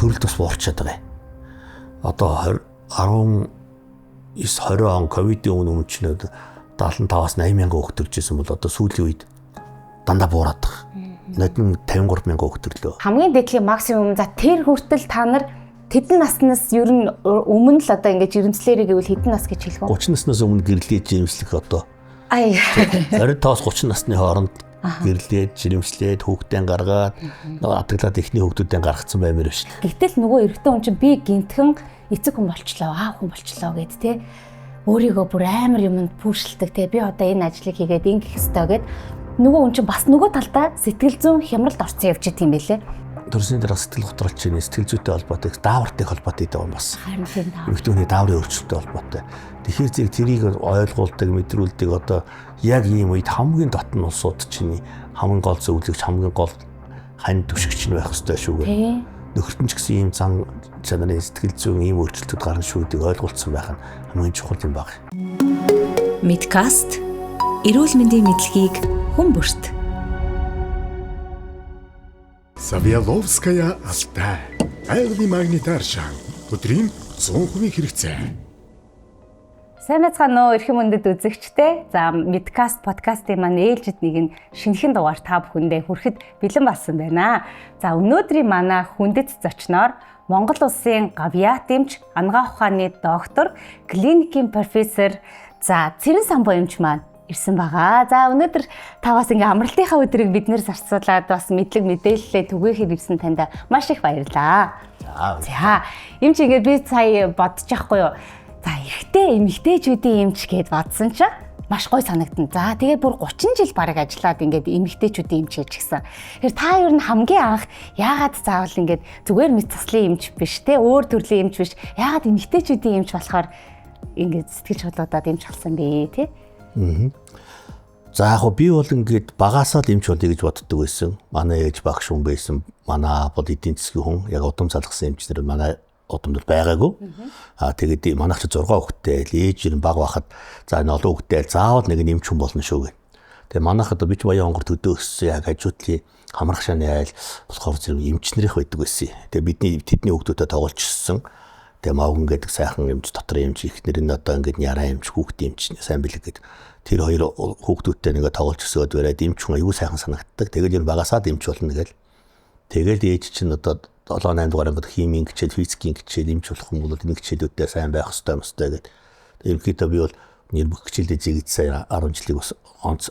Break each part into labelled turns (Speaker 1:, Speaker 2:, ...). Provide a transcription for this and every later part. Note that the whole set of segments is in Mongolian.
Speaker 1: төрөлд бас буурчаад байгаа. Одоо 19-20 он ковидын өмнө чинь 75-аас 80 мянган хүүхэд төржсэн бол одоо сүүлийн үед дандаа буураад байгаа. Нодон 53 мянган хүүхэд төрлөө.
Speaker 2: Хамгийн дээдлийн максимум за тэр хүртэл та нар тэдэн наснаас ер нь өмнө л одоо ингэж жирэмслэрээ гэвэл хэдэн нас гэж хэлэх вэ?
Speaker 1: 30 наснаас өмнө гэрлээд жирэмслэх одоо 25-аас 30 насны хооронд гэрлээд жирэмслээд хүүхдэн гаргаад атаглаад ихний хүүхдүүдэн гаргацсан баймаар байна шүү.
Speaker 2: Гэтэл нөгөө эрэгтэй хүн чинь би гинтхэн эцэг хүн болчлоо, аав хүн болчлоо гэд тэ өөрийгөө бүр амар юмд пүүршилдэг тэ би одоо энэ ажлыг хийгээд ингэх ёстой гэд нөгөө хүн чинь бас нөгөө талдаа сэтгэл зүйн хямралд орсон явж идэм байлээ.
Speaker 1: Төрсний дараа сэтгэл готролч чинь сэтгэл зүйтэй холбоотой даавартай холбоотой гэдэг юм бас.
Speaker 2: Харин тийм даа.
Speaker 1: Эмэгтэйний дааврын өөрчлөлттэй холбоотой. Тэгэхээр зэрэг тэрийг ойлгуулдаг, мэдрүүлдэг одоо яг ийм үед хамгийн дотн улсууд чинь хамгийн гол зөвлөгч, хамгийн гол хань түшигч нь байх ёстой шүү гэ. Нөхөртөн ч гэсэн ийм зан чанарын сэтгэл зүйн ийм өөрчлөлтүүд гарна шүү гэдгийг ойлгуулсан байх нь хамгийн чухал юм баг.
Speaker 3: Midcast эрүүл мэндийн мэдлэгийг хүмүүст.
Speaker 4: Савьяловская Алтай. Айрны магнитар шан. Өдрийн 100% хэрэгцээ.
Speaker 2: Сайн байцгаана уу эрхэм мөндөд үзэгчтэй. За Midcast подкастын маань ээлжид нэг шинэхэн дугаар та бүхэндээ хүрэхэд бэлэн болсон байна. За өнөөдрийн манай хүндэт зочноор Монгол Улсын гавьяат эмч, анагаах ухааны доктор, клиникийн профессор за Цэрэн самбуу эмч маань ирсэн байгаа. За өнөөдөр та бас ингээ амралтынхаа өдрийг биднээс зарцуулаад бас мэдлэг мэдээлэлээ түгээхээр ирсэн танд маш их баярлалаа. За эмч ингээ би сая бодож байхгүй юу? За эрэгтэй эмэгтэйчүүдийн эмч гэд бодсон чинь маш гоё санагдана. За тэгээд бүр 30 жил бараг ажиллаад ингээд эмэгтэйчүүдийн эмч гэж гисэн. Тэгэхээр та ер нь хамгийн анх яагаад заавал ингээд зүгээр мэд заслын эмч биш те өөр төрлийн эмч биш. Яагаад эмэгтэйчүүдийн эмч болохоор ингээд сэтгэл хөдлөлтөд эмч болсон бэ те?
Speaker 1: За яг би бол ингээд багасаа л эмч болъё гэж боддог байсан. Манай ээж багш хүн байсан. Манай бол эдийн засгийн хүн. Яг удам залгасан эмчнэр манай удамд байгаагүй. Тэгээд манайх ч 6 хүүхэдтэй ээж ер нь баг байхад за энэ олон хүүхэдтэй заавал нэг эмч хүн болно шүү гэх. Тэгээд манайхад бич баян хонгор төдөө өссөн яг хажуудлын хамрах шаны айл болохоор зэрэг эмчнэрийнх байдаг байсан. Тэгээд тэдний хүүхдүүдэд тоглож өссөн. Тэгээ мавган гэдэг сайхан эмч дотор эмч ихнэр нь одоо ингээд яраа эмч хүүхдийн эмч сайн бэлэг гэдэг. Тэр хоёр хүүхдүүдтэй нэгэ тоглож өсөөд бараад эмч хүн аюу сайхан санагддаг. Тэгээд ер нь багасаад эмч болно гээл. Тэгээд ээж чинь одоо 7-8 дугаар ангид химийн хичээл, физикийн хичээл эмч болох юм бол энэ хичээлүүдээ сайн байх ёстой гэд. Ерөнхийдөө би бол нэр бүх хичээлдээ зэгж сая 10 жилиг бас онц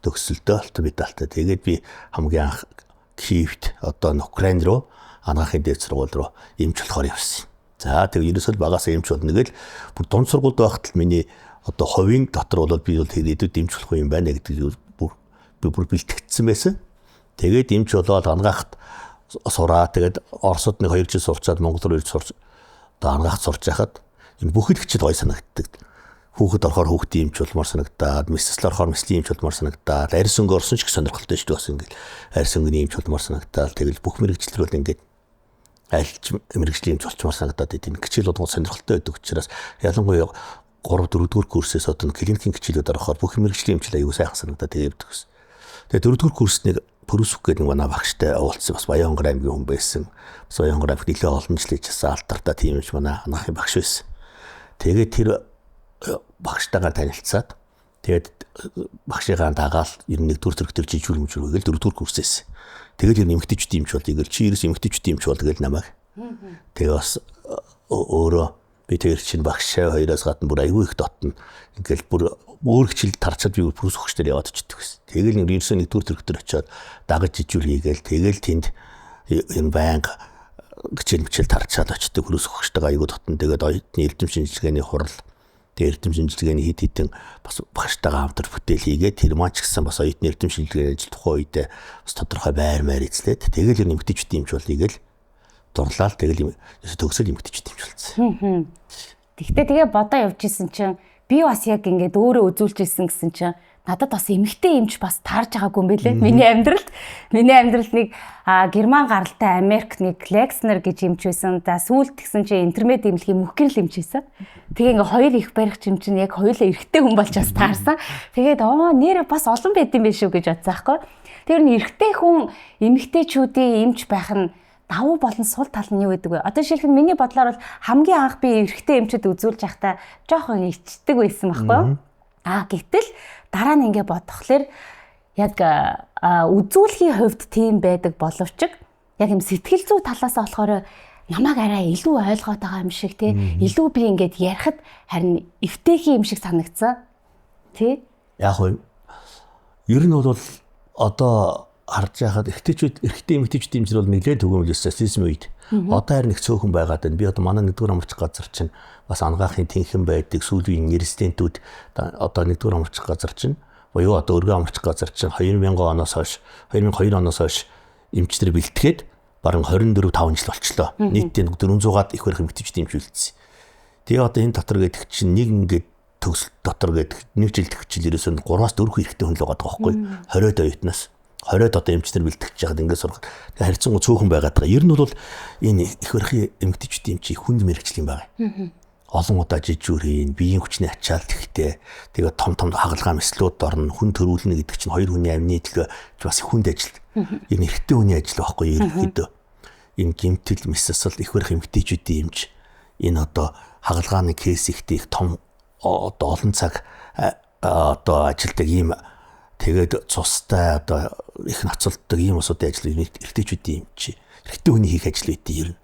Speaker 1: төгсөлтөө алт медальтай. Тэгээд би хамгийн анх Киевт одоо Украин руу анагаахын дээд сургууль руу эмч болохоор явсан. За тэгээд ерөөсөө багасаа эмч болно гээл. Бүр дунд сургуульд байхад л миний одоо ховийн дотор бол би бол хэрэдэд эмч болох юм байна гэдэг бүр бэлтгэгдсэн байсан. Тэгээд эмч болоод анагаахт сураа тэгээд Оросд нэг 2 жил сурчаад Монгол руу ирж сурч одоо анагаахт сурч байхад энэ бүх хичээл гоё санагддаг. Хүүхэд орохоор хүүхдийн эмч болмоор санагдаад, мэслэл орохоор мэслийн эмч болмоор санагдаад, арьс өнгө орсон ч их сонирхолтой шүү дээ бас ингээд арьс өнгөний эмч болмоор санагдаад тэгэл бүх мэрэгчлэр бол ингээд айлч мэрэгжлийн эмч болчмоор санагдаад энэ хичээл болгоо сонирхолтой байдаг учраас ялангуяа 3-4 курсээс одоо клиникийн хичээлүүд орохоор бүх мэрэгжлийн эмчил аюу сайхан санагдаад явдаг гэсэн. Тэгээ 4-р курсны Пүрүсүх гэдэг манай багштай уулзсан бас Баянгор аймгийн хүн байсан. Бас Баянгор аймагт нэлээд олон жил хийжсэн алтартаа тийм ч манай анагаахын багш байсан. Тэгээд тэр багштайгаар танилцаад тэгээд багшигаа дагаал 91-р зэрэгтэр жижигүрмжүүр гээл 4-р курсээс. Тэгээд ер нь эмэгтэйчүүдийн эмч болъё гээл чи ерөөс эмэгтэйчүүдийн эмч бол гээл намайг. Тэгээ бас өөрөө би тэр чинь багш хоёроос гадна бүр аюу их дотно. Ингээл бүр өөр хичээл тарчаад би Пүрүсүх хөчтөр яваад очдөг гэсэн. Тэгэл нэг ерөөсөө 1-р зэрэгтэр очиод дагаж жижүүл хийгээл тэгэл тэнд энэ банк хичээл тарчаад очдөг Пүрүсүх хөчтэйгээ аюу дотно. Тэгээд оюутны эрдэм шинжилгээний хурал эрдэм шинжилгээний хэд хэдэн бас багштайгаа хамтар бүтээл хийгээд тэр маань ч гэсэн бас оюутны эрдэм шинжилгээний ажил тухайн үедээ бас тодорхой байр эзлээд тэгэл ер нь эмэгтэйчүүдийн эмч болъё гээл дурлал тэгэл төгсөл эмэгтэйчүүдийн эмч болсон.
Speaker 2: Тэгтээ тэгээ бодоо явж исэн чинь би бас яг ингээд өөрөө үзүүлж исэн гэсэн чинь надад бас эмэгтэй эмч бас таарж байгаагүй юм бэлээ. Миний амьдралд нэг герман гаралтай Америк нэг Лекснер гэж эмч байсан. За сүүлд гисэн чинь интермед эмнэлгийн мөхгэрл эмч байсан. Тэгээ ингээ хоёр их барих юм чинь яг хоёулаа эрэгтэй хүн болж бас таарсан. Тэгээд нэр бас олон байд юм биш үү гэж бодсон аахгүй. Тэр нь эрэгтэй хүн эмэгтэйчүүдийн эмч байх нь давуу болон сул тал нь юу гэдэг вэ? Одоо жишээлбэл миний бодлоор бол хамгийн анх би эрэгтэй эмчэд үзүүлж байхдаа жоохон ичдэг байсан байхгүй юу? Гэтэл дараа нь ингээ бодохлоор яг үзүүлэхийн хувьд тийм байдаг боловч яг юм сэтгэл зүй талаас нь болохоор намайг арай илүү ойлгоод байгаа юм шиг тий. Илүү би ингээд ярихад харин эвтэйхий юм шиг санагдсан. Тий?
Speaker 1: Яг хөө ер нь бол одоо харж байхад эрэгтэй эмэгтэйчүүд юм зэрэг бол нэлээд төгөөмөлсөн социализм үед. Одоо харин их цөөхөн байгаад байна. Би одоо манай 1-р амрах газар чинь бас ангаахын тэнхэн байдаг сүүлийн резидентүүд одоо 1-р амрах газар чинь буюу одоо өргөн амрах газар чинь 2000 оноос хойш 2002 оноос хойш эмчнэр бэлтгээд бараг 24-5 жил болчлоо. Нийтдээ 400-аад их барих эмэгтэйчүүд эмчүүлсэн. Тэгээ одоо энэ дотор гэдэг чинь нэг ингээд төгсөлт дотор гэдэг нэг жил төгсчил ерөөсөө 3-4 эрэгтэй хүн л байгаа байхгүй 20-од оюутнаас 20-од одоо эмчнэр бэлтгэж яхад ингээд сурах. Тэгээ харьцангуй цөөхөн байгаад байгаа. Ер нь бол энэ их барихын эмэгтэйчүүдийн эмчийн хүнд мэрэгжлийн байгаа. Олон удаа жижүүрийн биеийн хүчний ачаал тэгтэй тэгээ том хагалгаа мэслүүд орно хүн төрүүлнэ гэдэг чинь хоёр хүний амны төлөө бас хүнд ажил. Энэ эрэгтэй хүний ажил байхгүй ерөнхийдөө. Энэ гэмтэл мэсэсэл их барих эмэгтэйчүүдийн эмч энэ одоо хагалгааны кейс ихтэй их том одоо олон цаг одоо ажилдаг ийм тэгээд цустай одоо их ноцолддог ийм усуудын ажил эрэгтэйчүүдийн эмч эрэгтэй хүний хийх ажил байдیں۔ Ер нь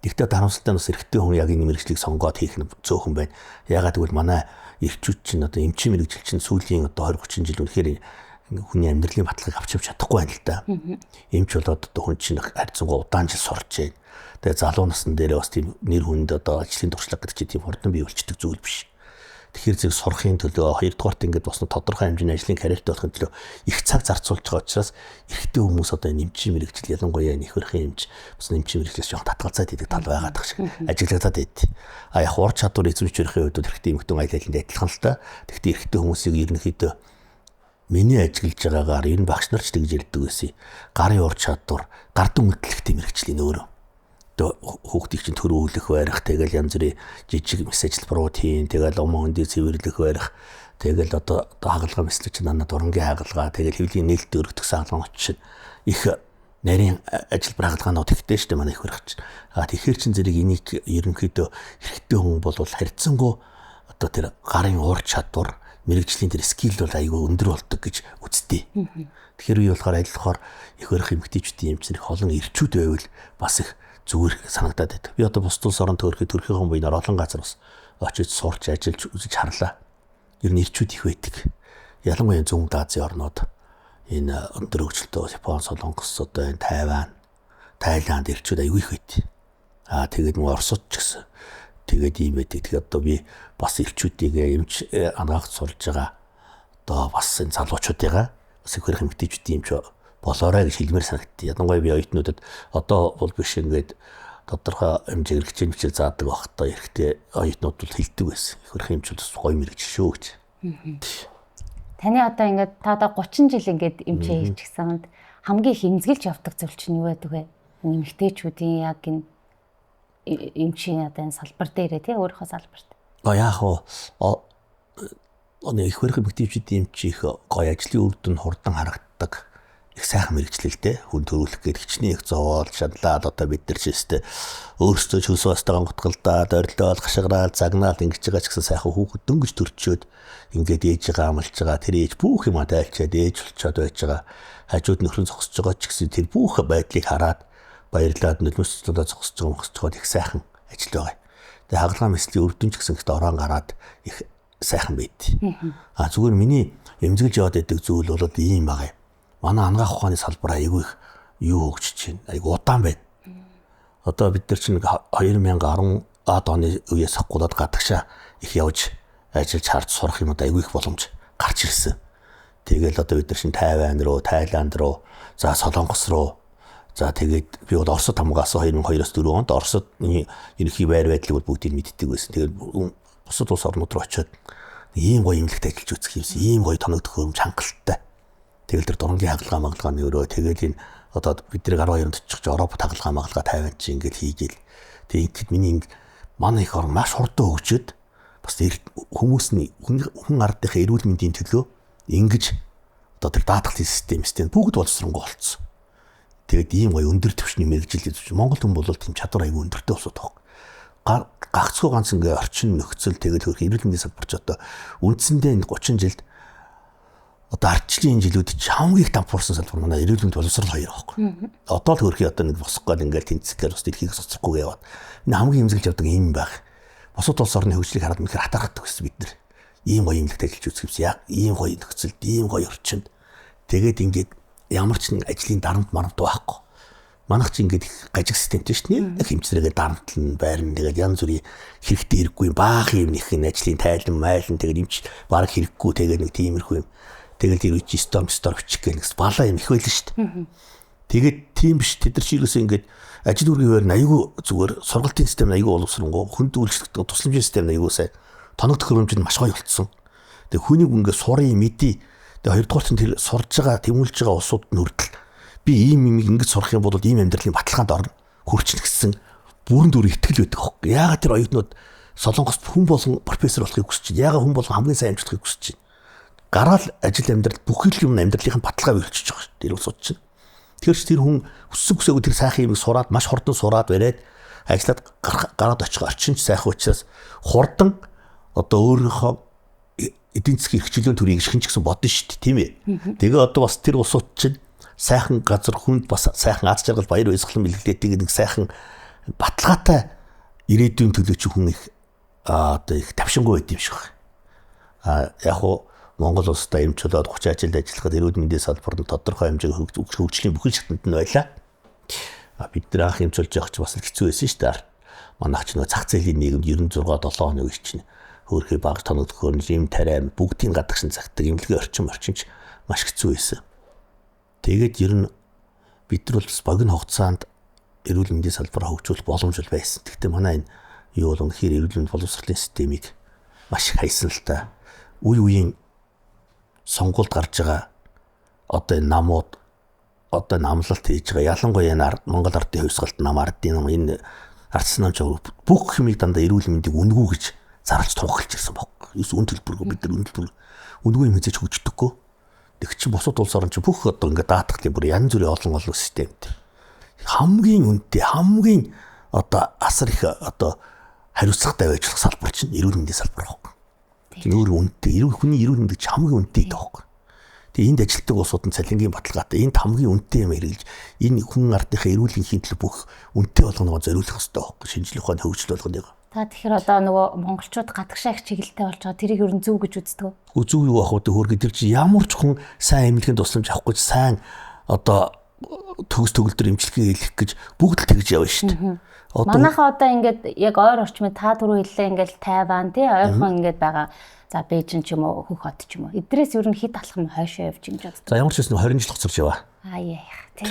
Speaker 1: гэхдээ харамсалтай нь бас эрэгтэй хүн яг энэ мэргэжлийг сонгоод хийх нь зөөхөн байна. Ягаад гэвэл манай эрчүүд чинь одоо эмчийн мэргэжил чинь сүүлийн одоо 20-30 жил үнэхээр хүний амьдралын баталгааг авч явж чадахгүй байна л да. Эмч болоод одоо хүн чинь харьцангуй удаан жил сурч байна. Тэгээ залуу насны дээрээ бас тийм нэр хүнд одоо ажлын туршлага гэдэг чинь тийм хурдан бий болчдөг зүйл биш. Тэгэхээр зэрэг сурахын төлөө хоёрдугаарт ингээд бас тодорхой хэмжээний ажлын карьертэй болохын төлөө их цаг зарцуулж байгаа учраас эрэгтэй хүмүүс одоо энэ эмчийн мэргэжил ялангуяа их барихын эмч бас эмчийн мэргэжлээс жоох татгалзаад идэг тал байгаад байгаа шиг ажиглагдаад байд. Яг ур чадвар эзэмшиж өрхийн үед эрэгтэй эмэгтэй айлайланд адилхан л та. Тэгэхдээ эрэгтэй хүмүүсийг ерөнхийдөө миний ажиглаж байгаагаар энэ багш нар ч тэгж ярьдаг байсан. Гарын ур чадвар, гардан үйлдэлхтэй мэргэжлийн өөрөө хүүхдийг чинь төрүүлэх барих тэгэл янз бүрийн жижиг мессежл протеин тэгэл өмгөндий цэвэрлэх барих тэгэл одоо хагалгаа мессеж чинь надад урангийн хагалгаа тэгэл хэвлийн нээлттэй өргөдөх сагалгаанууд чинь их нарийн ажил хагалгаанууд ихтэй шүү дээ манай их барих чинь. Тэгэхээр чин зэрэг энийг ерөнхийдөө эрэгтэй хүн бол харьцангуй одоо тэр гарын ур чадвар мэрэгжлийн тэр скил бол айгүй өндөр болдог гэж үзтээ. Тэгэхээр үе болохоор ажиллахаар их барих эмэгтэйчүүдийн эмчнэр олон эрчүүд байвал бас их зүгээр санагдаад байдаг. Би одоо бус улс орон төрөхийн хүн буйнаар олон газар бас очиж сурч ажиллаж үзэж харлаа. Ер нь эрчүүд их байдаг. Ялангуяа Зүүн Азийн орнууд энэ өндөр хөгжилтэй Япон, Солонгос, одоо энэ Тайван, Тайланд эрчүүд аягүй их байд. Тэгээд мөн Оросд ч гэсэн тэгээд ийм байдаг. Тэгээд одоо би бас эрчүүдийг эмч ангаах сурж байгаа. Одоо бас энэ залуучуудыгаа бас их барих эмэгтэйчүүдийн эмч болоорой гэж хэлмээр санагдтыг. Ядангуяа би оюутнуудад одоо бол биш ингээд тодорхой хэмжээ хэрэгжиж мичээр заадаг багтаа эрэхтэй оюутнууд бол хэлдэг байсан. Их барих эмч бол гоё мэрэгч шүү гэж.
Speaker 2: Таны одоо ингээд та одоо 30 жил ингээд эмчээ хийчихсэнд хамгийн их эмзэглэж явдаг зүйл чинь юу байдаг вэ? Эмэгтэйчүүдийн яг энэ эмчийн одоо энэ салбар дээрээ тий өөрийнхөө салбарт.
Speaker 1: Яг их барих эмэгтэйчүүдийн эмч их гоё ажлын үр дүн хурдан харагддаг. Их сайхан мэрэгчлэлтэй хүн төрүүлэх гээд хичнээн их зовоол шадлаад одоо бид нар ч өстэй өөрсдөө ч хөлс бастайгаа гутгалдаад орилдоод гашгараал загнаал ингэж байгаа ч гэсэн сайхан хүүхэд дөнгөж төрчөөд ингээд ээж байгаа амлж байгаа тэр ээж бүх юм тайлчаад ээж болчоод байж байгаа хажууд нөхрөн зогсож байгаа ч гэсэн тэр бүх байдлыг хараад баярлаад нөлөөсөлтөдөө зогсож байгаа их сайхан ажил байгаа. Тэгээ хагалгаа мэслийн үр дүн ч гэсэн ихт орон гараад их сайхан байд. Зүгээр миний эмзэглэж яваад байдаг зүйл бол ийм байгаа юм. Манай ангаах ухааны салбар айгүй их юу хөгжиж байна. Айгүй удаан байна. Одоо бид нар чинь 2010 оны үеэс хавгуулаад гадагшаа их явж ажиллаж харж сурах юмуд айгүй их боломж гарч ирсэн. Тэгэл одоо бид нар чинь Тайван руу, Тайланд руу, за Солонгос руу, за тэгээд би бол Оросд хамгаалсан 2002-оос 4 онд Оросны ерөнхий байр байдлыг бол бүгдийг мэддэг байсан. Тэгээд бусад улс орнууд руу очиод ийм гоё имлэгт ажиллаж үзэх юмсан. Ийм гоё тоног төхөөрөмж хангалттай. Тэгэл тэр дурангийн хагалгааны өрөө тэгэл энэ одоо бидний 12 онд очих Европ хагалгаа Тайван чи ингээд хийгээл. Тэгээд миний манай их орн маш хурдан хөгжөөд бас хүмүүсний хүн ардынхаа эрүүл мэндийн төлөө ингэж одоо тэр даатгалын системтэй бүгд боловсронгуй болцсон. Тэгээд ийм гоё өндөр түвшний мэрэгжил хийж Монгол хүн бол тийм чадвар аягүй өндөртэй болоод байгаа. Гагцгүй ганц ингээ орчин нөхцөл тэгээд хөрх эрүүл мэндийн салбарч одоо үндсэндээ 30 жилд одоо ардчлалын жилүүд ч хамгийн их давхурсан салбар манай эрүүл мэнд боловсрол хоёр байхгүй. Одоо л хөрхий одоо нэг босох гал ингээл тэнцэхээр бас дэлхийг цоцрохгүй яваад. Энэ хамгийн эмзэглэж явдаг юм байх. Босод улс орны хөгжлийг хараад мэхэр хатаархдаг гэсэн бид нар. Ийм гоё юмлагтай хэлж үзэх юмс яа. Ийм гоё нөхцөлд, ийм гоё орчинд тэгээд ингээд ямар ч нэг ажлын дарамт марамт байхгүй. Манайх чи ингээд их гажиг системтэй шүү дээ. Хэмцрээгээ дарамтлан байрна. Тэгээд янз бүрийн хэрэгтэй хэрэггүй баах юм их н ажлын тайлан майлан тэгээд юмч баг хэрэггүй тэгээд нэг тиймэрхүү юм. Тэгэл ирүүч стор бичих гэх нэг балаа юм их байл шүү дээ. Тэгээд тийм биш тэд нар чирээсээ ингээд ажил үргийн байр аягүй зүгээр сургалтын систем аягүй боловсронгоо хүнд үйлчлэгдэх тусламжийн систем аягүй сайн тоног төхөөрөмж нь маш гоё болцсон. Тэгээд хүнийг ингээд сурын мэдээ тэгээд хоёрдугаар нь тэр сурж байгаа тэмүүлж байгаа улсууд нь хүртэл би ийм юм ингэж сурах юм бол ийм амьдралын баталгаанд орно хурцна гэсэн бүрэн дүр итгэл байдаг хөөе. Яагаад тэр оюутнууд Солонгост хүн болон профессор болохыг хүсэж байна? Яагаад хүн болон хамгийн сайн амжилтыг хүсэж байна? Гараал ажил амьдрал бүх юм амьдралын баталгаа биелчихэж байгаа шүү дээ. Тэр улсууд чинь. Тэгэхээр тэр хүн өссөн өсөөгөө тэр сайхан юмыг сураад маш хурдан сураад бариад ажиллаад гараад очих орчинч сайхан учраас хурдан одоо өөрийнхөө эдийн засгийн эрхчлөөний төрийг шигэн ч гэсэн бодно шүү дээ, тийм ээ. Тэгээ одоо бас тэр улсууд чинь сайхан газар хүнд бас сайхан аз жаргал баяр баясгалан бэлгэлээтэй нэг сайхан баталгаатай ирээдүйн төлөө чи хүн их одоо их тавшингүй байд юм шиг байна. Яг уу Монгол улстай эмчлээд 30 жилд ажиллахад эрүүл мэндийн салбарт тодорхой хэмжээний хөгжлийн бүхэл шатнд нь байлаа. Бид нар анх эмчилж явах ч бас хэцүү байсан шүү дээ. Манайх ч нөө зах зээлийн нийгэмд 96 7 оны үе чинь хөөрхий баг тоног төхөөрөмж юм тариа бүгдийн гадагшин цагтдаг эмнэлгийн орчинч маш хэцүү байсан. Тэгээд ер нь бид нар бол богино хугацаанд эрүүл мэндийн салбараа хөгжүүлэх боломж байсан. Гэхдээ манай энэ юу бол үнэхээр эрүүл мэндийн боловсролын системийг маш их хайсан л та. Үе үеийн сонгуульд гарч байгаа одоо энэ намууд одоо намлалт хийж байгаа ялангуяа Монгол ардын хувьсгалт нам ардын нам энэ ардсан намч бүх юмыг дандаа эрүүл мэндийг үнгүү гэж зарлж тунхаглаж ирсэн баг. Юус үн төлбөргөө бид нар үн төлбөр үнгүү юм хийж хөгждөггүй. Тэг чи бусад улс орн чи бүх одоо ингээд даатгах тийм бүр янз бүрийн олон системтэй. Хамгийн үнэтэй хамгийн одоо асар их одоо хариуцлагатай байж болох салбар чинь эрүүл мэндийн салбар баг. Тэр өөр үнэтэй хүний эрүүл мэндийг хамгийн үнэтэй байдаг. Тэгээ энд ажилтдаг улсууд нь цалингийн баталгаатай энд хамгийн үнэтэй юм хэрэглэж энэ хүн ардынхаа эрүүл энхийн төлөө бүх үнэтэй болгоно зориулах хэрэгтэй байхгүй шинжлэх ухааны хөгжил болгоно.
Speaker 2: Та тэгэхээр одоо нөгөө монголчууд гадагшаа их чиглэлтэй болж байгаа тэрийг ер нь зөв гэж үздэг үү?
Speaker 1: Зөв юу ах вэ хөөргө тэр чи ямар ч хүн сайн эмнэлгийн тусламж авахгүй сайн одоо төгс төгөлдөр эмчилгээ хийх гэж бүгд л тэгж явна шүү дээ.
Speaker 2: Манайхаа одоо ингээд яг ойр орчмод та түрүү хэллээ ингээд Тайван тий ойрхон ингээд байгаа. За Бээжин ч юм уу Хөх хот ч юм уу. Эдрээс ер нь хэд алхам хойшоо явж ингэж байна.
Speaker 1: За ямар ч байсан 20 жил хоцорч яваа.
Speaker 2: Яах тий.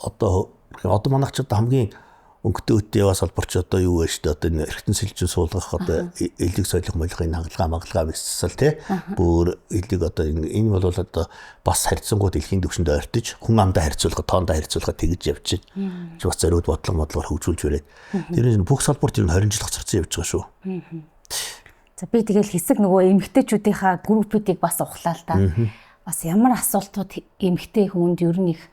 Speaker 1: Одоо манайх ч одоо хамгийн өнгөтэй үтээ яваа салбарч одоо юу вэ шүү дээ. Одоо энэ эргэтэн сэлжин суулгах одоо элэг соёлох молихын хагалгаа бэлсэл тий. Бүр элэг одоо энэ бол одоо бас харьцангуй дэлхийн түвшинд ойртож хүн амдаа харьцуулахад тоондоо харьцуулахад тэгж явж байна. Ч бас зориуд бодлого хөгжүүлж ирээд. Тэр нь бүх салбарт ер нь 20 жил хоцорсон явж байгаа шүү.
Speaker 2: За би тэгэл хэсэг нөгөө эмэгтэйчүүдийнхаа группүүдийг бас ухлаа л да. Бас ямар асуултууд эмэгтэй хүнд ер нь их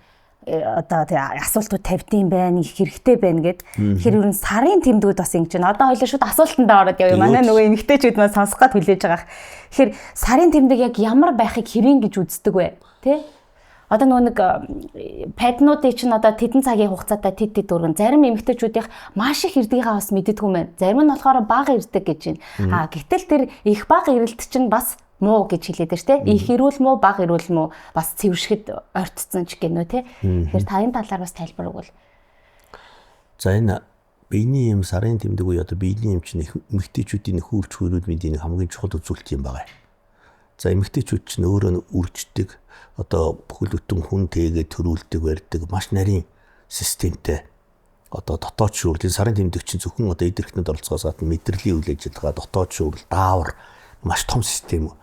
Speaker 2: одоо асуултууд тавьдсан байна, их хэрэгтэй байна гэд. Тэгэхээр ер нь сарын тэмдгүүд бас ингэж байна. Одоо хоёлаа шууд асуултандаа ороод явъя. Манай нөгөө эмэгтэйчүүд маань сонсох гад хүлээж байгаа. Тэгэхээр сарын тэмдэг яг ямар байхыг хэрэн гэж үздэг вэ? Тэ? Одоо нөгөө нэг паднуудыг чинь одоо тэдэн цагийн хугацаатай тэд дөрвөн зарим эмэгтэйчүүдийнх маш их ирдгийнхаа бас мэддэггүй мэн. Зарим нь болохоор бага ирдэг гэж байна. Гэтэл тэр их бага ирэлт чинь бас муу гэж хэлээд байна шүү дээ. Их ирүүл муу, бага ирүүл муу бас цэвэршгэд ойртцсон ч гэнэ үү те. Тэгэхээр та энэ талаар бас тайлбар өгвөл.
Speaker 1: За энэ биений юм сарын тэмдэг үе одоо биений юм чинь эмэгтэйчүүдийн хөрч хөрүүд мэдийн хамгийн чухал үзүүлэлт юм байна. За эмэгтэйчүүд чинь өөрөө үрждэг одоо бүхэл бүтэн хүн тэгээд төрүүлдэг барьдаг маш нарийн системтэй одоо дотоод шүүрлийн сарын тэмдэг чинь зөвхөн одоо эдгэрхтнүүд оролцоогоос гадна мэдрэлийн үйл ажиллагаа дотоод шүүрэл даавар маш том систем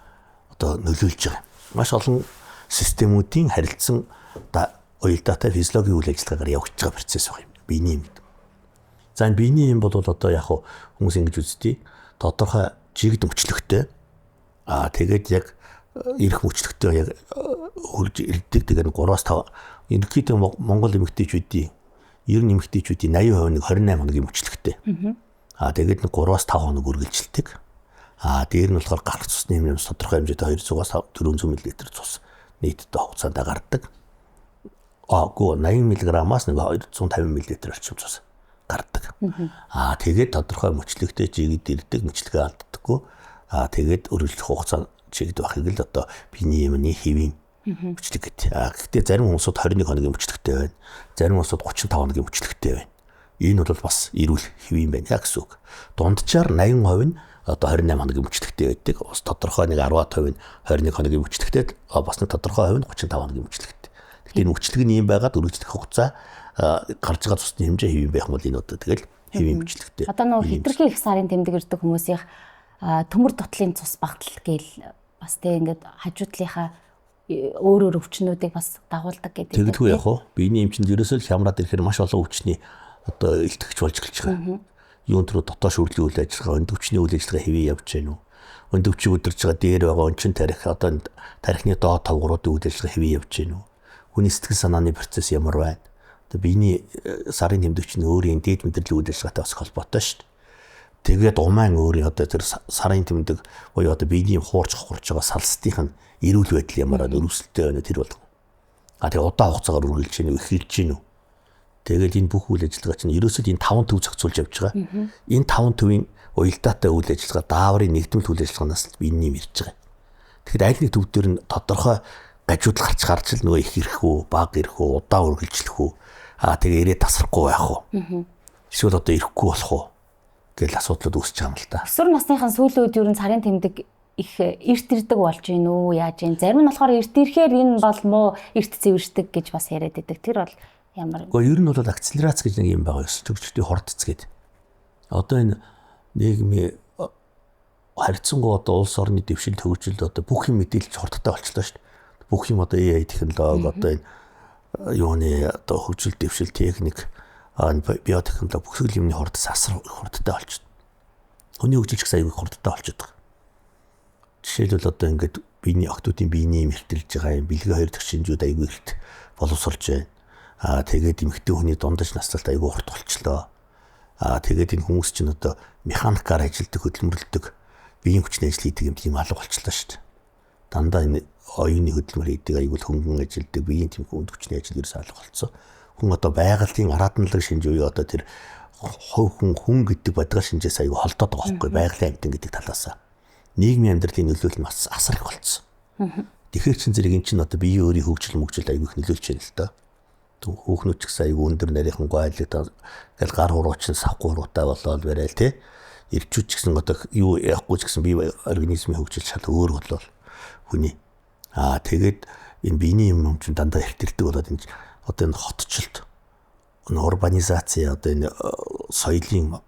Speaker 1: одоо нөлөөлж байгаа. Маш олон системүүдийн харилцан уялдаатай физиологийн үйл ажиллагаагаар явж байгаа процесс байна. Биений юм. За энэ биений юм бол одоо яг хүмүүс ингэж үздэг тодорхой жигд өмчлөгтэй тэгээд яг ирэх мөчлөгтэй яг хурж ирдэг. Тэгээд 3-5 ерөнхийдөө Монгол эмэгтэйчүүдийн 90 эмэгтэйчүүдийн 80% нэг 28 хоногийн мөчлөгтэй. Тэгээд 3-5 хоног үргэлжилдэг. Дээр нь болохоор гарах цусны хэмнэмж тодорхой хэмжээтэй 200-аас 400 мл цус нийтдээ хугацаанд гардаг. 80 мг-аас нэг 250 мл орчим цус гардаг. Тэгээд тодорхой мөчлөгтэй чигэд ирдэг, мөчлөгөө алддаггүй. Тэгээд үргэлжлэх хугацаа чигд байхыг л одоо биений юмны хэвийн мөчлөг гэдэг. Гэхдээ зарим хүмүүсд 21 хоногийн мөчлөгтэй байна. Зарим хүмүүсд 35 хоногийн мөчлөгтэй байна. Энэ бол бас эрүүл хэвийн байна гэсэн үг. Дунджаар 80% нь одоо 28 хоногийн мөчлөгтэй байдаг. Бас тодорхой нэг 10% нь 21 хоногийн мөчлөгтэй, бас нэг тодорхой хувь нь 35 хоногийн мөчлөгтэй. Гэхдээ энэ мөчлөг нь юм байгаад үргэлжлэх хугацаа гарч байгаа цусны хэмжээ хэвийн байх юм бол энэ одоо тэгэл хэвийн мөчлөгтэй.
Speaker 2: Одоо нөгөө хитрхи их сарын тэмдэг ирдэг хүмүүсийн төмөр дотлын цус багтал гээл бас тэг ингээд хажуудлынхаа өөр өвчнүүдийг бас дагуулдаг гэдэг.
Speaker 1: Тэгдэггүй яг хоо биений эмчинд ерөөсөө л хямраад ирэхээр маш олон өвчний одоо илтгэгч болж эхэлж байгаа. Юунд рүү дотоод шүрлийн үйл ажиллагаа, өндөвчний үйл ажиллагаа хэвээ явж байна уу? Өндөвчийг өдөрж байгаа дээр байгаа ончин тарих одоо тарихны доод тавгууруудын үйл ажиллагаа хэвээ явж байна уу? Хүний сэтгэл санааны процесс ямар байна? Одоо биений сарын тэмдэгч нь өөрийн дээд мэдрэлийн үйл ажиллагаатай бас холбоотой шүү дээ. Тэгээд умаан өөрийн одоо тэр сарын тэмдэг буюу одоо биений хуурж хурж байгаа салстын эрүүл байдал ямар өрөвсөлттэй байна тэр бол. Тэгээ удаан хугацаагаар үргэлж гинэ эхэлж гинэ. Тэгээд энэ бүх үйл ажиллагаа чинь ерөөсөө энэ 5 төв зохицуулж явж байгаа. Энэ 5 төвийн уялдаатай үйл ажиллагаа дааврын нэгдмэл үйл ажиллагаанаас биений юм ирж байгаа. Тэгэхээр аль нэг төв дээр нь тодорхой гажуудал гарч л нөгөө их ирэх үү, бага ирэх үү, удаан үргэлжлэх үү. Тэгээ ирээд тасрахгүй байх уу. Эсвэл одоо ирэхгүй болох уу гэл асуудлууд үүсч байгаа юм л да.
Speaker 2: Өсвөр насныхан сүүлийн үед ер нь сарын тэмдэг их эрт ирдэг болж гин үү, яаж гин. Зарим нь болохоор эрт ирэхээр энэ бол муу эрт цэвэршдэг гэж бас яриад байдаг. Тэр бол ямар.
Speaker 1: Гэхдээ ер нь бол акселерац гэж нэг юм байгаа ёс. Төгсчдийн хурдцгээд. Одоо энэ нийгмийн харьцангуй одоо улс орны дэвшил төгжил одоо бүх юм мэдээлж хурдтай болчихлоо шүү дээ. Бүх юм одоо AI технологи одоо энэ юуны одоо хөгжил дэвшил техник биотехнологи бүх юмны хурдас асар хурдтай болчихсон. Хүний хөгжил ч гэсэн аюул хурдтай болчиход байгаа. Жишээлбэл одоо ингээд биений охтуудын биений мэртэлж байгаа юм бэлгээ хоёр дахь шинжүүд аюул ихт боловсруулж байна. Тэгээд эмэгтэй хүний дундаж наслалт аюул хурд болчлоо. Тэгээд энэ хүмүүс чинь одоо механикаар ажилдаг хөдөлмөрлөдөг биеийн хүчний ажил хийдэг юм тийм алга болчлоо шүү дээ. Дандаа энэ оюуны хөдөлмөр хийдэг аюул хөнгөн ажилдаг биеийн тийм хүчний ажил ерөөс алга болцсон. Хүн одоо байгальын араатналаг шинж үе одоо тэр хүн гэдэг бодгоо шинжээс аюул холдоод байгаа байхгүй байгалийн амьтан гэдэг талаас. Нийгмийн амьдралын нөлөөлөл нь бас асар их болцсон. Тэгэхээр чин зэрэг эн чинь одоо биеийн өөрийн хөгжил мөгжил аюул их нөлөөлж байна л да. Хүүхнүүд ч гэсэн аюул өндөр нарийнхан гойлог гал гар хурууч нь савгүй хуруутай болоод барайл те. Ирчүүд ч гэсэн одоо юу яахгүй ч гэсэн бие организмын хөгжил шал өөр болол хүний. Тэгээд энэ биений юм чинь дандаа эртэрдэг болоод энэ одоо энэ хотчлт энэ урбанизаци одоо энэ соёлын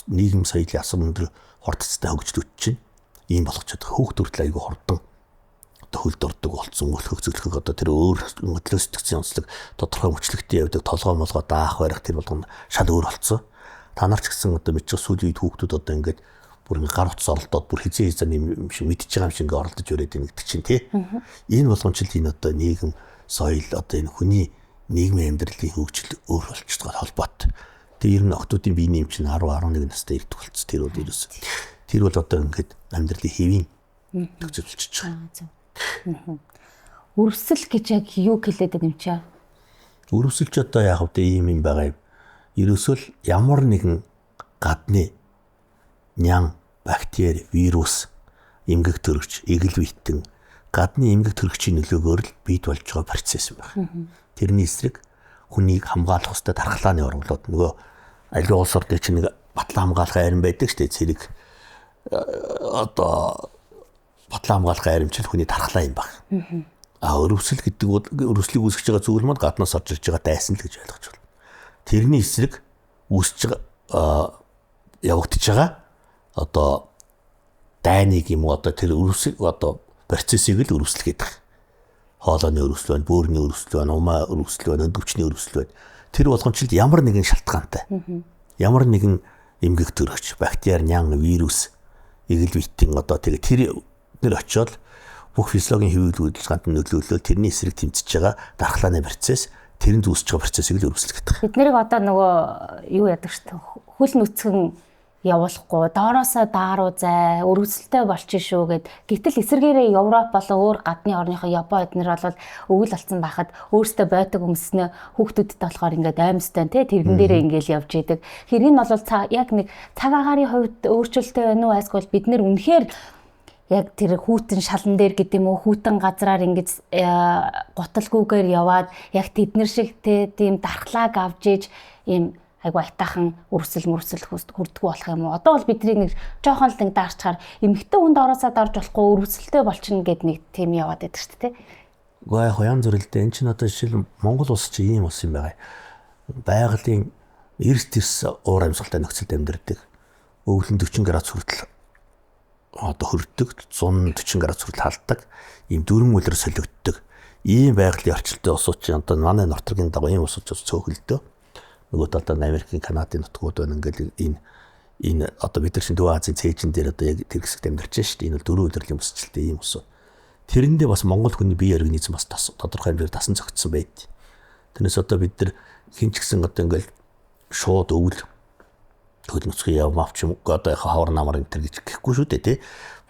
Speaker 1: нийгэм соёлын асар өндөр хурдцтай хөгжлөд чинь ийм болгочод хүүхд төрөл аягүй хурдан одоо хөлд ордог болсон хөгжөлөх одоо тэр өөр хөдлөө сэтгцэн онцлог тодорхой мөчлөгтэй явдаг толгой молгоо даах барих тэр болгоно шал өөр болсон. Та нар ч гэсэн одоо мэдчих сүүлийн үед хүүхдүүд одоо ингээд бүр ингээ гар утас оролдоод бүр хизээ юм шиг мэдчихэж байгаа юм шиг ингээ оролдож өрөөд байна гэдэг чинь тий. Энэ болгоомжл энэ одоо нийгэм соёл одоо энэ хүний нийгмийн амьдралын хөгжил өөр болчихж байгаа холбоотой. Тэгээ ер нь охтуудын биений эмч нь 10-11 настай ирдэг болцсон. Тэр бол ерөөс. Тэр бол одоо ингээд амьдралын хэвийн төгсөлчж байгаа.
Speaker 2: Өрөвсөл гэж яг юу хэлээд байна юм чаа?
Speaker 1: Өрөвсөлч одоо яг хөтэ ийм юм байгаа юм. Ерөөсөө л ямар нэгэн гадны нян, бактери, вирус, эмгэг төрөгч, эгэл битэн гадны эмгэг төрөгчийн нөлөөгөөр л бий болж байгаа процесс юм байна. Тэрний эсрэг хүнийг хамгаалах хөстө дархлааны орволоод нөгөө аливаа улс орны чинь нэг батлан хамгаалах айран байдаг шүү дээ. Зэрэг одоо батлан хамгаалах айрамчил хүний дархлаа юм байна. Өрөвсөл гэдэг бол өрөвслийг үүсгэж байгаа зүйл маань гаднаас орж ирж байгаа дайсан л гэж ойлгож байна. Тэрний эсрэг үүсэж явагдаж байгаа одоо дайныг юм уу одоо тэр өрөвсөл одоо процессыг л өрөвсөл гэдэг. Хоолойны өрөвсөл байна, бөөрийн өрөвсөл байна, умаа өрөвсөл байна, өндөвчний өрөвсөл байна. Тэр болгоомжлолд ямар нэгэн шалтгаантай. Ямар нэгэн эмгэг төрөгч, бактери, нян, вирус, эгэл битэн одоо тэгээ тэр очиод бүх физиологийн хэвлэл үйлчилгээнд нөлөөлөл тэрний эсрэг тэмцэж байгаа дархлааны процесс тэрэнд үүсэж байгаа процессыг л өрөвсөлгөх гэдэг.
Speaker 2: Бид нэрийг одоо нөгөө юу яадаг шүү дээ. Хөл нүцгэн явуулахгүй доороосоо дааруу зай өрөвсөлтэй болчих шүү гэд. Гэтэл эсэргээрээ Европ болон өөр гадны орныхоо Япон эднэр бол өвөл болсон байхад өөрсдөө байдаг өмснө хүүхдүүдтэй болохоор ингээд аймстай тий тэрэн дээрээ ингээл явж идэг. Хэрэг нь бол яг нэг цаг агаарын хувьд өөрчлөлттэй байна уу айсгүй бид нэр үнэхээр яг тэр хүүтэн шалан дээр гэдэг юм уу хүүтэн газраар ингэж гуталгүйгээр яваад яг тэднэр шиг тийм дархлааг авж иж ийм айгу айтаахан өрсөл хүрдэггүй болох юм уу? Одоо бол бидний нэг жоохон л нэг даарчаар эмэгтэй хүнд ороосоо дарж болохгүй өрсөлтэй болчихно гэд нэг тийм яваад байдаг шүү дээ.
Speaker 1: Гэхдээ яг ян зүрэлдээ эн чинь одоо жишээл Монгол улс чинь ийм улс юм байгаа. Байгалийн эрс уур амьсгалтай нөхцөлд амьдардаг. Өвөл нь 40 градус хүртэл одоо хөрдөг 140 градус хүртэл халддаг. Ийм дөрвөн үлрээр солигддог. Ийм байгалийн орчилтой улсууд чинь одоо манай норторгийн дагуу ийм улсууд цөөхөлдөө. Нөгөө одоо Америкийн Канадын нутгууд байна ингээл энэ одоо бид нар чинь Дөвөө Азийн цээжин дээр одоо яг тэр хэсэгт амьдарч байна шүү дээ. Энэ бол дөрвөн өдрийн өсчлөлтэй ийм улсууд. Тэрэндээ бас Монгол хүний бие организм бас тодорхой хэмжээгээр тасан зохицсон байд. Тэрнээс одоо бид нар хинч гисэн одоо ингээл шууд өвөл хөл нүцгэн явмавч юм одоо хавар намар энэ төр гэж гэхгүй шүү дээ тий.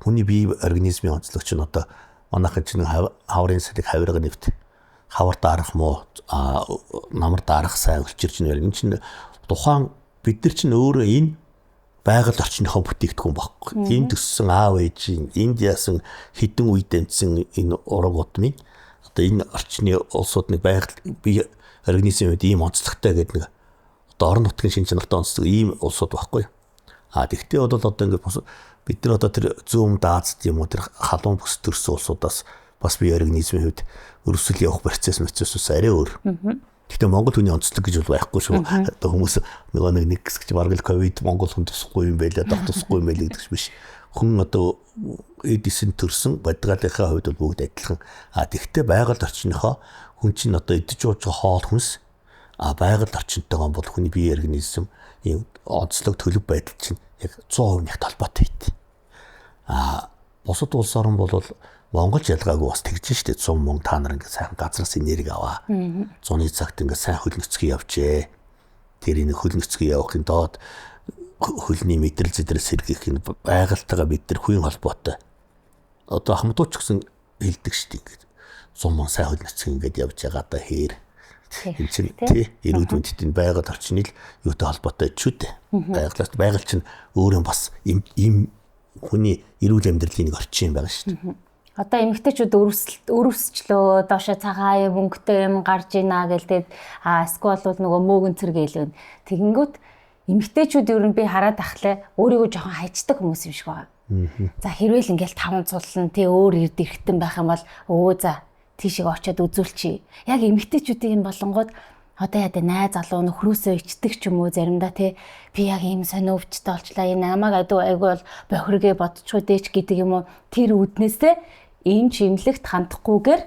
Speaker 1: Хүний бие организмын онцлог чинь одоо манайхан чинь хаврын салхи хавирга нэвт хавар дарах муу намар дарах сайн өлчирч нь байна. Энэ чинь тухайн бид нар чинь өөрөө энэ байгаль орчныхоо бүтээгдэхүүн багхгүй. Энд төссөн аав ээжийн Индиас хэдэн үед амьдсан энэ ургуудмын одоо энэ орчны улсууд нэг байгаль бие организмд ийм онцлогтой гэдэг нэг одоо орон нутгийн шинж чанартай онцлог ийм улсууд багхгүй. Тэгтээ бол одоо ингээд бид нар одоо тэр зүүн Дааз юм уу тэр халуун бүс төрсөн улсуудаас бас бие организмын хувьд өрсөл явах процесс арай өөр. Гэхдээ Монгол хүний онцлог гэж бол байхгүй шүү. Одоо хүмүүс нэг хэсэгч бараг л ковид Монгол хүн тусахгүй юм байлаа, тусахгүй юм байлаа гэдэг биш. Хүн одоо эдисэн төрсөн бодгалынхаа хувьд бол бүгд адилхан. Тэгвэл байгаль орчныхоо хүн чинь одоо идэж ууж байгаа хоол хүнс байгаль орчинтойгоо бол хүний бие организм ийм онцлог төлөв байдал чинь яг 100% нэг толботой байт. Бусад улс орн бол Монгол ялгаагүй бас тэгж штэ 100 мөнгө та нар ингээд сайхан газраас энерги аваа. 100-ны цагт ингээд сайн хөл нүцгэн явжээ. Тэр энэ хөл нүцгэн явахын доод хөлний мэдрэл зэдрэл сэргийх энэ байгальтайгаа бид нар хувийн холбоотой. Одоо хамтууч гэсэн хэлдэг штэ ингээд 100 мөнгө сайн хөл нүцгэн ингээд явж байгаа да хээр. Энэ чинь тий эрүүл мэндэд байгаль орчны л юутай холбоотой ч үү. Байгаль чинь өөрөө бас им хүний эрүүл амьдралын нэг орчин юм байгаа штэ.
Speaker 2: Одоо эмэгтэйчүүд өрөвсчлөө доошо цагаан мөнгөтэй юм гарч ийна гэлдээд эсвэл бол нөгөө мөөгөн цэргээл байна. Тэгэнгүүт эмэгтэйчүүд ер нь би хараад ахлаа өөрийгөө жоохон хайчдаг хүмүүс юм шиг байгаа. За хэрвээ л ингээл таван цуллан тий өөр эрд эрхтэн байх юм бол за тийшээ очиод үзүүлчихье. Яг эмэгтэйчүүдийн болонгууд одоо яа дэ найз залуу нөхрөөсөө ичдэг ч юм уу заримдаа тий би яг ийм сониувчтай болчлаа энэ намайг айгүй бол бохиргээ бодчихгүй дээч гэдэг юм уу тэр үднээсээ ийм чимлэгт хандахгүйгээр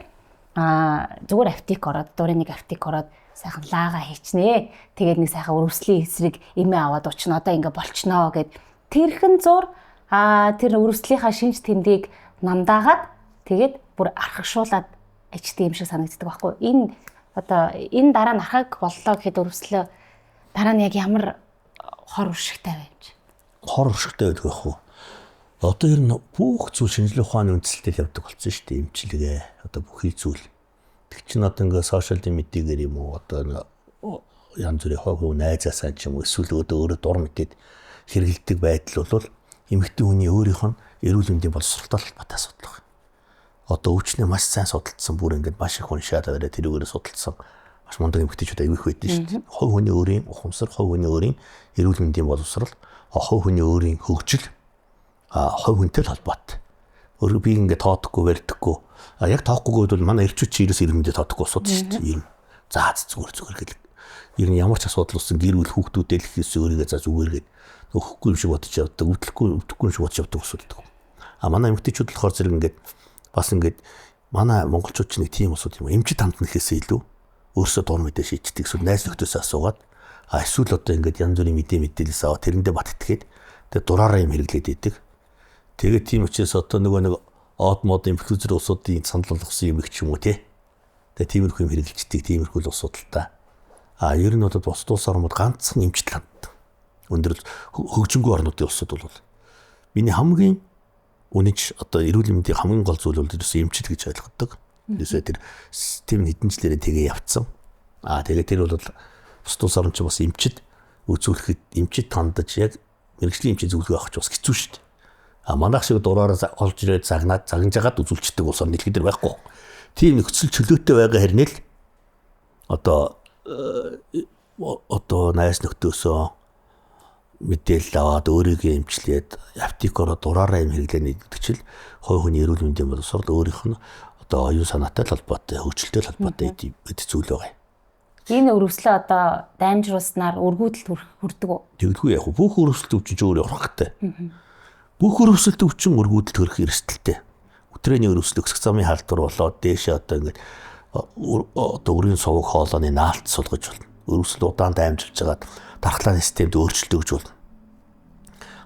Speaker 2: зүгээр аптек ороод дурын нэг аптек ороод сайхан лаага хийчнэ. Тэгээд нэг сайхан өрөвслийн эсрэг эмээ аваад уучна одоо ингээ болчихноо гэд тэрхэн зур тэр өрөвслийнхаа шинж тэмдгийг намдаагаад тэгээд бүр архагшуулаад ичдэг юм шиг санагддаг байхгүй. Энэ дараа нь архаг боллоо гэхэд өрөвслөө дараа нь яг ямар хор уршигтай байв чи.
Speaker 1: Хор уршигтай байдаг байх уу? Одоо ер нь бүх зүйл шинжлэх ухааны үндсэлтэд явдаг болсон шүү дээ. Эмчилгээ одоо бүхий зүйл. Тэг чин одоо ингээ сошиал медиагээр юм уу одоо янз бүрийн хог найзаасаа ч юм уу эсвэл өөрөө дур мэдээд хэрэгэлдэг байдал бол эмэгтэй хүний өөрийнх нь эрүүл мэндийн боловсролтой холбоотой асуудал. Одоо өвчнөө маш сайн судалдсан бүр ингээд маш их уншаад аваад тэрүүгээр судалдсан маш мундаг эмэгтэйчүүд аягүй их байдаг шүү дээ. Хог хүний өөрийн ухамсар, хог хүний өөрийн эрүүл мэндийн боловсрол, хог хүний өөрийн хөгжил хог хүнтэй холбоотой. Өөрөө би ингээд тоодохгүй барьдаггүй. Яг тоохгүй бол манай эрчүүд чи ерөөс эрүүл мэндийн тоодохгүй асуудал шүү дээ. Ийм заа зүгээр гэл. Ер нь ямар ч асуудал болсон гэр бүл хүүхдүүдээ л ихээс өөрийгөө за зүгээр гээд өгөхгүй юм шиг бодож явдаг, өвдөхгүй юм шиг бодож явдаг асуудаг. Манай эмэгтэйчүүд болохоор зэрэг ингээд бас ингээд манай монголчууд ч нэг тийм усуд юм. Эмчит хандна гэхээсээ илүү өөрсдөө дур мэдээ шийддэг. Эсвэл найз нөхдөсөө асуугаад эсвэл одоо ингээд янз бүрийн мэдээлэлс аваад тэрэндээ бат итгээд тэгээ дураараа юм хэрэглээд идэг. Тэгээд тийм учраас одоо нөгөө нэг мод инфлюенсер улсуудын санал болгосон юм их ч юм уу тий. Тэгээ тиймэрхүү юм хэрэгжилждэг, тиймэрхүү л асуудалтай. Ер нь бол бусад улс орнууд ганцхан эмчил ханддаг. Өндөр хөгжингүй орнуудын улсууд бол миний хамгийн үнэж одоо эрүүл мэндийн хамгийн гол зүйл бол ерөөсөө эмчил гэж ойлгодог. Ерөөсөө тэр систем хэдэн жилээр тэгээ явцсан. Тэгээ тэр бол бусад улс орн ч бас эмчид үзүүлэхэд эмчид хандаж яг мэрэгжлийн эмчийн зөвлөгөө авах ч бас хэцүү шүү дээ. Манайх шиг дураараа олж ирээд загнаж жагаад үзүүлчихдэг улс орн дэлхийд дээр байхгүй. Тийм нөхцөл чөлөөтэй байгаа хэрнээ л одоо найс нөхдөсөө мэдээлэл аваад өөрийгөө эмчлээд аптекороо дураараа юм хэрэглэнэ гэдэг чил хой хүний эрүүл мэндийн боловсрол өөрийнх нь одоо оюун санаатай холбоотой, хөгжилтэй холбоотой гэдэг зүйл байгаа юм.
Speaker 2: Энэ өрөвслөө одоо даймжруулснаар өргүүдэлд хүрдэг үү?
Speaker 1: Тэгдэггүй яг бүх өрөвсөлт өвчин ч өөр урахтай. Бүх өрөвсөлт өвчин өргүүдэлд хүрэх эрсдэлтэй. Өтрээний өрөвсөл өсөх замын халдвар болоод дээшээ одоо ингээд одоо өрийн сувг хоолойны наалт сулгаж болно. Өрөвсөл удаан даймжилж байгаад дархлааны системд өөрчлөлт өгж болно.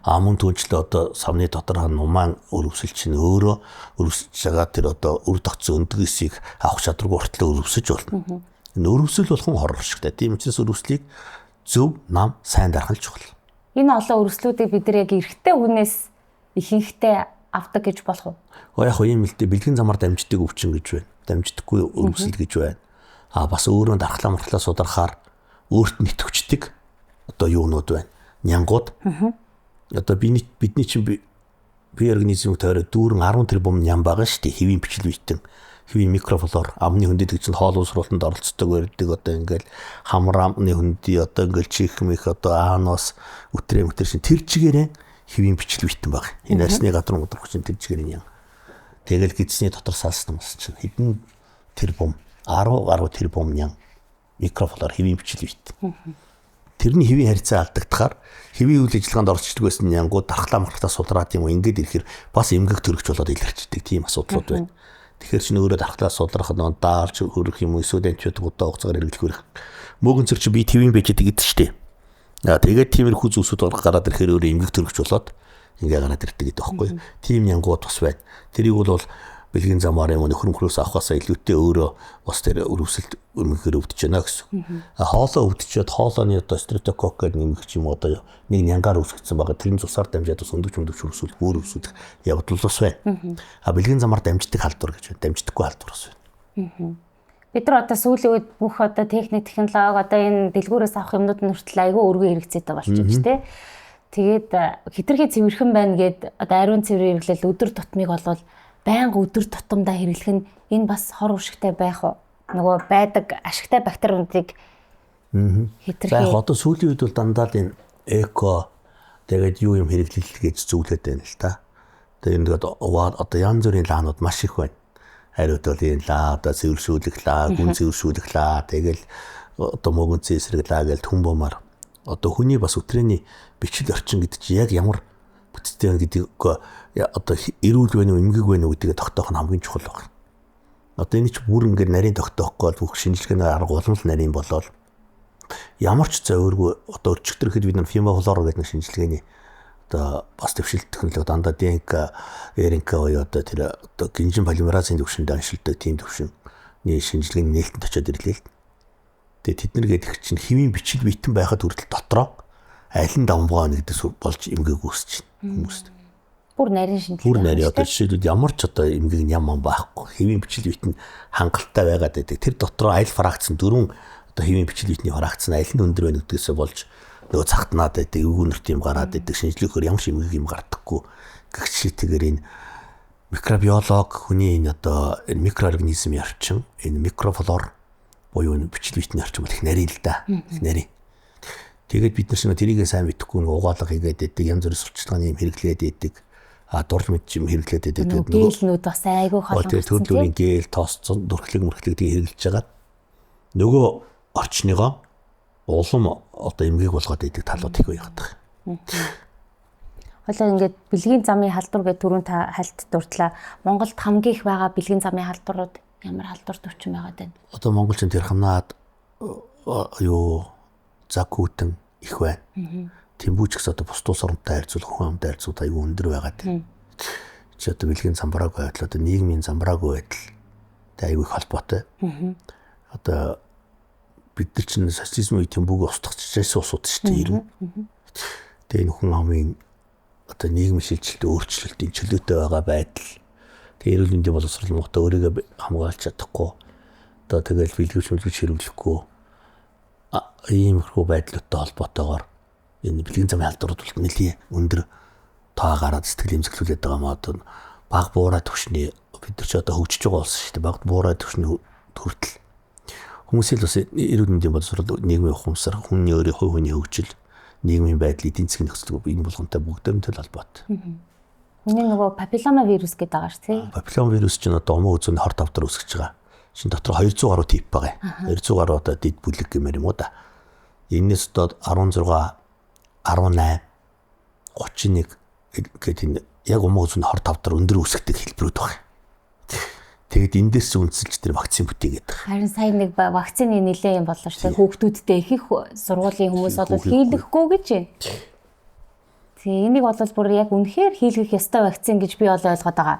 Speaker 1: Мөн түнчлээ одоо самны доторх нумаан өрөвсөл чинь өөрөө өрөвсөж байгаа тэр одоо үр тогтсон өндгөөсийг авах чадваргүй хүртэл өрөвсөж болно. Энэ өрөвсөл болгон хорор шигтэй. Тийм учраас өрөвслийг зөв, нам, сайн дарах нь чухал.
Speaker 2: Энэ олон өрөвслүүдийг бид нар яг эрэгтэй хүнээс ихэнхдээ авдаг гэж болох уу?
Speaker 1: Яг ийм л дээ бэлгэн замаар дамждаг өвчин гэж байна. Дамждаггүй өрөвсөл гэж байна. Бас өөрөө дархлаа мархлаа судархаар өөрт нь итгэвчдэг одоо юунууд байна. Нянгууд. Одоо бидний чинь бие организмыг тойроод дүүрэн 10 тэрбум ням байгаа шүү дээ. Хэвийн бичил биетэн, хэвийн микрофлора, амны хүндэд гэж хоол уусруулалтанд оролцдог байдаг. Одоо ингээл хамар амны хөндөй, одоо ингээл чихмэх, одоо ааноос үтрээ шин тэр чигээрээ хэвийн бичил биетэн баг. Энэ арсны гадар модорч чинь тэр чигээр юм. Тэгэл гидсний дотор салсан хүмүүс чинь хэдэн тэрбум 10 тэрбум ням микрофлора хэвийн бичил биетэн. Тэрний хэвийн харьцаа алдагдахаар хэвийн үйл ажиллагаанд оролцдог байсан нянгууд дархлаа мархлаа судраад юм уу ингээд ирэхээр бас эмгэг төрөгч болоод илэрчдэг тийм асуудлууд байна. Тэгэхээр чинь өөрөө дархлаа судрах нь даарч хөрөх юм уу эсвэл анчууд удаа хугацаагаар хэрэглэх хөрөх мөөгөн цэр чи би твийн бэжэд гэдэг штеп. Тэгээд тиймэрхүү зүйлсүүд гараад ирэхээр өөрөө эмгэг төрөгч болоод ингээ гараад ирдэг гэдэг байхгүй. Тийм нянгууд бас байна. Тэрийг бол бэлгийн замаар юм нөхөр мөхрөөс авахаас илүүтэй өөрөө бас тэр өрөвсөлт өрмөөр өвдөж байна гэсэн. Хоолоо өвдөжөөд хоолооны одоо стрептокок гэдэг нэмэгч юм одоо нэг нянгаар үсгдсэн байгаа. Тэрний цусаар дамжаад бас өндөгч өрсөлдөх өөр өрсөлдөх явдал бас байна. Бэлгийн замаар дамждаг халдвар гэж байна. Дамждаггүй халдвар бас байна.
Speaker 2: Бид нар одоо сүүлийн үед бүх одоо техник технологи одоо энэ дэлгүүрээс авах юмнууд нь хүртэл айгүй өргөн хэрэгцээтэй болчихж байна тий. Тэгээд хитрхи цэвэрхэн байна гэд одоо ариун цэвэр хэрэглэл өдөр тутмыг болвол байнга өдөр тутамдаа хэрэглэх нь энэ бас хор уршигтай байх уу? Нөгөө байдаг ашигтай бактериудыг хитрхи.
Speaker 1: За одоо сүүлийн үед бол дандаа энэ эко тэгээд юу юм хэрэглэл гэж зөвлөд байна л та. Тэгээд одоо янз бүрийн лаанууд маш их байна. Хариуд бол энэ лаа одоо цэвэршүүлэх лаа, гүн цэвэршүүлэх лаа, тэгэл одоо мөгөн цэсрэг лаа гэж хүн бомаар одоо хүний бас өтрээний бичил орчин гэдэг чи яг ямар бүтцтэй байна гэдэг одоо эрүүл байна уу эмгэг байна уу гэдгээ тогтоох нь хамгийн чухал байна. Одоо энэ ч бүр ингээд нарийн тогтоохгүй бүх шинжилгээний арга улам л нарийн болоод ямар ч зөөргүй одоо өчигдөр хэд бид нар фимофлора гэдэг шинжилгээний одоо бас дэвшил технологи дандаа ДНК, РНК буюу одоо тэр одоо гинжин полимеразын төвшөнд аншилдаг тийм төвшинний шинжилгээний нээлтэнд очиод ирлээ. Тэгээд тэд нар гэдэг чинь хэвийн бичил биетэн байхад хүртэл дотроо аль нь давмгоо нэгдээс болж эмгэг үүсэж байна хүмүүст.
Speaker 2: Бүр нарийн шинжилгээ.
Speaker 1: Бүр нарийн одоо жишээлбэл ямар ч одоо эмгэг ням байхгүй. Хэвийн бичил биетэн хангалттай байгаад байдаг. Тэр дотроо аль фракц нь 4 одоо хэвийн бичил биетний фракц нь аль нь өндөр байна гэдгээс болж нөгөө цагтнаад байдаг, өвгөнөрт юм гараад байдаг, шинжилгээхээр ямар ч эмгэг юм гардаггүй. Гэгч шийтэйгээр энэ микробиолог хүний энэ одоо энэ микроорганизмын орчин, энэ микрофлора буюу энэ бичил биетний орчин бол их нарийн л да. Их нарийн. Тэгээд бид нар тэрийгээ сайн мэдэхгүй нэг угаалга хийгээд байдаг, янз бүрийн сурчлагын юм хэрэглээд байдаг. Дурж мэд юм хэрэглээд байдаг.
Speaker 2: Гээлнүүд бас айгүй холбоотой.
Speaker 1: Төлөвлөрийн гээл, тос, дүрхлэг мөрхлэгдийг хэрэглэж байгаа. Нөгөө орчныгоо улам одоо эмгэг болгоод байдаг талууд их байгаад байна.
Speaker 2: Хоолой ингээд бэлгийн замын халдвар гэдэг түрүүн та хальт дурдлаа. Монголд хамгийн их байгаа бэлгийн замын халдварууд ямар халдвар төвчин байгаад байна?
Speaker 1: Одоо монголчин тэр хамнаад закуутан их байна. Тэмбүүч гэсэн одоо бус тус оронтой харьцуулах хүн амтай харьцуулах аюу өндөр байгаад байна. чи одоо бэлгийн замбраагүй байдал одоо нийгмийн замбраагүй байдал айгүй их холбоотой. Одоо бид нар чинь социализм үеийн бүгд устгахчээс усууд шүү дээ. Ирнэ. Тэгээ энэ хүн амын одоо нийгмийн шилжилтийн өөрчлөлтийн чөлөөтэй байгаа байдал. Тэгээ эрүүл мэндийн боловсрол муутай өөрийгөө хамгаалж чадахгүй. Одоо тэгэл бэлгэвч хэрэглэхгүй. Иймэрхүү байдлуудтай холбоотойгоор энэ бэлгийн замын халдварууд бол нэлийн өндөр тоо гараад сэтгэл эмзэглүүлээд байгаа маа одоо баг буурай төвшний бид нар ч одоо хөгжиж байгаа болсон шүү дээ. Баг буурай төвшний төртөл хүмүүсийн бас эрүүл мэндийн боловсрол нийгмийн ухамсар хүний өөрийн хувь хүний хөгжил нийгмийн байдал эдийн засгийн нөхцөл энэ болгонтой бүгдээрнтэй холбоотой.
Speaker 2: Хүний нөгөө папиллома вирус гэдэг байгаа шүү дээ.
Speaker 1: Папиллома вирус чинь одоо омоо үзүүний хор тавдар үүсгэж байгаа. Шинэ дотор 200 гаруй тип байгаа. 200 гаруй одоо дид бүлэг гэмээр юм уу да. Энэс одоо 16, 18, 31 гэдэг энэ яг омоо үзүүний хор тавдар өндөр үүсгдэг хэлбэрүүд байна. Тэгэд энэ дээрс үндэслэж тэр вакцин бүтээгээд байгаа.
Speaker 2: Харин сая нэг вакцины нэлээ юм боллоо шүү дээ. Хүүхдүүдтэй их сургуулийн хүмүүс бол хийлгэхгүй гэж байна. Тэгээ энийг бол бүр яг үнэхээр хийлгэх ёстой вакцин гэж би бол ойлгоод байгаа.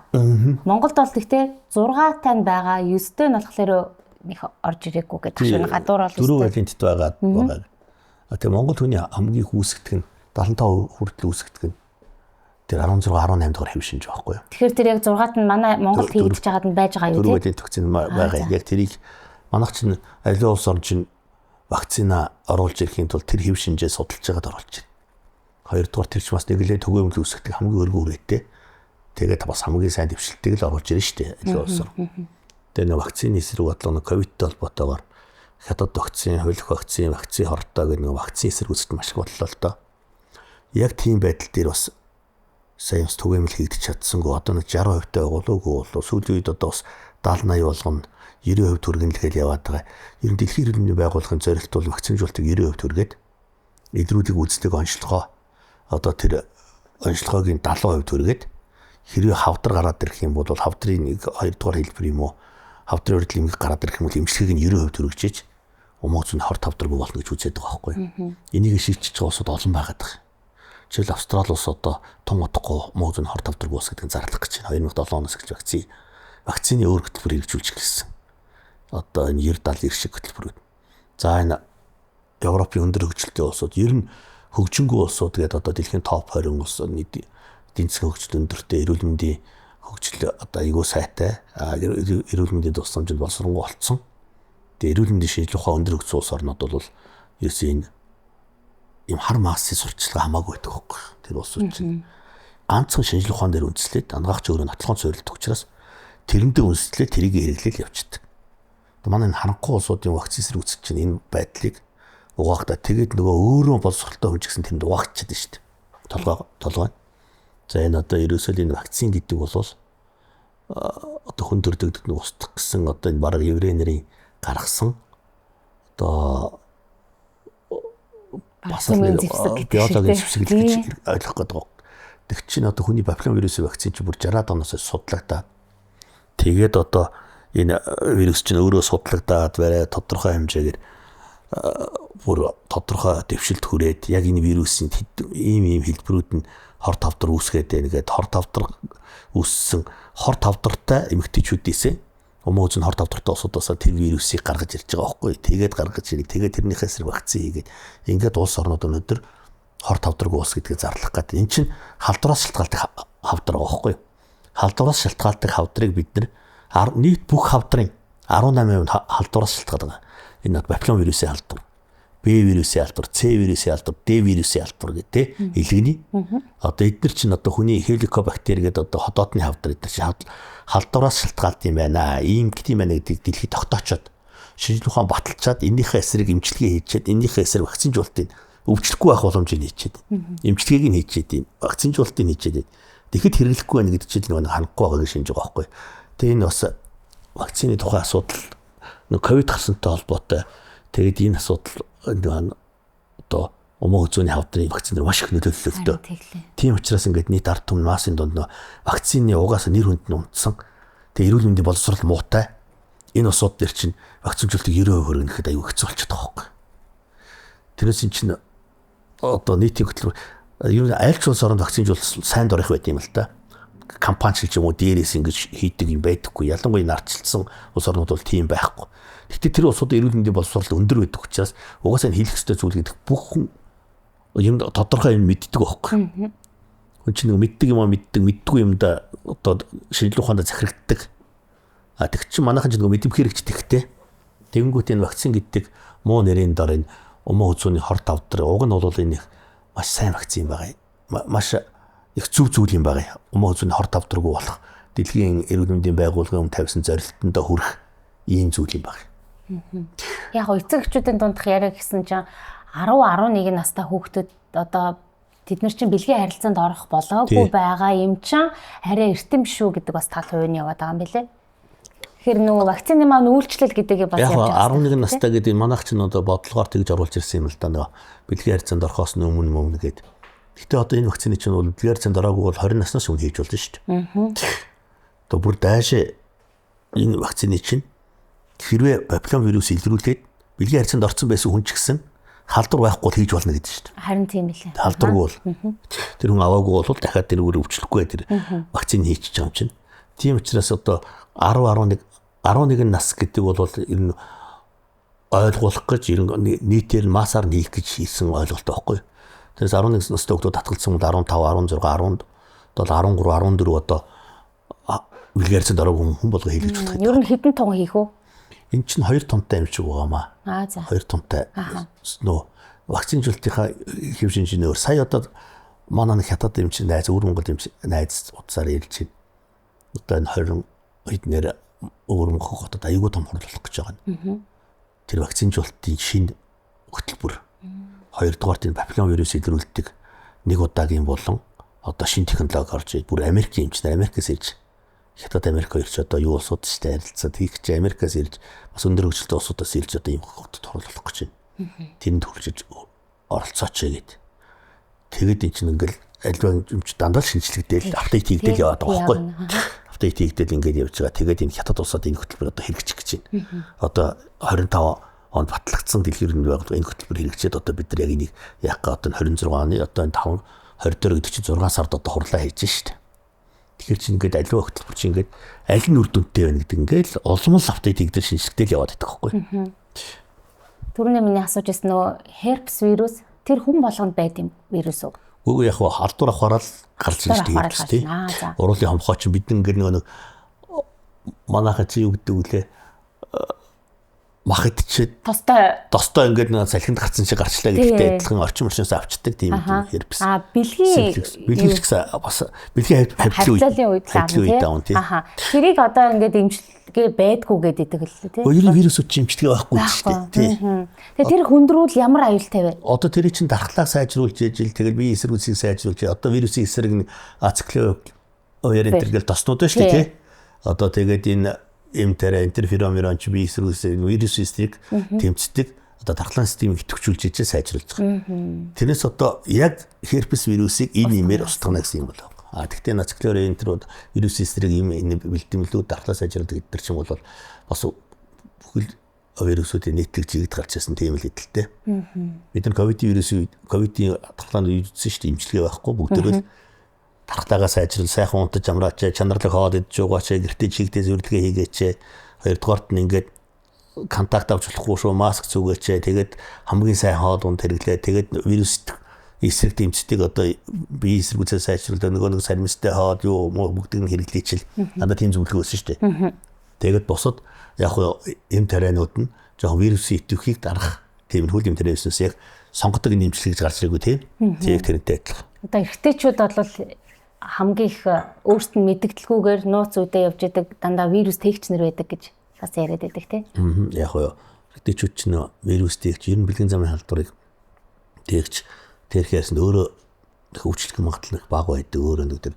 Speaker 2: Монголд бол гэхдээ 6 тань байгаа, 9-тэй нь болохоор их орж ирээгүй гэдэг шиг гадуур бол
Speaker 1: өстэй. 4 вариантд байгаа. Тэгээ Монгол хүний хамгийн их үүсгдэг нь 75% хүртэл үүсгдэг нь тэр 16, 18 дугаар хэв шинж байхгүй юу?
Speaker 2: Тэгэхээр тэр яг 6-т нь манай Монголд хийгдэж байгаад нь байж байгаа юу тийм?
Speaker 1: 4 вариант вакцин байгаа. Яг тэрийг манайх чинь аливаа улс орн чинь вакцина оруулж ирэхийн тулд тэр хэв шинжээ судалж байгаад оруулж байна. Хоёрдугаар тэр ч бас нэглээ төгөөмөл үүсгдэг хамгийн өргөн үрээтэй. Тэгээд бас хамгийн сайн дэвшилтийг л оруулж ирнэ шүү дээ. Аливаа улс орн. Тэгээд нэг вакцины эсрэг бодлого ковидтэй холбоотойгоор хятад вакцин, хуулих вакцин, вакцин хортой гэдэг нэг вакцин эсрэг үүсгэж маш их бодлоо л доо. Яг тийм байдал дээр бас сайн ус түгээмэл хийгдэж чадсангүй одоо нэг 60% таа болоогүй болоо сүүлийн үед одоо бас 70-80 болгоно 90% түргэн л хэл яваад байгаа. Ер нь дэлхийн эрүүл мэндийн байгууллагын зорилт бол вакцинжуулалтыг 90% түргээд идрүүдийг үздэг онцлогоо одоо тэр онцлогоогийн 70% түргээд хэрвээ хавдар гараад ирэх юм бол хавдрын 2 дугаар хэлбэр юм уу хавдрын урд лимгийг гараад ирэх юм бол эмчилгээг нь 90% түргэж өмөөцөнд хор тавдаргүй болно гэж үзээд байгаа байхгүй. Энийг шийдчих усуд олон байгаад байгаа. Жишээл Австрали улс одоо тун утгагүй мөзөн хор тавдаргүй ус гэдгийг зарлах гэж байна. 2007 оноос эхэлж вакцины өөр хөтөлбөр хэрэгжүүлж гэлсэн. Одоо энэ 90-70 шиг хөтөлбөрүүд. За энэ Европын өндөр хөгжилтэй улсууд ер нь хөгжингүй улсууд гэдэг одоо дэлхийн топ 20 улс эдийн засгийн хөгжил өндөртэй эрүүл мэндийн хөгжил одоо айгүй сайтай эрүүл мэндийн тусламжид боловсронгуй болцсон. Тэгээ эрүүл мэндийн шинжилгээ ухаан өндөр хөгжсөн улс орнууд бол ерөөсөө ийм хар массын сурталчилгаа хамаагүй байдаг байхгүй. Тэр улсууд чинь ганцхан шинжилгээ ухаан дээр үндэслээд ангаагч өөрөө нотлохын цорилт учраас тэрэндээ үндэслээд тэрийг хэрэглээл явчихдаг. Манай энэ харанхуй улсуудын вакцин эсрэг үүсгэж чинь энэ байдлыг угаахтаа тэгээд нөгөө өөрөө боловсролтой хүн ч гэсэн тэнд угаахчихэд шүү дээ. Толгой. За энэ одоо ерөөсөө энэ вакцин гэдэг бол одоо хүн төрдөгдөг нь устгах гэсэн одоо энэ бараг еврей нарын гаргасан одоо бас нэг биологийн зэвсэг гэж ойлгох гэдэг. Тэг чинь одоо хүний папиллома вирусын вакцин чи бүр 60 оноос судлагдаад тэгээд одоо энэ вирус чинь өөрөө судлагдаад барай тодорхой хэмжээгээр бүр тодорхой дэвшилт хүрээд яг энэ вирусын ийм хэлбэрүүд нь хор тавдар үүсгээд байнгээд хор тавдар үүссэн хор тавдартай эмэгтэйчүүдээсээ өмөөзөн хор тавдартай усудаас тэр вирусыг гаргаж ирж байгаа байхгүй. Тэгээд гаргаж ирээд тэгээд тэрнийхээ эсрэг вакцин хийгээд ингээд улс орнууд өнөөдөр хор тавдаргүй ус гэдгийг зарлах гэдэг. Энд чинь халдвараас шалтгаалдаг хавдар байгаа байхгүй. Халдвараас шалтгаалдаг хавдрыг бид нар нийт бүх хавдрын 18% халдвараас шалтгаалдаг. Энэ папиллома вирусын халдвар, Б вирусын халдвар, С вирусын халдвар, Д вирусын халдвар гэдэг хэлгэний. Одоо эдгээр чинь одоо хүний хеликобактер гэдэг одоо ходоодны хавдар эдгээр чинь халдвараас шалтгаалт юм байна. Ийм гэдэг юм байна гэдгийг дэлхийд тогтоочоод шинжилгээ ухаан баталчаад эннийхээ эсрэг эмчилгээ хийчихэд эннийхээ эсрэг вакцинжуулалтыг өвчлөхгүй байх боломжийг хийчихэд эмчилгээг нь хийчихэд вакцинжуулалтыг хийчихэд тэгэхэд хэрэглэхгүй байна гэдэг чинь нэг хангахгүй байгааг шинж байгаа байхгүй. Тэгээ энэ бас вакцины тухай асуудал нэг ковид гарсантай холбоотой. Тэгээд энэ асуудал одоо өмөөзөний хавдрын вакцинаар маш их нөлөөлөлтөө. Тийм учраас ингээд нийт ард түмэн массын дунд вакцины угаасаа нэр хүнд нь унтсан. Тэгээ эрүүл мэндийн боловсрол муутай. Энэ усууд дээр чинь вакцинжуулалтыг 90% хөргөнөхэд аюу хэцүү болчиход байгаа байхгүй. Тэрээс эн чинь одоо нийтийн хөтөлбөр ер нь аль ч улс оронд вакцинжуулалт сайн дурах байт юм л та. компанич ч юм уу дээрээс ингэж хийдэг юм байдаггүй. Ялангуяа нарчилсан улс орнууд бол тийм байхгүй. Гэхдээ тэр улсууд эрүүл мэндийн боловсрол өндөр байдаг учраас угаасаа хийх ёстой зүйл гэдэг бүх юм тодорхой юм мэддэг байхгүй. Хүн чинь нэг мэддэг юм мэддэггүй юм да одоо шинжилгээ ухаанд захирагддаг. Тэг чи манайхан ч нэг мэдэм хэрэгждэг ихтэй. Тэгэнгүүт энэ вакцин гэдэг муу нэрийн дор энэ умаа үзүүний хор давдар уг нь бол энэ маш сайн вакцин байгаа. Маш их зөв зүйл юм байгаа. Умаа үзүүний хор давдаргүй болох дэлхийн эрүүл мэндийн байгууллагын тавьсан зорилтондоо хүрэх ийм зүйл юм байна.
Speaker 2: Яг эцэг эхчүүдийн дундх яриа гэсэн чинь 10-11 настай хүүхдүүд одоо тэд нар чинь бэлгийн харилцаанд орох болоогүй байгаа юм чинь арай эртэм шүү гэдэг бас тал хувийн яваад байгаа юм билэ. Тэгэхээр нөгөө вакцины маань үйлчлэл гэдгийг бас
Speaker 1: явж байгаа. 11 настай гэдэг манайх чинь одоо бодлогоор тэгж оруулж ирсэн юм л да нөгөө бэлгийн харилцаанд орохоос өмнө гээд. Гэтэ одоо энэ вакцины чинь бол бэлгийн харилцаанд ороогүй бол 20 наснаас өмнө хийж болно шүү дээ. Одоо бүр дайш энэ вакцины чинь хэрвээ папиллом вирус илрүүлээд бэлгийн харилцаанд орсон байсан хүн ч гэсэн халдвар байхгүй хийж болно гэдэг шүү дээ.
Speaker 2: Харин тийм билээ.
Speaker 1: Халдваргүй бол тэр хүн аваагүй бол дахиад тэр үгээр өвчлөхгүй тэр вакцины хийчихэж байгаа юм чинь. Тийм учраас одоо 10-11 нас гэдэг бол энэ ойлгуулах гэж нийтээр масаар нийлэх гэж хийсэн ойлголт байхгүй. Тэрээс 11 настай хүүхдүүд татгалзсан бол 15, 16, 10, 13, 14 одоо бэлгийн харилцаанд ороогүй хүн болго хийлгэж болох юм.
Speaker 2: Ер нь хэдэн тун хийх үү?
Speaker 1: Энд чинь 2 тонтой юм шиг байгаамаа.
Speaker 2: За.
Speaker 1: 2 тонтой. Нөө вакцинжуулалтынхаа хэв шинжээр сая одоо манай нэг хятад юм чинь найз өвөр Монгол юм найз утсаар ярьж байна. Одоо энэ 20 эднэр өвөр Монгол хотод аюулгүй том хурал болох гэж байгаа. Тэр вакцинжуулалтын шинэ хөтөлбөр 2 дугаарт энэ папиллом вирус илрүүлдэг нэг удаагийн болон одоо шинэ технологи орж ирээд бүр Америкийн эмчнэр Америкээс ирж Хятад Америк ирж одоо юу улсууд ч харилцаад хийх чи Америкаас ирж бас өндөр хөгжилтэй улсуудаас ирж одоо ийм хотод хорлох гэж байна. Тэнд хүрчиж оролцооч гээд. Тэгээд эн чинь ингээл альва юмч дандаа шинжилгэдэл апдейт хийгдэл яваад байгаа байхгүй. Апдейт хийгдэл ингээд явж байгаа. Тэгээд энэ Хятад улсад энэ хөтөлбөр одоо хэрэгжих гэж байна. Одоо 25 онд батлагдсан дэлхийн эрүүл мэндийн байгууллага энэ хөтөлбөр хэрэгжээд одоо бид нар яг энийг яг одоо 26 оны одоо энэ 5 24 гэдэг чинь 6 сард одоо хурлаа хийж штэ. Тэгэхээр чинь ингээд аливаа хөтөлбөр чинь ингээд аль нь үр дүнтэй байна гэдэг ингээд улмал апдейт хийгдэл шинжилгэдэл яваад байдаг байхгүй.
Speaker 2: Түрүүний миний асууж ирсэн нөгөө herpes вирус тэр хүн болгонд байдаг вирус үү?
Speaker 1: Үгүй яг халдвар авахаар л гарч ирж байгаа тийм. Уруулын хомхоо чинь бид нэг манайха чи юу гэдэг үлээ мах идчихэд тостой ингээд нэг салхинд гарцсан чи гарчлаа гэдэгтэй адилхан орчин орчноос авчдаг тийм herpes. Бэлгийн гэсэн бас бэлгийн хавьтлын үед даун тийм.
Speaker 2: Тэрийг одоо ингээд имчилгээ байдгүй гэдэг л тийм.
Speaker 1: Хоёр вирусууд чи имчилгээ байхгүй шүү дээ тийм.
Speaker 2: Тэгээ тэр хүндрүүл ямар аюултай вэ?
Speaker 1: Одоо тэрийг чин дархлаа сайжруулж ижил тэгэл бие эсэргүүцийг сайжруулж одоо вирусын эсрэг ацикло оёрын тэргэл тоснууд байна шүү дээ тийм. Одоо тэгээд энэ интерферон чи бие эсрэгүүцээ вирус эсрэг тэмцдэг одоо дархлаан системийг идэвхжүүлж ижил сайжруулж байгаа. Тэрнээс одоо яг herpes вирусыг энэ имээр устгана гэсэн юм болоо. Тэгтээ ацикло энтерүүд вирус эсрэг юм энэ бэлтгэлүүд дархлаа сайжруулдаг гэдэр чинь бол бас бүхэл вирусуудын нийтлэг жигд гарч ирсэн тийм л хэдэлтэй. Бид нар ковидын дархлаанд үйдсэн шүү дээ имчилгээ байхгүй бүгдээрээ дархлаагаа сайжруул сайхан унтаж амраач чанарлаг хоол идж угаач гэртээ чигдээ зөвлөгөө хийгээч хоёрдугаарт нь ингээд контакт авч болохгүй шүү маск зүгээч тэгээд хамгийн сайн хоол унд хэрэглээ тэгээд вирус эсрэг тэмцдэг одоо бие эсрэгүүцээ сайжруулдаг нөгөө нэг сармистай хоол юу бүгдийг нь хэрэглээчил надад тийм зөвлөгөө өгсөн шүү дээ. Тэгээд босод яг эм тарианууд нь жоохон вирусын идэвхийг дарах тийм хөл эм тарианаас яг сонгодог нэмжлэг гэж гарч ирээгүй тийм. Тэг тэрнтэй адилхан.
Speaker 2: Одоо эрэгтэйчүүд бол хамгийн их өөрсдөд нь мэддэгдэлгүйгээр нууц үедээ явж идэг дандаа вирус тээгчнэр байдаг гэж бас яриад байдаг тийм.
Speaker 1: Яг эрэгтэйчүүд ч нөө вирус тээгч ер нь бэлгийн замын халдварыг тээгч тэрхээс нь өөрөө хөвчлөх магадлал бага байдаг өөрөө нэг тэр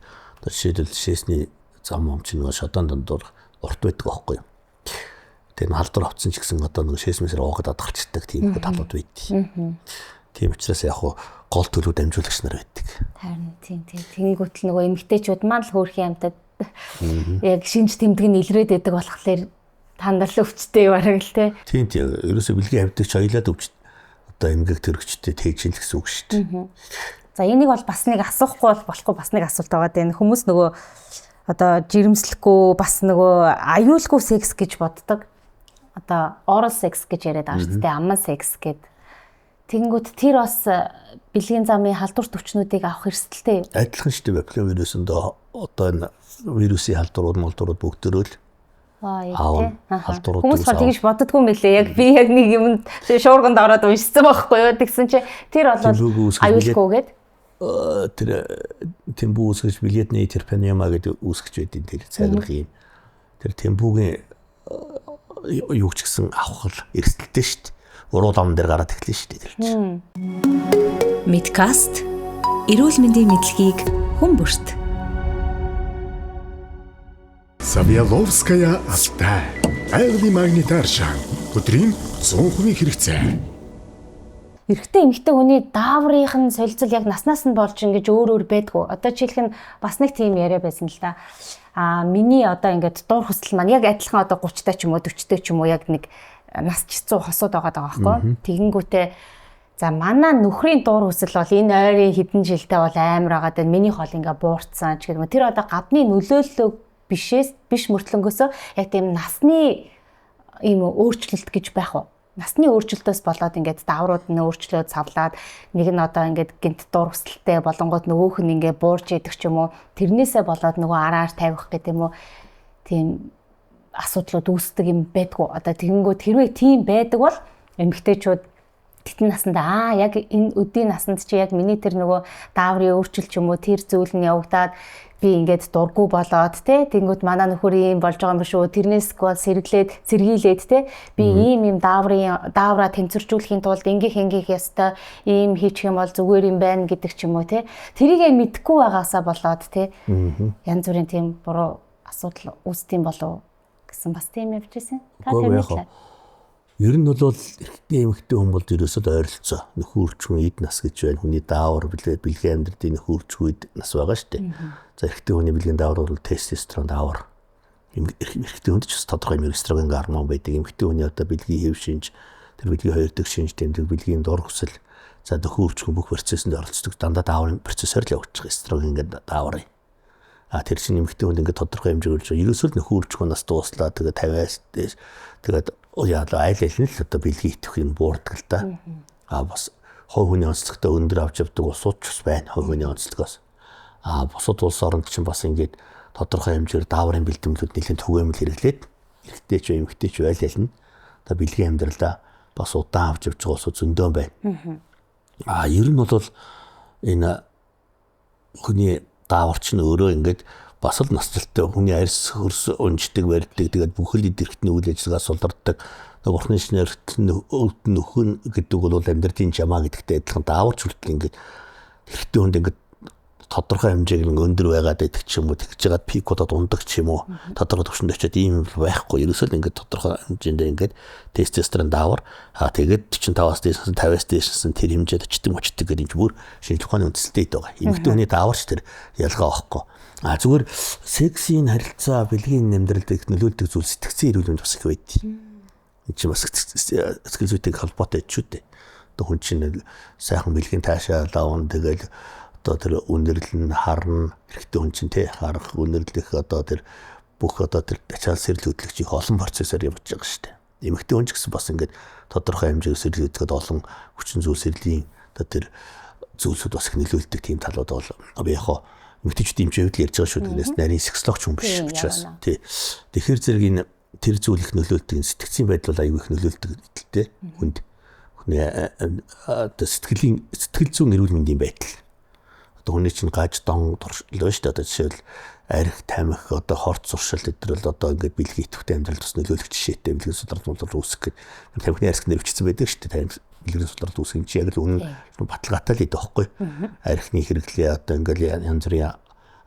Speaker 1: жишээлбэл шээсний зам чинь нөгөө шодон дондор урт байдаг аахгүй юу. Тэр халдвар авцсан ч гэсэн одоо нэг шээсмэсээр уугаад гарчдаг тийм талууд байдаг. Тийм учраас яг гол төлөв дамжуулагч нар байдаг.
Speaker 2: Харин тийм тэнгүүтэл нөгөө эмэгтэйчүүд маань л хөөрхийн амтад яг шинж тэмдэг нь илрээд байдаг болохоор тандал өвчтэй бараг л те.
Speaker 1: Тийм ерөөсө бэлгийн хавьдагч хоёлаад өвч одоо эмгэг төрөгчтэй тэйжил гэсэн үг шүү дээ.
Speaker 2: За энийг бол бас нэг асуухгүй бол болохгүй бас нэг асуулт байгаа дээ. Хүмүүс нөгөө одоо жирэмслэхгүй бас нөгөө аюулгүй секс гэж боддог. Одоо oral sex гэж яриад байгаа шүү дээ. Аман секс гэд. Тэнгүүд тэр бас бэлгийн замын халдвар төвчнүүдийг авах эрсдэлтэй.
Speaker 1: Адилхан шүү дээ. Папилломавирусын одоо энэ вирусын халдварууд молдурууд бүгдөө л халдварууд
Speaker 2: хүмүүс бол тэгж боддггүй юм билээ. Яг би яг нэг юм шуурганд ороод уншсан байхгүй юу? Тэгсэн чи тэр бол аюулгүйгээд
Speaker 1: тэр тембу үсгэж билетний терпениума гэдэг үсгэж байдیں۔ Тэр цагиргын тэр тембугийн юу ч гэсэн авах эрсдэлтэй шүү дээ. Уруу дан дээр гараад эхлэн шүү дээ тэр чинь.
Speaker 3: Midcast эрүүл мэндийн мэдлэгийг хүмүүст.
Speaker 4: Савьяловская Алтай. Айгли магнитар шан. Өдрийн 100% хэрэгцээ.
Speaker 2: Эрэгтэй эмэгтэй хүний дааврынх нь солилцол яг наснаас нь болж ингэж өөр байдгүй. Одоо жишээлх нь бас нэг тийм яриа байсан л да. Миний одоо ингээд дур хүсэл маань яг адилхан одоо 30 та ч юм уу 40 та ч юм уу яг нэг нас чицүү хосууд байгаа байхгүй. Тэгэнгүүтээ за манай нөхрийн дур хүсэл бол энэ ойрын хэдэн жилдээ бол амар агаад байна. Миний хол ингээ буурцсан ч гэдэг юм. Тэр одоо гадны нөлөөллөө биш мөртлөнгөөсөө яг тийм насны ийм өөрчлөлт гэж байх уу? Насны өөрчлөлтөөс болоод ингээд дааврууд нь өөрчлөөд савлаад нэг нь одоо ингээд гинт дур хүсэлтэй болонгууд нөгөөх нь ингээд буурч идэх ч юм уу тэрнээсээ болоод нөгөө араар тавих гэдэг юм уу тийм асуудлууд үүсдэг юм байдгүй. Одоо тэгэнгүүт хэрвээ тийм байдаг бол эмэгтэйчүүд тэтэн насандаа яг энэ өдийн насанд чи яг миний тэр нөгөө дааврын өөрчлөлт ч юм уу тэр зүйл нь явагдаад би ингээд дурггүй болоод те тэнгууд манай нөхөр ийм болж байгаа юм биш үү тэрнээс гол сэргийлээд те би ийм даавраа тэнцвэржүүлэхийн тулд ингээх ёстой ийм хийчих юм бол зүгээр юм байна гэдэг ч юм уу те тэрийг мэдэхгүй байгаасаа болоод те янз бүрийн тийм буруу асуудал үүсдэм болов гэсэн бас тийм явжсэн. Та тэр
Speaker 1: ер нь бол эрэгтэй эмэгтэй хүн бол ерөөсөө ойролцоо нөхөрчгүй эд нас гэж байна. Хүний даавар бэлгийн амьдралын нөхөрчгүй нас байгаа шүү дээ. За эрэгтэй хүний бэлгийн даавар бол тестостерон даавар. Эрэгтэй хүнд ч бас тодорхой юм эстроген гормон байдаг. Эмэгтэй хүний одоо бэлгийн хэв шинж, тэр бэлгийн хоёр дахь шинж тэмдэг бэлгийн дур хүсэл, за нөхөрчгүй бүх процессэнд оролцдог дандаа дааврын процессор л явж байгаа эстроген гэдэг даавар. Тэр чинь эмэгтэй хүнд ингээд тодорхой хэмжээгээр л ерөөсөө нөхөрчгүй нас дууслаа тэгээд 50-аас дээш тэгээд яа айл нь л одоо бэлгийн итгэх юм буурдаг л да. Бас хой хүний онцлогтой өндөр авч явдаг улсууд ч бас байна. Хой хүний онцлогоос. Бусад улс оронд чинь бас ингээд тодорхой хэмжээгээр дааврын бэлтгэлүүд нэлээд түгээмэл хэрэглээд эрэгтэй ч эмэгтэй ч айл нь одоо бэлгийн амьдралдаа бас удаан авч явж байгаа улсууд зөндөө байна. Ер нь бол энэ хүний дааварч нь өөрөө ингээд бас л насжилттай хүний арьс хөрс унждаг барьдаг тэгээд бүхэл идэрхтний үйл ажиллагаа сулдарддаг урхны шинэрт нөхөн гэдэг бол амьдралын жамаа гэдэгтэй адилхан дааварч хүртэл ингээд эрэгтэй хүнд ингээд тодорхой хэмжээгээр өндөр байгаад идэх ч юм уу тэгж жагаад пикуудад ундаг ч юм уу тодорхой төвшөнд очиод ийм байхгүй ерөөсөө л ингээд тодорхой хэмжээндээ ингээд тестостерон даавар тэгээд 45-аас дээш 50-аас дээшсэн тэр хэмжээд очдөг гэдэг юм бүр шинжлэх ухааны үндэслэлтэй байгаа. Эмэгтэй хүний дааварч тэр ялгаа байхгүй. Зүгээр сексийн харилцаа бэлгийн амьдралд их нөлөөлдөг зүйл сэтгцэн эрүүл мэнд бас их байд. Энд чинь бас сэтгэл зүйтэй холбоотой ч үү. Одоо хүн чинь сайхан бэлгийн таашаа лавн тэгэл одоо тэр үнэрлэл нь харна эрэгтэй хүн чинь харах үнэрлэх одоо тэр бүх одоо тэр ачаал сэрэл хөдлөгч их олон процессор явж байгаа шүү дээ. Эмэгтэй хүн ч гэсэн бас ингээд тодорхой хэмжээгээр сэрэл хөдлөхөд олон хүчин зүйл сэрлийн одоо тэр зүйлсүүд бас их нөлөөлдөг тийм талууд бол яг эмэгтэйчүүд юм чи явдал ярьж байгаа шүү дээ. Нарийн сексологч хүн биш учраас тий. Тэгэхээр зэрэг энэ тэр зүйл их нөлөөлдөг сэтгцийн байдал бол аюу их нөлөөлдөг гэдэлтэй хүнд хүний сэтгэл зүйн эрүүл мэндийн байдал. Одоо хүний чинь гаж дон туршил байна шүү дээ. Одоо жишээл арх тамхи одоо хорт зуршил гэдэр бол одоо ингээд бэлгийн идэвхтэй амьдрал тус нөлөөлөх жишээтэй бэлгийн судрал үүсэх гэдэг тамхины архи нэрвчсэн байдаг шүү дээ. Бэлгийн судрал үүсэх чинь яг л үнэн баталгаатай л идэх байхгүй. Архины хэрэглээ одоо ингээд янз бүрийн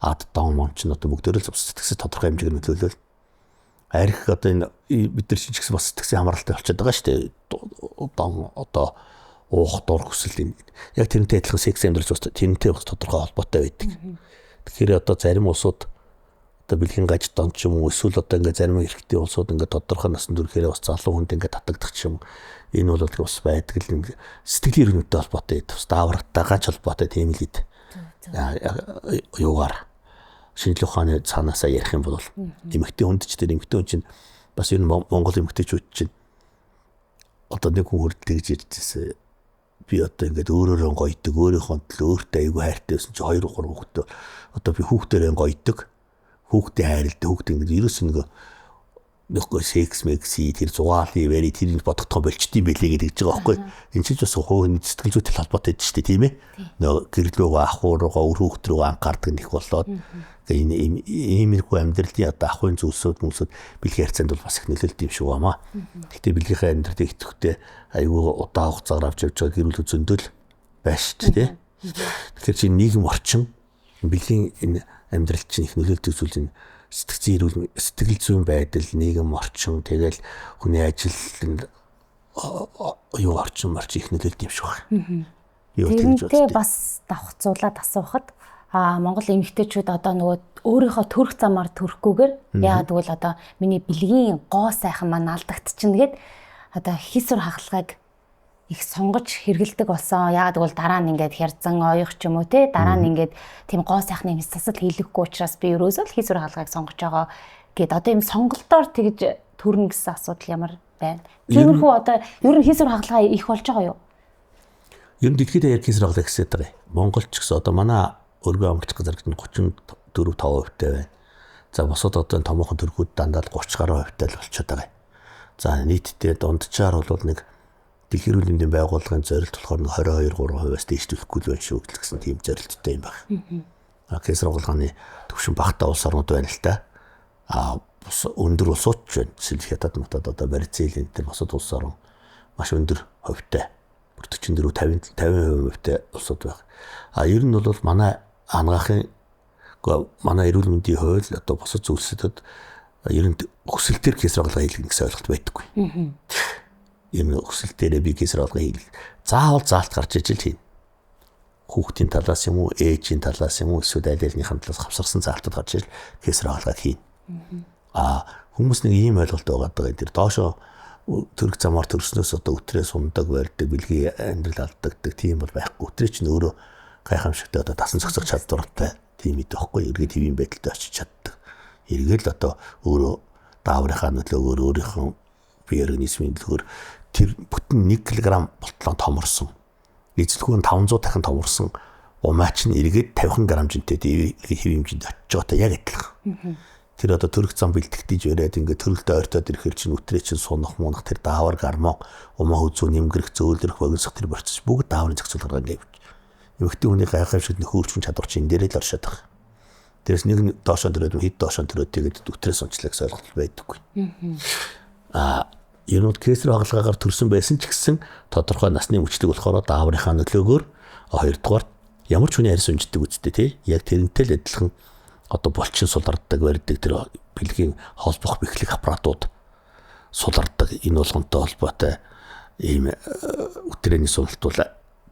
Speaker 1: ад дон мон ч одоо бүгдөө л сэтгцэд тодорхой хэмжээгээр нөлөөлөл. Арх одоо энэ бид нар чинь ч гэсэн бас сэтгцийн хамралтай болчиход байгаа шүү дээ. Дон одоо уух дур хүсэл яг тэрнтэй адилхан секс амьдрал зүс тэрнтэй бас тодорхой холбоотой байдаг. Тэгэхээр одоо зарим улсууд одоо бэлгийн гаж дон ч юм уу эсвэл одоо ингээд зарим эрэгтэй улсууд ингээд тодорхой наснд хүрэхээр бас залуу хүнд ингээд татагдах ч юм. Энэ бол бас байдаг л ингээд сэтгэлийн эргэнүүтэй холбоотой бас дааврагтай гач холбоотой тийм л ид. Юугаар шинжлэх ухааны цаанаасаа ярих юм бол эмэгтэй хүнд ч тэр эмэгтэй хүн чинь бас ер нь Монгол эмэгтэйчүүд чинь одоо нэг хүн хүрдэл гэж ярьжсэн. Би одоо ингээд өөрөөрөө гоёдаг, өөрийнхөө төлөө өөртөө айгүй хайртай байсан чи 2 3 хүүхдээ одоо би хүүхдээрээ гоёдаг. Хүүхдээ хайрладаг, хүүхдээ ингээд ерөөс нөгөө секс мекси тэр зугаалын вэри тэрийг бодогдох болчт юм байлээ гэж байгаа байхгүй. Энэ чинь бас хууны сэтгэл зүйтэй холбоотой байдаг шүү дээ, тийм ээ. Нөгөө гэрлөөгөө ахуу руугаа өр хүүхд рүү анхаардаг нэх болоод энэ иймэрхүү амьдралын одоо ахуйн зүйлсүүд хүмүүсд бэлгийн харьцаанд бол бас их нөлөөлт юм шиг байна. Гэхдээ бэлгийнхээ амьдралыг идэвхтэй айгүй удаа хугацаагаар авч явж байгаа гэр бүл зөндөл байна шүү дээ. Тэгэхээр чинь нийгэм орчин бэлгийн энэ амьдрал чинь их нөлөөлт үзүүлж энэ сэтгэл зүйн байдал, нийгэм орчин, тэгэл хүний ажилд юу орчин их нөлөөлт юм шиг байна.
Speaker 2: Тэрнтэй бас давхцуулаад асуухад Монгол эмэгтэйчүүд одоо нөгөө өөрийнхөө төрөх замаар төрөхгүйгээр яагаад гэвэл одоо миний бэлгийн гоо сайхан маань алдагдчихна гэд одоо хийсвэр хагалгааг их сонгож хэрэгэлдэг болсон. Яагаад гэвэл дараа нь ингээд хярзан ойх ч юм уу те дараа нь ингээд тийм гоо сайхны засал хийлэхгүй учраас би ерөөсөө л хийсвэр хагалгааг сонгож байгаа гэд одоо юм сонголтоор тэгж төрнө гэсэн асуудал ямар байна. Тиймэрхүү одоо ер нь хийсвэр хагалгаа их болж байгаа юу?
Speaker 1: Ер нь дэлхийд яг хийсвэр хагалгаа гэсэн байгаа. Монголч гэсэн одоо манай өргөө амгалч газар гэдэг нь 34-5% байна. За босод одоо томоохон төрхүүд дандаа 30 гаруй хувьтай л болчиход байгаа. За нийтдээ дунджаар бол нэг дэлхийн эрүүл мэндийн байгууллагын зорилт болохоор 22-3%-аас дээш төлөхгүй л байна шүү гэсэн тийм зорилттой юм байна. Хийсвэр хагалгааны төвшин багтаа улс орнууд байна л та. Өндөр улсууд ч байна. Жишээлбэл Хятад мутад одоо Бразил энэ төр босод улс орн маш өндөр хувьтай 44-50% улсууд байна. Ер нь бол манай анагаахын манай эрүүл мэндийн хууль одоо босод зүйлсэд ер нь өсөл төр хийсвэр хагалгаа хийлгэх гэсэн ойлголт байдаггүй. Ер нь өсөл төрөө би хийсвэр хагалгаа хийлгэх. Заавал заалт гарч ижил хийнэ. Хүүхдийн талаас юм уу, ээжийн талаас юм уу, эсвэл аль альнийхэн талаас хавсарсан заалтад гарч ижил хийсвэр хагалгаа хийнэ. Хүмүүс нэг ийм ойлголт байгаа даа. Тэр доошо төрөх замаар төрснөөс одоо өтрээ сундаг, барьдаг, бэлгийн амьдрал алдагддаг тийм бол байхгүй. Өтрээ чинь өөрөө гайхамшигтай одоо тасан зогсох чадвартай тийм ээ байхгүй. Эргээд хэвийн байдалтай очиж чаддаг. Эргээд одоо өөрөө дааврынхаа нөлөөгөөр өөрийнхөө бие организмын нөлөөгөөр тэр бүтэн 1 кг болтлоо томорсон. Эзлэхүүн 500 дахин томорсон умаач нь эргээд 50 грамжинтэй хэвийн хэмжээнд очиж байгаатай яг адилхан. Тэр одоо төрөх зам бэлтгэж өрөөд ингээд төрөлтөө ойртоод ирэхэр чинь өтрээ чинь сунах мунах тэр даавар гармоо умаа үзүү нэмгэрэх зөөлрөх богиносох тэр процесс бүгд дааврын зохицуулгаар ингээд эмэгтэй хүний гайхамшигт нөхөрчмөн чадвар чинь энэ дээрээ л оршоод байгаа. Тэрээс нэг доошоо төрөөд хэд доошоо төрөөд тэгээд өтрээ сунчлах ойлголт байдаггүй. Ерөнхийдөө хийсвэр хагалгаагаар төрсэн байсан ч гэсэн тодорхой насны мөчлөг болохоор дааврынхаа нөлөөгөөр хоёрдугаар ямар ч хүний арьс унждаг үстэй тий яг тэрнтэй л адилхан одоо булчин сулардаг барьдаг тэр бэлгийн холбох бэхлэх аппаратууд сулардаг энэ болгонтой холбоотой ийм өтрээний сулалт бол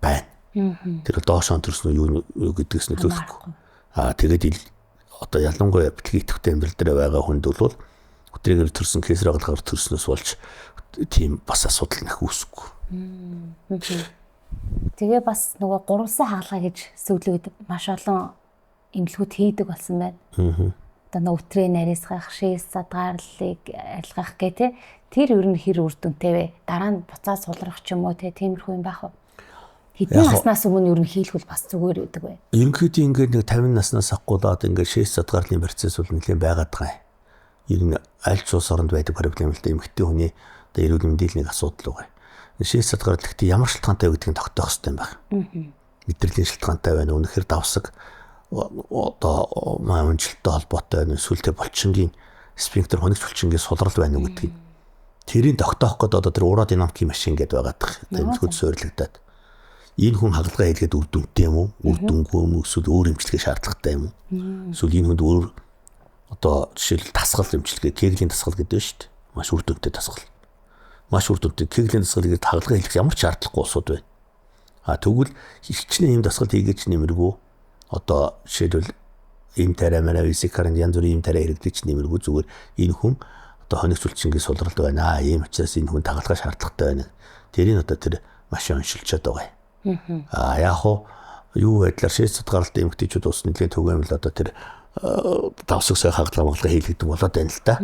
Speaker 1: байна. Тэр доошоо төрсөн юу гэдгээс нөлөөлөхгүй. Тэгээд одоо ялангуяа бэлгийн идэвхтэй амьдрал дээр байгаа хүнд бол өтрээгээр төрсэн хийсвэр хагалгаар төрснөөс болж тийм бас асуудал нэх үүсэхгүй.
Speaker 2: Тэгээ бас нөгөө гурван хаалгаа гэж зөвлөгөөд маш олон эмнэлгүүд хийдэг болсон байна. Одоо нөтрээ нарийсгах, шээс задгаарлыг арилгах гэх те тэр ер нь хэр үр дүнтэй вэ? Дараа нь буцаа сулрах ч юм уу те тиймэрхүү юм байх уу? Хэдэн наснаас өмнө ер нь хийлгүүл бас зүгээр байдаг бай.
Speaker 1: Ерөнхийдөө ингээд нэг 50 наснаас ахгуулаад ингээд шээс задгаарлын процесс бол нэлээд байгаад байгаа юм. Ер нь аль ч улс оронд байдаг проблем л да эмэгтэй хүний одоо эрүүл мэндийн нэг асуудал байгаа. Шээс задгаарлал гэхдээ ямар шалтгаантай вэ гэдгийг тогтоох хэрэгтэй юм байна. Мэдрэлийн шалтгаантай байна. Үнэхээр давсаг одоо унжилттай холбоотой байна. Эсвэл булчингийн спинктер хоногч булчингийн сулрал байна уу гэдгийг тэрийг тогтоох гэдэг одоо тэр ураа динамикийн машин гэдэг байгаа дах. Тэмцгүүд суйрлагдаад энэ хүн хагалгаа хийлгээд үр дүнтэй юм уу? Үр дүнгүй юм уу? Эсвэл өөр эмчилгээ шаардлагатай юм уу? Эсвэл энэ хүнд өөр одоо жишээл тасгал эмчилгээ, кеглийн тасгал гэдэг нь шүү дээ. Маш үр дүнтэй тасгал. Маш үр дүнтэй кеглийн тасгал хийгээд хагалгаа хийх ямар ч шаардлагагүй улсууд байна. Тэгвэл хичнээн ийм тасгал хийгээч нэмэргүй одоо жишээлбэл ийм тариа мараа висикарын янз бүрийн ийм тариа хэрэглэж нэмэргүй зүгээр энэ хүн одоо хоногцолчингийн сулрал байна. Ийм учраас энэ хүн тагалгаа шаардлагатай байна. Тэрийг одоо тэр машин уншилчаад байгаа юм. Яг хуу юу байдлаар шээс судгаалт эмгтээчүүд ус нэлээд түгээмэл одоо тэр давсаг сая хагалгаа хийлгдэг болоод байна л да.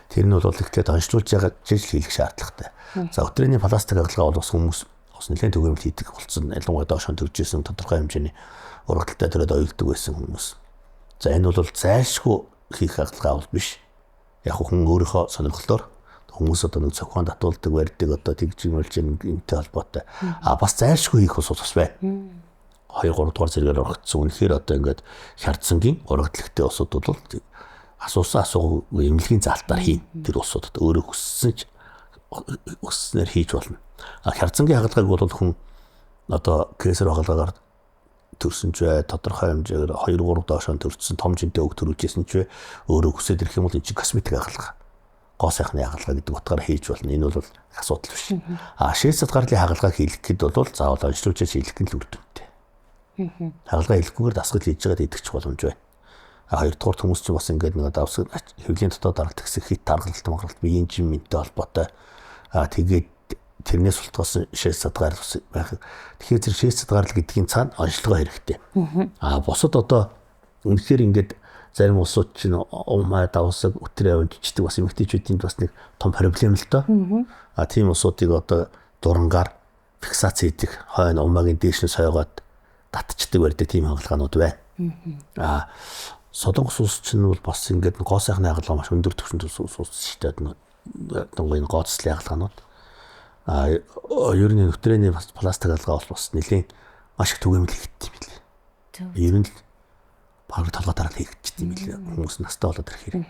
Speaker 1: Тэр нь бол ихтэй онцлуулж байгаа жижиг хийх шаардлагатай. За өдрийн пластик хагалгаа бол бас хүмүүс бас нэлээд түгээмэл хийдэг болсон. Ялангуяа доошон төржсэн тодорхой хэмжээний урагталтай төрөд оёлдог байсан хүмүүс. За энэ бол зайлшгүй хийх хагалгаа бол биш. Яг хүн өөрийнхөө сонирхлоор хүмүүс одоо нэг цохион татуулдаг барьдаг одоо тэгжмэлж юмтай холбоотой. Бас зайлшгүй хийх ус байна. 2-3 дугаар зэрэгээр орогдсон. Үнэхээр одоо ингээд хярдсангийн урагтлагтай усууд бол асуусан асуугүй эмнэлгийн заалтаар хийн. Тэр усуудад өөрөө өсснээр хийж болно. Хярдсангийн хагалгааг бол хүн одоо кесар хагалгаагаар төрсөн ч бай, тодорхой хэмжээгээр 2-3 доошоо төрсөн том жинтэй өг төрүүлжсэн ч бай, өөрөө хүсээд ирэх юм бол энэ чинь косметик хагалгаа. Гоо сайхны хагалгаа гэдэг утгаараа хийж болно. Энэ бол асуудал биш. Шээс задгаарлын хагалгааг хийх гэхэд бол заавал онцлуулж хийх гэх үр дүнтэй. Хагалгаа хийхгүйгээр дасгал хийж байгаад идэгч боломж байна. Хоёрдугаар хүмүүс чинь бас ингээд нэг давсаг хөвлийн дотоод даралт гэсэн хит таргалт магаралт биеийн жимэнтэй холбоотой. Тэгээд тэрнээс султгасан шээс задгаар байх. Тэгэхээр тэр шээс задгаарлал гэдгийн цаана онцлогоо хэрэгтэй. Бусад одоо үнэхээр ингээд зарим улсууд чинь умаа давсаг өтрөө явуулчихдаг бас эмэгтэйчүүдийн бас нэг том проблем л доо. Тийм улсуудыг одоо дурангаар фиксац хийдэг, хойно умаагийн дээш нь сойгоод татчихдаг барьдаг тийм хагалгаанууд байна. Солонгос улс чинь бол бас ингээд гоо сайхны хагалгаа маш өндөр түвшинд улс шүү дээ. Дунгын gooцлын хагалгаанууд. Ер нь өтрөөний пластик хагалгаа бол бас нэлийн маш их түгээмэл хийгдсэн юм билээ. Ер нь баг толгой дараа хийгдчихсэн юм билээ. Хүмүүс настай болоод ирэх хэрэг.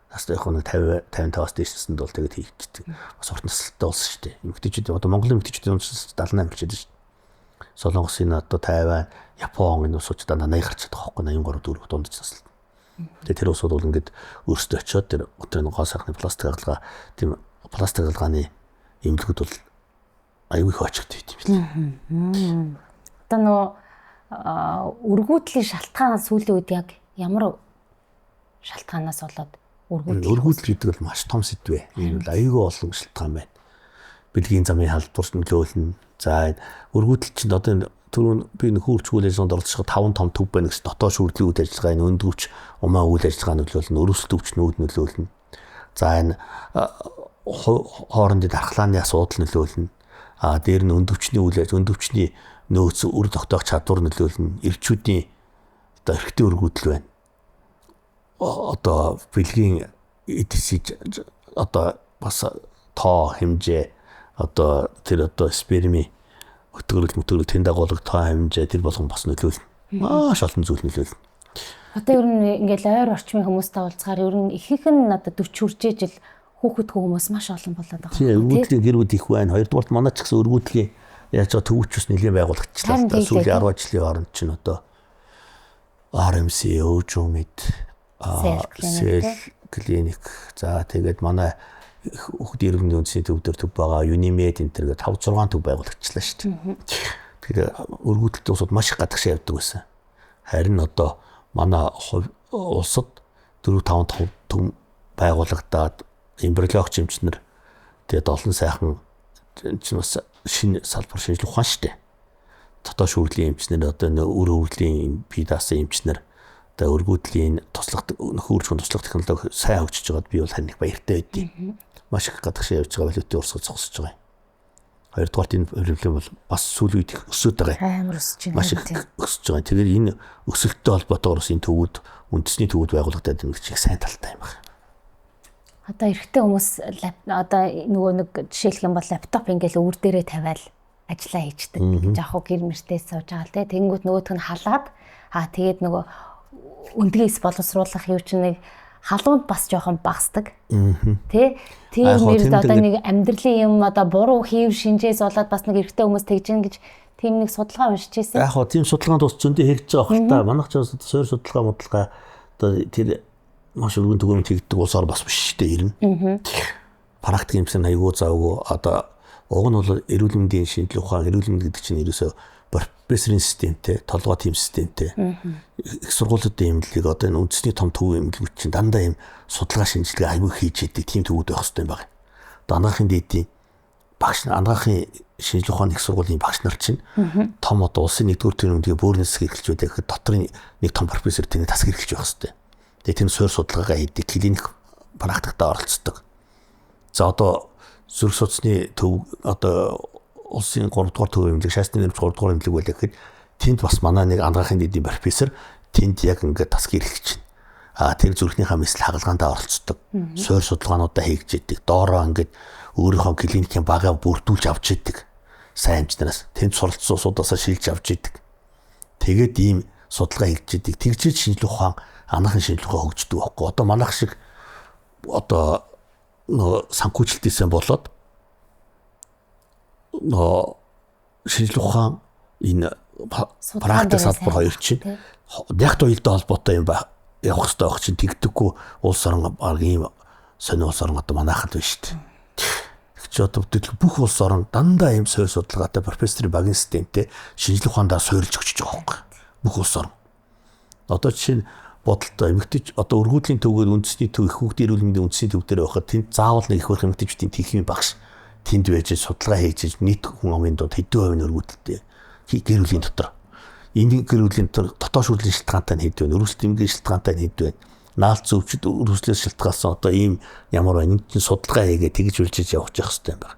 Speaker 1: Настай яг нэг 50-55-аас дээшсэнд бол тэгээд хийгдчихдэг. Бас урт настай улс шүү дээ. Эмэгтэйчүүд одоо Монголын эмэгтэйчүүдийн уншилс 78 гэж байдаг шүү дээ. Солонгосын одоо Тайван, Япон энэ улсуудаа 80 гарч чадах байхгүй 83 4 дундаж наслт. Тэгээд тэр улсууд бол ингээд өөрсдөө очиод тэр өтрийн гоо сайхны пластик хагалгаа тийм пластик хагалгааны эмнэлгүүд бол аюу их очигд байт юм билээ.
Speaker 2: Одоо нөө өргүүдлийн шалтгаан сүүлийн үед яг ямар шалтгаанаас болоод
Speaker 1: өргүүдэл гэдэг бол маш том сэдв. Энэ бол аюу олон шалтгаан байна. Бэлгийн замын халдварт нөлөөлнө. За өргүүдэл чинь одоо энэ түрүүн би нэг хөрчгүүл ажиллагаанд оролцох 5 том төв байна гэсэн дотоод шүүрлийн үйл ажиллагаа энэ өндөвч умаа үйл ажиллагаа нөлөөлнө, өрөвсөл төвчнүүд нөлөөлнө. За энэ хоорондын дархлааны асуудал нөлөөлнө. Дээр нь өндөвчний нөөц үр тогтоох чадвар нөлөөлнө. Ирчүүдийн одоо эрхтэй өргүүдэл байна. Одоо бэлгийн эдсэж одоо бас тоо хэмжээ одоо тэр одоо сперми өтгөрөл тэнд дагуулдаг тоо хэмжээ тэр болгон бас нөлөөлнө. Маш олон зүйл нөлөөлнө.
Speaker 2: Одоо ер нь ингээл ойр орчмын хүмүүстэй уулзгаар ер нь ихэнх нь одоо 40 хүрчээж ил хүүхэдгүй хүмүүс маш олон болоод байгаа.
Speaker 1: Тийм өргүүдлийн гэрүүд их байна. Хоёрдугаар манайч гэсэн өргүүдлийн яаж байгаа төвчс нэлийн байгуулагчлаа. Сүүлийн 10 жилийн хооронд чинь одоо RMC, Ojomid, Cell Clinic за тэгээд манай хүүхдийн эрүүл мэндийн үндэсний төвдөр төв байгаа Unimed энэ төр 5-6 төв байгуулагчлаа шүү дээ. Тэгэхээр өргүүдэлтэй улсууд маш их гадагшаа явдаг байсан. Харин одоо манай улсад 4-5 төв байгуулагдаад эмбриологч эмчнэр тэгээд олон сайхан чинь бас шинэ салбар шинжлэх ухаан шүү дээ. Дотоод шүүрлийн эмчнэр одоо өр хөвглийн бие даасан эмчнэр одоо өргүүдлийн туслах нөхөрчгөн туслах технологи сайн хөгжиж байгаад би бол харин их баяртай байдیں۔ Маш их гадагшаа явж байгаа валютын урсгал зогсож байгаа юм. Хоёрдугаар энэ проблем бол бас сүүлийн үед өсөж байгаа юм.
Speaker 2: Амар өсөж байна.
Speaker 1: Маш их өсөж байгаа. Тэгээд энэ өсөлттэй холбоотойгоор энэ төвүүд үндэсний төвүүд байгуулагдаад байгаа чинь сайн талтай юм байна.
Speaker 2: Одоо эрэгтэй хүмүүс одоо нөгөө нэг жишээлх юм бол лаптоп ингээл өвөр дээрээ тавиал ажиллаа хийждэг. Жах уу гэр мөртөө сууж байгаа л те. Тэнгүүт нөгөөх нь халаад тэгээд нөгөө өндгээс боловсруулах юу ч нэг халуунд бас жоохон багсдаг. Тэ? Тийм нэрд одоо нэг амьдралын юм одоо буруу хийв шинжээс болоод бас нэг эрэгтэй хүмүүс тэгжин гэж тийм нэг судалгаа уншиж байсан.
Speaker 1: Яг хоо тийм судалгаанд ус зөндөө хэрэгж байгаа хэл та. Манайх ч суур судалгаа одоо тэр маш өргөн төгөөмд хийгддэг улсаар бас биш шүү дээ ирнэ. Практик юмсан аягүй завгүй одоо уг нь бол эрүүл мэндийн шинжилгээ ухаан эрүүл мэнд гэдэг чинь ерөөсөө профессорын системтэй, толгой тим системтэй. Их сургуулиудын эмнэлгийг одоо энэ үндэсний том төв эмнэлгүүд чинь дандаа ийм судалгаа шинжилгээ аягүй хийж идэг тийм төвүүд байх хэрэгтэй юм байна. Одоо анагаахын дэдийн багш анагаахын шинжилгээ ухааны их сургуулийн багш нар чинь том одоо улсын 1-р төрөмдгийн бөөрнэс хэрэглэж байдаг гэхэд доторын нэг том профессор тэнийг тас хэрэглэж байх хэрэгтэй. Тэгээ тэр суурь судалгаагаа хийдэг, клиник практикта оролцдог. За одоо зүрх судасны төв одоо улсын 3-р төв эмнэлэг, шаасны нэрмж 3-р эмнэлэг байлаа гэхэд тэнд бас манай нэг анагаахын дэдийн профессор тэнд яг ингээд тас хэрэглэж байна. Тэр зүрхнийхээ мэсэл хагалгаандаа оролцдог. Суурь судалгаануудаа хийж идэг. Доороо ингээд өөрийнхөө клиникийн багаа бүрдүүлж авч идэг. Сайн амжнараас тэнд суралцсан судаасаа шилж авч идэг. Тэгээд ийм судалгаа хийж идэг. Тэгжээд шинжилгээ ухаан анагаахын шинжилгээ ухаан хөгждөг байхгүй. Одоо манайх шиг одоо санхүүжилтээсээ болоод шинжилгээ ухаан энэ практик салбар хоёр чинь яг тойлдоо холбоотой юм ба явах хэрэгтэй байх чинь тэгдэггүй улс орон баг ийм сонио улс орон одоо манайхад байна шүү дээ. Тэгч одоо бүх улс орон дандаа ийм суурь судалгаатай профессорын багийн системтэй шинжилгээ ухаандаа суурилж өгч байгаа байхгүй. Бүх улс орон. Одоо жишээ нь бодолтой эмэгтэйч одоо өргүүдлийн төвөөр үндэсний төв их хүүхдийн эрүүл мэндийн үндэсний төв дээр байхад тэнд заавал нэг их эмэгтэйчүүдийн тэхмийн багш тэнд байж судалгаа хийж нийт хүн амын дунд хэдэн хувийн өргүүдэлтэй гэр бүлийн дотор энэ гэр бүлийн дотоод шүүлийн шалтгаантай нь хэд вэ? Өргөсөлт эмгийн шалтгаантай нь хэд вэ? Наалт зөвчд өргөслөөс шалтгаалсан одоо ийм ямар байна? Энд чинь судалгаа хийгээ тэгж үлжиж явах хэрэгтэй юм байна.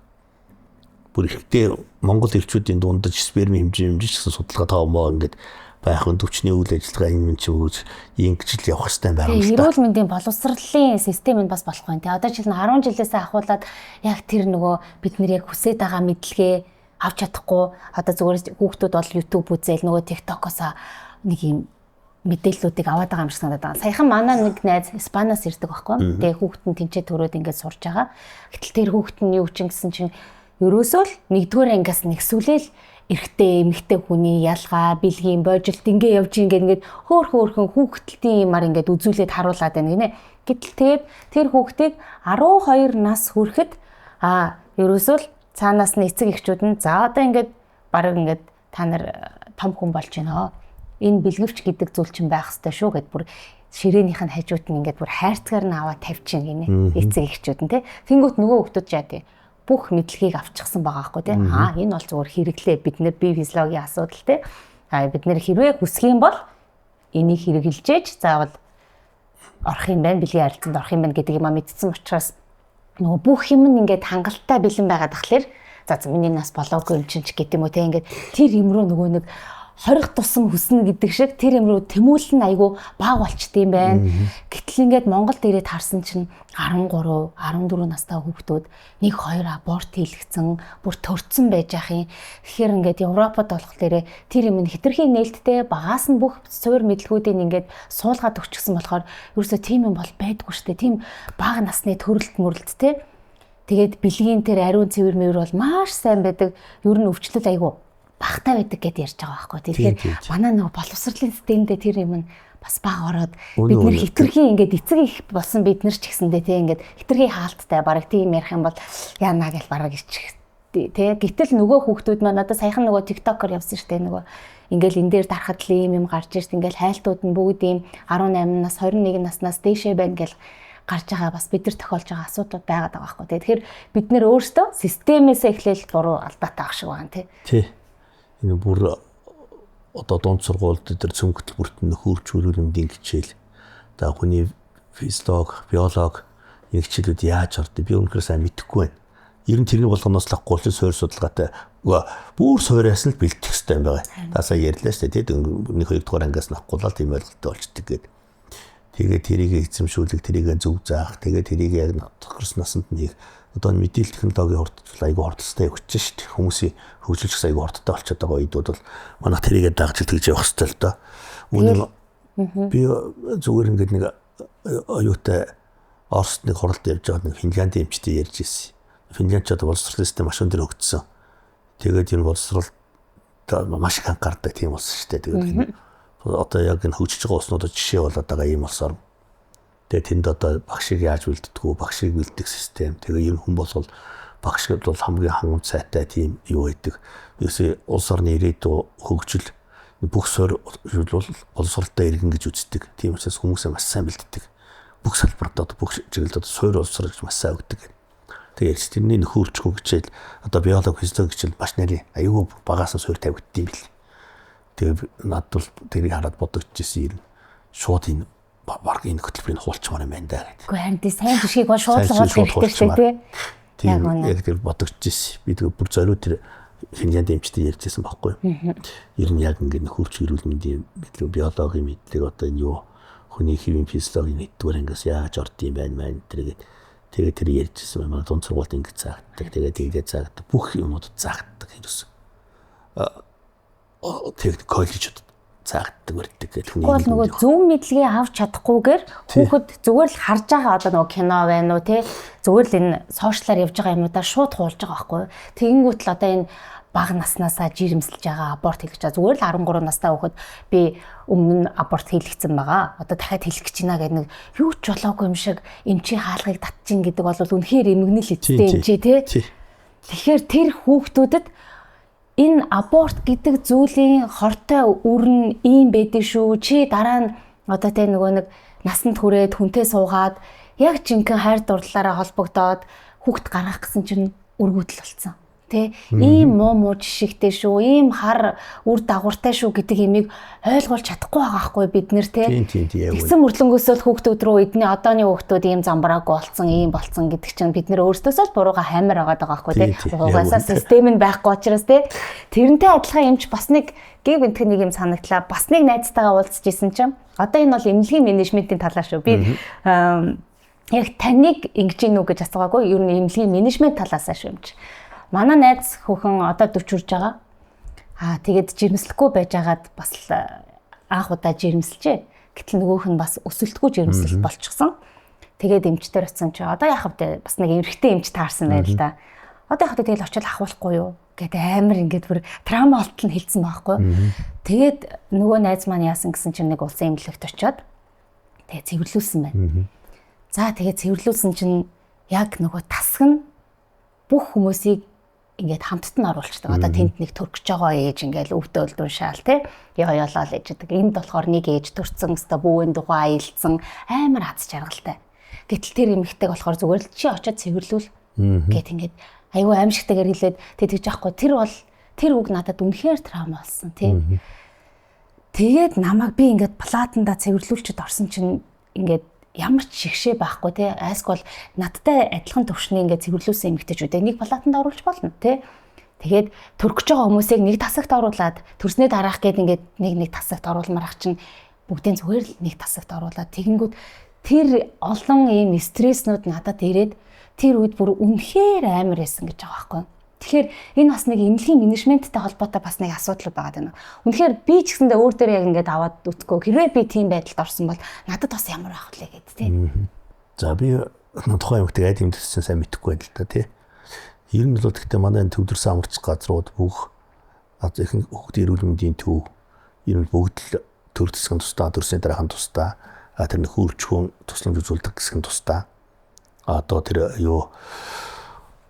Speaker 1: Бүр ихтэй Монгол эрчүүдийн дундаж спермийн хэмжээ гэсэн судалгаа таамаа ингээд байх өндөвчний үйл ажиллагаа энэ чинь үүс ингэж л явах хэрэгтэй байгаа юм шиг.
Speaker 2: Эрүүл мэндийн боловсролын систем нь бас болох байна. Тэгээ одоо жишээ нь 10 жилээс ахуулаад яг тэр нөгөө бид нэр яг хүсэж байгаа мэдлэгээ авч чадахгүй одоо зүгээр хүүхдүүд бол YouTube үзэл нөгөө TikTok-оос нэг юм мэдээллүүдийг аваад байгаа юм шиг санагдаад байна. Саяхан манай нэг найз Испаниас ирдэг байхгүй. Тэгээ хүүхэд нь тэнцээ төрөөд ингээд сурж байгаа. Гэтэл тэр хүүхэд нь юу ч гэсэн чинь ерөөсөө л 1-р ангиас нэгсүүлээл эрэгтэй эмэгтэй хүний ялгаа, бэлгийн, божилт ингээ явж ингээд хөөхөн хүүхдэлтийн юмар ингээд үзүүлээд харуулад байна гинэ. Гэтэл тэгээд тэр хүүхдийг 12 нас хүрэхэд ерөөсөө л цаанаас нь эцэг эхчүүд нь за одоо ингээд бараг ингээд та нар том хүн болж байна. Энэ бэлгэвч гэдэг зүйл чинь байх ёстой шүү гэд бүр ширээнийх нь хажууд нь ингээд бүр хайрцгаар нь аваад тавьчихна гинэ. Эцэг эхчүүд нь тий. Тэнгүүт нөгөө хүүхдүүд жаа тий. Бүх мэдлэгийг авчихсан байгаа байхгүй тий. Энэ бол зүгээр хэрэглээ бид нэр бие физиологийн асуудал тий. Бид нэр хэрвээ хүсэх юм бол энийг хэрэгжилжээж заавал орох юм байна, бэлгийн харилцаанд орох юм байна гэдэг юм мэдсэн учраас нөгөө бүх юм ингээд хангалттай бэлэн байгаад тахлаар за миний нас болоогүй юм чинь ч гэдэг юм уу тий. Ингээд тэр юм руу нөгөө нэг хорих тусам хүснэ гэдэг шиг тэр юм руу тэмүүлэн айгу баг болчтой юм байна. Гэтэл ингээд Монголд ирээд харсан чинь 13, 14 настай хүүхдүүд 1-2 аборт хийлгцэн, бүр төрцөн байж ах юм. Тэгэхээр ингээд Европод болохоор тэр юм хэтэрхий нээлттэй багаас нь бүх суурь мэдлгүүдийг ингээд суулгаад өгчихсөн болохоор ерөөсөө тийм юм бол байдгүй штэ. Тийм бага насны төрөлт мөрлөлттэй. Тэгээд бэлгийн тэр ариун цэвэр мэвэр бол маш сайн байдаг. Ер нь өвчлөл айгу багтаа байдаг гэдээ ярьж байгаа байхгүй. Тэгэхээр манай нөгөө боловсролын системдээ тэр юм бас баг ороод бид нэр хитрхийн ингээд эцэг их болсон бид нар ч гэсэндээ тий ингээд хитрхийн хаалттай бараг тийм ярих юм бол яана гэж бараг ичих тий. Гэтэл нөгөө хүүхдүүд маань одоо саяхан нөгөө TikTok-оор явсан штэ нөгөө ингээл энэ дээр дарахад л юм гарч ирт ингээл хайлтууд нь бүгд ийм 18 нас 21 наснаас дээшээ байна гэл гарч байгаа бас бид нар тохиолж байгаа асуудал байгаад байгаа байхгүй. Тэгэхээр бид нэр өөрсдөө системээс эхлээл буруу алдаатай ах шиг байгаа тий. Энэ бүр одоо дунд сургуульд дээр цөмгөл бүртэн нөхөрч хөрөлмдийн хичээл. Одоо хүний физиолог, биолог энэ хичээлүүд яаж ордог би өнөхөр сайн мэдэхгүй байна. Ер нь тэрний болгоноос лахгүй л суурь судалгаатай бүр сууриас л бэлтгэх хэрэгтэй юм байна. Та сая ярьлаа шүү дээ. Нэг 2 дугаар ангиас нахгүй л тийм ойлголттой болчдөг гэдэг. Тэгээд тэрийг эзэмшүүлэх, тэрийг зөв заах, тэгээд тэрийг яг тохирсон насанд нэг одоо мэдээлэл технологийн хурдтай айгүй хурдтай өгч шүү дээ. Хүмүүсийн хөгжүүлж айгүй хурдтай болчиход байгаа үедүүд бол манайх тэрийгээ дагж тэгж явах хэрэгтэй л доо. Үнэн би зүгээр ингээд нэг оюутай Оросд нэг хуралд явж байгаа нэг Финляндийн эмчтэй ярьж ирсэн. Финляндчууд боловсролын систем машин дээр өгдсөн. Тэгээд энэ боловсролд маш их анхаардаг тийм болсон шүү дээ. Тэгээд одоо яг энэ хөгжиж байгаа улснуудад жишээ болоод байгаа юм болсоор. Тэгээд тэнд одоо багшийг яаж бэлддэг вэ? Багшийг бэлдэх систем. Тэгээ ер нь хүн болгол
Speaker 1: багш бол хамгийн хангамж сайтай тийм юу байдаг. Ерөөсөө улс орны ирээдүйн хөгжил бүх суурь бол боловсролтой иргэн гэж үздэг. Тийм учраас хүмүүсээ маш сайн бэлддэг. Бүх салбарт одоо бүх чиглэлд суурь боловсрол маш сайн өгдөг. Тэгээд тэрний нөхөрчгүй хичээл одоо биологи, физик хичээл маш нарийн аюул багасаа суурь тавигдсан юм бил. Тэгээд надад бол тэрийг хараад бодогдчихсэн юм. Шууд энэ баг энэ хөтөлбөрийг хуулчмаар юм байна да гэдэг.
Speaker 2: Гэхдээ харин тий сайн жишгийг бол шууд л хэрэгтэй шүү дээ тий.
Speaker 1: Яг тэр бодогдчихсэн. Би тэр бүр зориуд тэр Финлянд эмчтэй ярьжсэн байхгүй юу? Ер нь яг ингэ нөхөрч эрүүл мэндийн мэдлэг биологийн мэдлэг одоо энэ юу хүний хэвийн физиологийн нэгдүгээр ангиас яаж орд юм байна тэргээд тэгээд тэр ярьжсэн юм. Дунд сургуульд ингэ цаагдаг. Тэгээд цаагдаг. Бүх юмуд цаагдаг хэрэгсэн. Тэгээд коллежид цаагдаг үрдэг гэх
Speaker 2: хүн нөгөө зөв мэдлэгээ авч чадахгүйгээр хүүхэд зүгээр л харж байгаа одоо нөгөө кино байна уу тий зүгээр л энэ сошиалаар явж байгаа юмудаа шууд хуулж байгаа байхгүй. Тэгэнгүүт л одоо энэ бага наснаасаа жирэмсэлж байгаа аборт хийлгэж байгаа. Зүгээр л 13 настай хүүхэд би өмнө нь аборт хийлгэсэн байгаа. Одоо дахиад хийлгэж байна гэдэг нэг юу ч болоогүй юм шиг эмчийн хаалгыг татчихин гэдэг бол үнэхээр эмгэнэл эцтэй эмчээ тий. Тэгэхээр тэр хүүхдүүдэд энэ аборт гэдэг зүйлийн хортой үр нь ийм байдаг шүү. Чи дараа нь одоо тэ нөгөө нэг насанд хүрээд хүнтэй суугаад яг жинхэнэ хайр дурлалаараа холбогдоод хүүхд гаргах гэсэн чинь өргөдөл болсон. Тэ ийм муу жишгтэй шүү, ийм хар үр дагавартай шүү гэдэг имийг ойлгуулж чадахгүй байгаа хгүй бид нэр тэ. Тэгсэн мөрдлөнгөөсөө хүүхдүүд рүү эдний одооны хүүхдүүд ийм замбрааг болцсон, ийм болцсон гэдэг чинь бид нэр өөрсдөөсөө л бурууга хаймар байгаа хгүй тэ. Угаасаа систем нь байхгүй учраас тэ. Тэрнтэй адилхан юмч бас нэг гэг бэнтгэн нэг юм санагдлаа. Бас нэг найзтайгаа уулзж исэн чинь одоо энэ бол эмнэлгийн менежментийн талаа шүү. Би яг таныг ингэж гинүү гэж асуугаагүй. Ер нь эмнэлгийн менежмент талаасаа шүү юм чи. Манай найз хөхөн одоо 40 хүрж байгаа. Тэгээд жирэмслэхгүй байжгаад бас анх удаа жирэмсэлжээ. Гэтэл нөгөөх нь бас өсөлтгүй жирэмсэл болчихсон. Тэгээд эмчтэр очсон чи одоо яах вэ? Бас нэг эрэгтэй эмч таарсан байл л да. Одоо яах вэ? Тэгэл очил ахуулахгүй юу? Гэт амар ингээд бүр трама олтол нь хэлсэн байхгүй. Тэгээд нөгөө найз маань яасан гэсэн чинь нэг улсын эмнэлэгт очиод тэгээд цэвэрлүүлсэн байна. За тэгээд цэвэрлүүлсэн чинь яг нөгөө тасг нь бүх хүмүүсийг ингээд хамтд нь оруулцдаг. Одоо тэнд нэг төркөж байгаа ээж ингээд өвдөө өлдөн шаал тий. Ёолол ээж гэдэг. Энд болохоор нэг ээж төрцөн өстө бүүн дугаа аялцсан амар аз жаргалтай. Гэтэл тэр эмэгтэйг болохоор зүгээр л чи очиод цэвэрлүүл гэт ингээд айгүй аимшигтэйгээр хэлээд тэгж яахгүй тэр үг надад үнэхээр траума болсон тий. Тэгээд намайг би ингээд палатанда цэвэрлүүлчихэд орсон чинь ингээд ямар ч шигшээ байхгүй тий. Айсгол надтай адилхан төвшний ингээд цэвэрлүүлсэн эмэгтэйчүүдээ нэг палатанд оруулж болно тий. Тэгээд төркөж байгаа хүмүүсийг нэг тасагт оруулаад төрснөө дараах гээд ингээд нэг тасагт оруулмаар ах чинь бүгдийн зүгээр л нэг тасагт оруулаад тэгэнгүүт тэр олон ийм стресснүүд надад ирээд тэр үед бүр үнэхээр амар байсан гэж байгаа байхгүй. Тэгэхээр энэ бас нэг эмнэлгийн менежменттэй холбоотой бас нэг асуудал байгаа даа. Үнэхээр би ч гэсэндээ өөр дээр яг ингээд аваад үтгэв. Хэрвээ би тийм байдалд орсон бол надад бас ямар байх вэ гэдэг тийм. За би тухайн юмхтэй айд эмнэлгчсэн сайн мэдэхгүй байл та тий. Ер нь бол гэхдээ манай төвлөрсөн амарч газрууд бүх ихэнх хүүхдийн эрүүл мэндийн төв ер нь бүгд л төр засгийн тусдаа төрсний дараахан тусдаа тэр нөхөрчхөн тусламж үзүүлдэг гэсэн тусдаа одоо тэр юу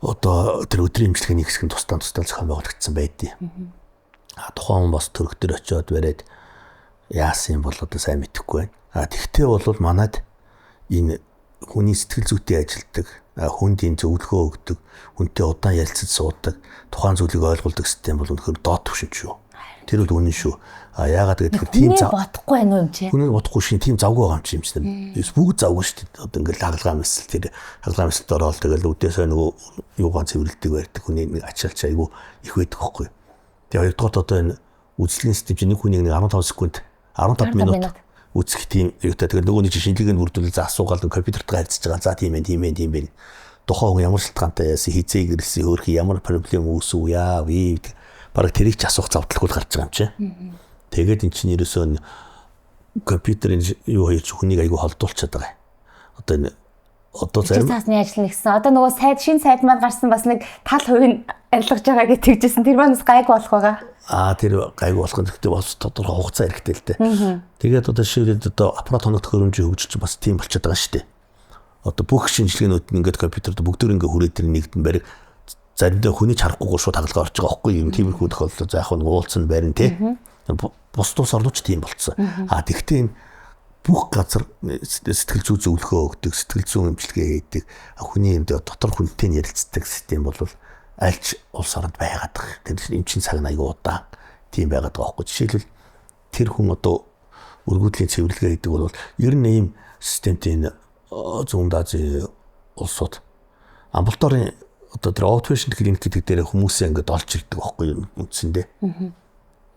Speaker 2: одоо тэр өдрийн эмчилгээний хэсгийн тусдаа зохион байгуулагдсан байдیں۔ Тухайн хүн бас төрх төр очиод бариад яасан юм бол одоо сайн мэдэхгүй байна. Тэгтээ бол манайд энэ хүний сэтгэл зүйтэй ажилтдаг, хүнд энэ зөвлөгөө өгдөг, хүнтэй удаан ярилцаж суудаг, тухайн зүйлийг ойлгуулдаг систем бол үнэхээр доод түвшин шүү. Тэр бол үнэн шүү. Яагаад гэвэл тийм зав бодохгүй байна уу юм чи? Хүний бодохгүй шин тийм завгүй байгаа юм чи юм чинь. Бүгд завгүй шүү дээ. Одоо ингээл хагалгаа мэсэл тэр хагалгаа мэсэлд ороод тэгэл үдээсээ нөгөө юугаан цэвэрлдэг байдаг хүний нэг ачаалч айгу их байдаг байхгүй. Тэгээ хоёрдугаар одоо энэ үзлэгийн систем чинь нэг хүнийг 15 секунд 15 минут үзэх тийм юутай тэгэл нөгөө нэг шинжилгээг нь бүрдүүлээ за асуугаал компьютерт харьцаж байгаа. За тийм ээ. Тухайн хүн ямар шалтгаантай яасан хизээ гэрсэн хөөх ямар проблем үүсв яа вэ? Бараг тэрийг ч асуух завдлагууд гарч байгаа юм чи. Тэгээд эн чинь ерөөсөө компьютерийн юу хийж хүнийг айгүй холдуулчихад байгаа. Одоо энэ одоо зарим цаасны ажил нэгсэн. Одоо нөгөө шинэ сайд маань гарсан бас нэг тал хувийн арилгаж байгаа гэж тэгжсэн. Тэр манаас гайгүй болох байгаа. Тэр гайгүй болох нь гэхдээ бас тодорхой хугацаа хэрэгтэй л дээ. Тэгээд одоо шиврээд одоо аппарат хоногдох хөрөмжийн хөгжиж бас тийм болчиход байгаа шүү дээ. Одоо бүх шинжилгээнүүд нь ингээд компьютерд бүгдөө ингээд хүрээд тэр нэгдэн бариг
Speaker 1: заримдаа хүний чарахгүйгээр шууд хагалгаа орж байгаа байхгүй юм тиймэрхүү тохиолдол за яг нь уулзсан байран тий. Бус тус орнууч тийм болцсон. Тэгвэл энэ бүх газар сэтгэл зүй зөвлөгөө өгдөг, сэтгэл зүйн эмчилгээ хийдэг, хүний юм дотор хүнтэй ярилцдаг систем бол альч улс орнд байгаад байгаа. Тэр эмчийн цаг нь аягүй удаан тийм байгаад байгаа байхгүй. Жишээлбэл тэр хүн одоо өргөдлийн цэвэрлэгээ хийдэг бол ер нь ийм системтэй энэ зүүн Азийн улсууд амбулаторын одоо тэр outpatient clinic гэдэг дээр хүмүүсээ ингээд олж ирдэг байхгүй юу үндсэндээ.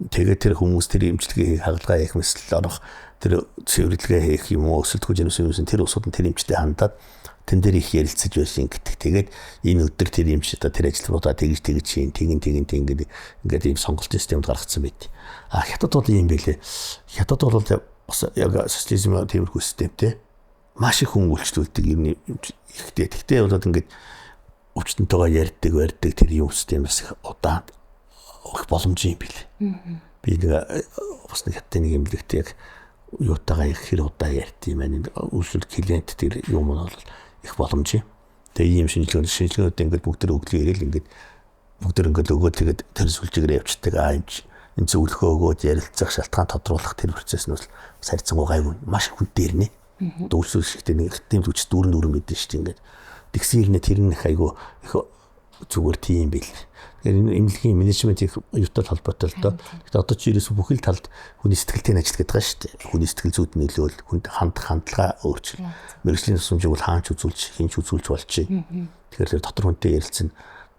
Speaker 1: Тэгээд тэр хүмүүс тэр эмчилгээ хагалгаа хийх мэсэл орох тэр цэвэрлэгээ хийх юм уу өсөлтгөө жинүүсэн тэр усууд нь тэр эмчтэй хандаад тэн дээр их ярилцаж байсан гэдэг. Тэгээд энэ өдөр тэр эмч одоо тэр ажилтнуудаа тэгж шин ингээд ийм сонголтын системд гаргацсан байт. Хятад бол ийм байлээ. Хятад бол бас яг социализм тиймэрхүү системтэй маш их хүн үйлчлүүлдэг юм ихтэй. Тэгтээ болоод ингээд өвчтөнтэйгээ ярьдаг тэр юм систем бас их удаан их боломжтой юм билээ. Би нэг бас нэг хятадын нэг эмнэлэгтэй яг юутайгаа их хэр удаа ярьд юм байна. Үйлчлэл клиент тэр юм бол их боломжтой. Тэгээ ийм шинжилгээнүүд ингээд бүгд төр өглөө ирээл ингээд бүгд төр ингээд өгөөд тэгээд тэр сүлжээгээр явчихдаг аимч энэ зөвлөгөө өгөөд ярилцах шалтгаан тодруулах тэр процесс нь бас харьцангуй гайгүй маш хүн дээрнэ. Дүүрсүүл шигтэй нэг тийм хүч дүүрэн мэдэн шүү дээ ингээд тэгсэн ирнэ тэр нэг айгүй их зүгээр тийм бил. Тэгэхээр эмнэлгийн менежмент их юутай холбоотой л доо. Гэхдээ одоо чи ерөөсө бүхэл талд хүний сэтгэлтэй ажил гэдэг байгаа шүү дээ. Хүний сэтгэл зүйд нөлөөл, хүнд хандлага өөрчил. Мэргэжлийн тусламжийг бол хинч үзүүлж болж байна. Тэгэхээр тэр дотор хүнтэй ярилцсан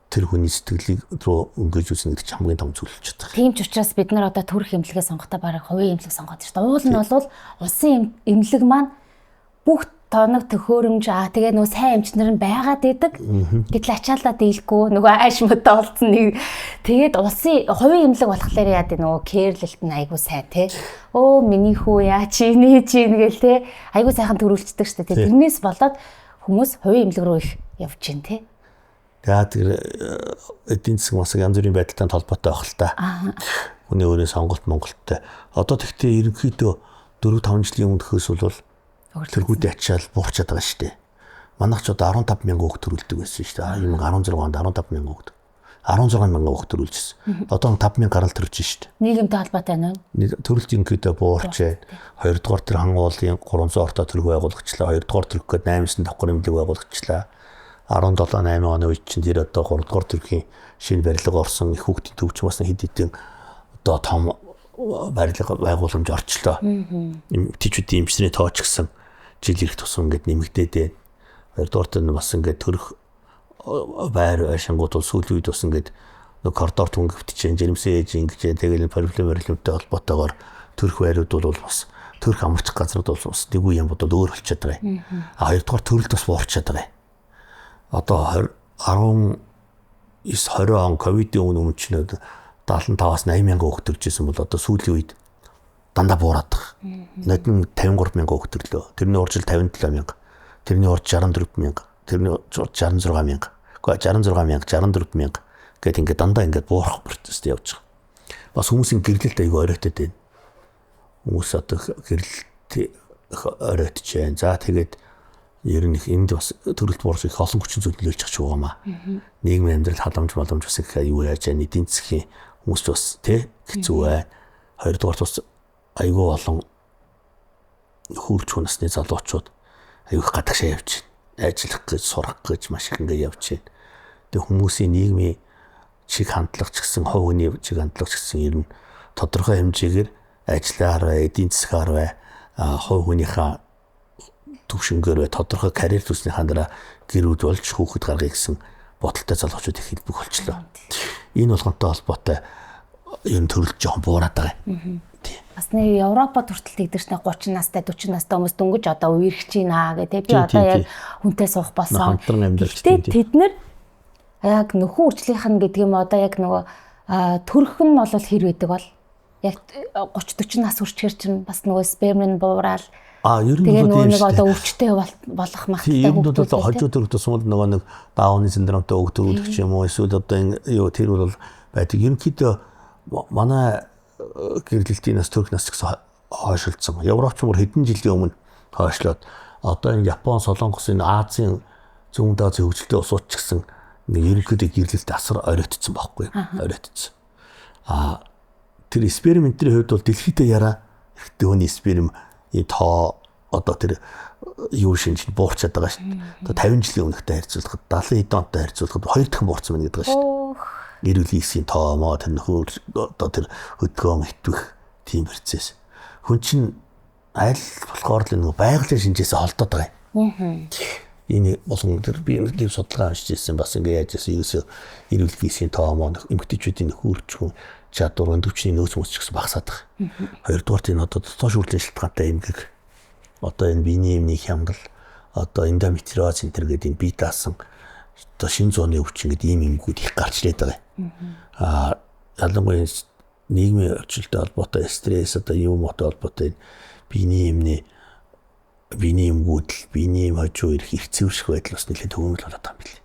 Speaker 1: тэр хүний сэтгэлийг рүү өнгөж үзнэ гэдэг чинь хамгийн том зүйл болж байгаа.
Speaker 2: Тийм ч учраас бид нар одоо төрөх эмнэлгээ сонгохдоо бараг хувийн эмнэлэг сонгоод шүү дээ. Уул нь бол улсын эмнэлэг маань бүх тоног төхөөрөмж тэгээ нөгөө сайн эмчнэр нь байгаад идэг. Гэтэл ачаалаа дийлэхгүй нөгөө ааш мөдө олцсон нэг тэгээд улсын хувийн эмнэлэг болохоор яа дээ нөгөө кэрлэлт нь айгуу сайн те. Өө миний хүү яа чи гээл те. Айгуу сайхан төрүүлцдэг шүү дээ. Тэрнээс болоод хүмүүс хувийн эмнэлэг рүү их явж гин те.
Speaker 1: Тэгээд тэр эдийн засаг бас янз бүрийн байдалтай холбоотой байх л та. Хүний өөрийн сонголт Монголтой. Одоо тэгтээ ерөнхийдөө 4-5 жилийн өмнөхөөс бол тэргүүдээ ачаал буурчаад байгаа шүү дээ. Манайх ч одоо 15,000 хүүхд төрүүлдэг байсан шүү дээ. Юм 16 онд 15,000 хүүхд. 16,000 хүүхд төрүүлжсэн. Одоо 5,000 гарал төрж шүү дээ.
Speaker 2: Нийгэмтэй холбоотой байна уу?
Speaker 1: Төрөлт ерөнхийдөө буурчээ. 2-р тэр хан уулын 300 ортой төрөг байгуулагчлаа. 2-р төрөх гээд 8-9 давхар эмнэлэг байгуулагчлаа. 17-8 оны үед чинь тэр одоо 3-р төрхийн шинэ барилга орсон их хүүхдийн төвч бас хэд хэдэн одоо том барилга байгууламж орчлоо. Эмчүүдийн эмчний тооч гэсэн жил ирэх тусам ингээд нэмэгдээд байна. 2-р нь бас ингээд төрөх байр шангууд бол сүүлийн үед бас ингээд нэг коридор түнгөвтж, жирэмсэн ээж ингэж тэгэл проблемтэй холбоотойгоор төрөх байрууд бол бас төрөх амарчих газрууд бол бас нэг үе юм бодол өөр болчиход байгаа юм. 2-р төрөлд бас буурчаад байгаа юм. Одоо 19-20 он ковидын өмнө ч 75-аас 80,000 хүүхд төржсэн бол одоо сүүлийн үед дандаа буураад байгаа. Нодон 53,000 хүүхд төрлөө. Тэрний урьдчил 57,000. Тэрний урьд 64,000. Тэрний урьд 66,000. Гэхдээ 66,000, 64,000 гэт ингээд дандаа ингээд буурах процесстэй явж байгаа. Бас хүмүүсийн гэрлэлт аягүй оройтод байна. Хүмүүс одоо гэрлэлт оройтж байна. За тэгээд ер нь энд бас төрөлт буурч их олон хүчин зүйл нөлөөлж байгаа ч байгаамаа. Нийгмийн амьдрал халамж бас их аюу яаж яа эдийн засгийн хүмүүс бас тий хэцүү бай. 2-р бас аюу олон хурц хүнсний залуучууд аюу их гадагшаа явж байна. Ажиллах гэж, сурах гэж маш их ингэ явж байна. Тэгээ хүмүүсийн нийгмийн чиг хандлага ч гэсэн, хувь хүний чиг хандлага ч гэсэн ер нь тодорхой хэмжээгээр ажиллаар, эдийн засгаар, хувь хүнийхээ төвшингээр тодорхой карьер төснийхаа дараа гэрүүд болж хүүхэд гаргая гэсэн бодолтой залуучууд их хэлбэг болчлоо. Энэ болгонтой холбоотой ер нь төрөлж жоохон буураад байгаа юм.
Speaker 2: Бас нэг Европод хүртэл тэгдэж 30 настай 40 настай хүмүүс дөнгөж одоо үерхэж байна гэдэг. Би одоо яг хүнтэй суух болсон. Тэд нэр яг нөхөн үржлийнх нь гэдэг юм одоо яг нөгөө төрөх нь бол хэр байдаг бол яг 30-40 нас хүрчээр чинь бас нөгөө сперм нь буураад
Speaker 1: ер нь бол
Speaker 2: нэг одоо өвчтэй болох магадaltaй
Speaker 1: хүүхдүүд бол хожуу төрөлтөө сумд нөгөө нэг даауны синдромтой өг төрүүлэх ч юм уу эсвэл одоо юу тэр бол байдаг. Ерөнхийдөө манай гэрлэлтийн нас төрөх нас гэсэн хойшлцсон. Европч мөр хэдэн жилийн өмнө хойшлоод одоо энэ Япон, Солонгос, энэ Азийн зүүн Азийн хөгжилтэй улсууд ч гэсэн ерөнхийдөө гэрлэлт асар оройтцсон байхгүй оройтцсон. Тэр экспериментийн хувьд бол дэлхийдээ яраа эрэгтэй хүний сперм тоо одоо тэр юу шинж буурчаад байгаа шүү дээ. Одоо 50 жилийн өмнөхтэй харьцуулахад 70 хэдэн онтой харьцуулахад 2 дахин буурсан байна гэдэг байгаа шүү дээ. Эрүүл хийсийн тоо моо тэр нөхөр одоо тэр хөдгөөн итвэх тийм процесс. Хүн чинь аль болохоор л нэг байгалийн шинжээсээ холдоод байгаа юм. Энэ болсон тэр би нэг судалгаа уншиж ирсэн бас ингээ яаж яасан эрүүл хийсийн тоо моо эмэгтэйчүүдийн нөхөрчгөн чадвар өндөвчний нөөц мөс ч гэсэн багасаад байгаа. Хоёрдугаар тийм одоо дотоод шүүрлийн шалтгаантай эмгэг одоо энэ биений эмний хямдал одоо эндометриоз центр гэдэг энэ бие даасан одоо шинэ зууны өвчин гэдэг ийм эмгүүд их гарч ирээд байгаа юм. Ялангуяа нийгмийн орчилтэй холбоотой стресс одоо юм өтой холбоотой биений эмгүүд биений эм хожуу ирэх эрцэвэрших байдал бас нэлээд төвөмөл болоод байгаа юм билээ.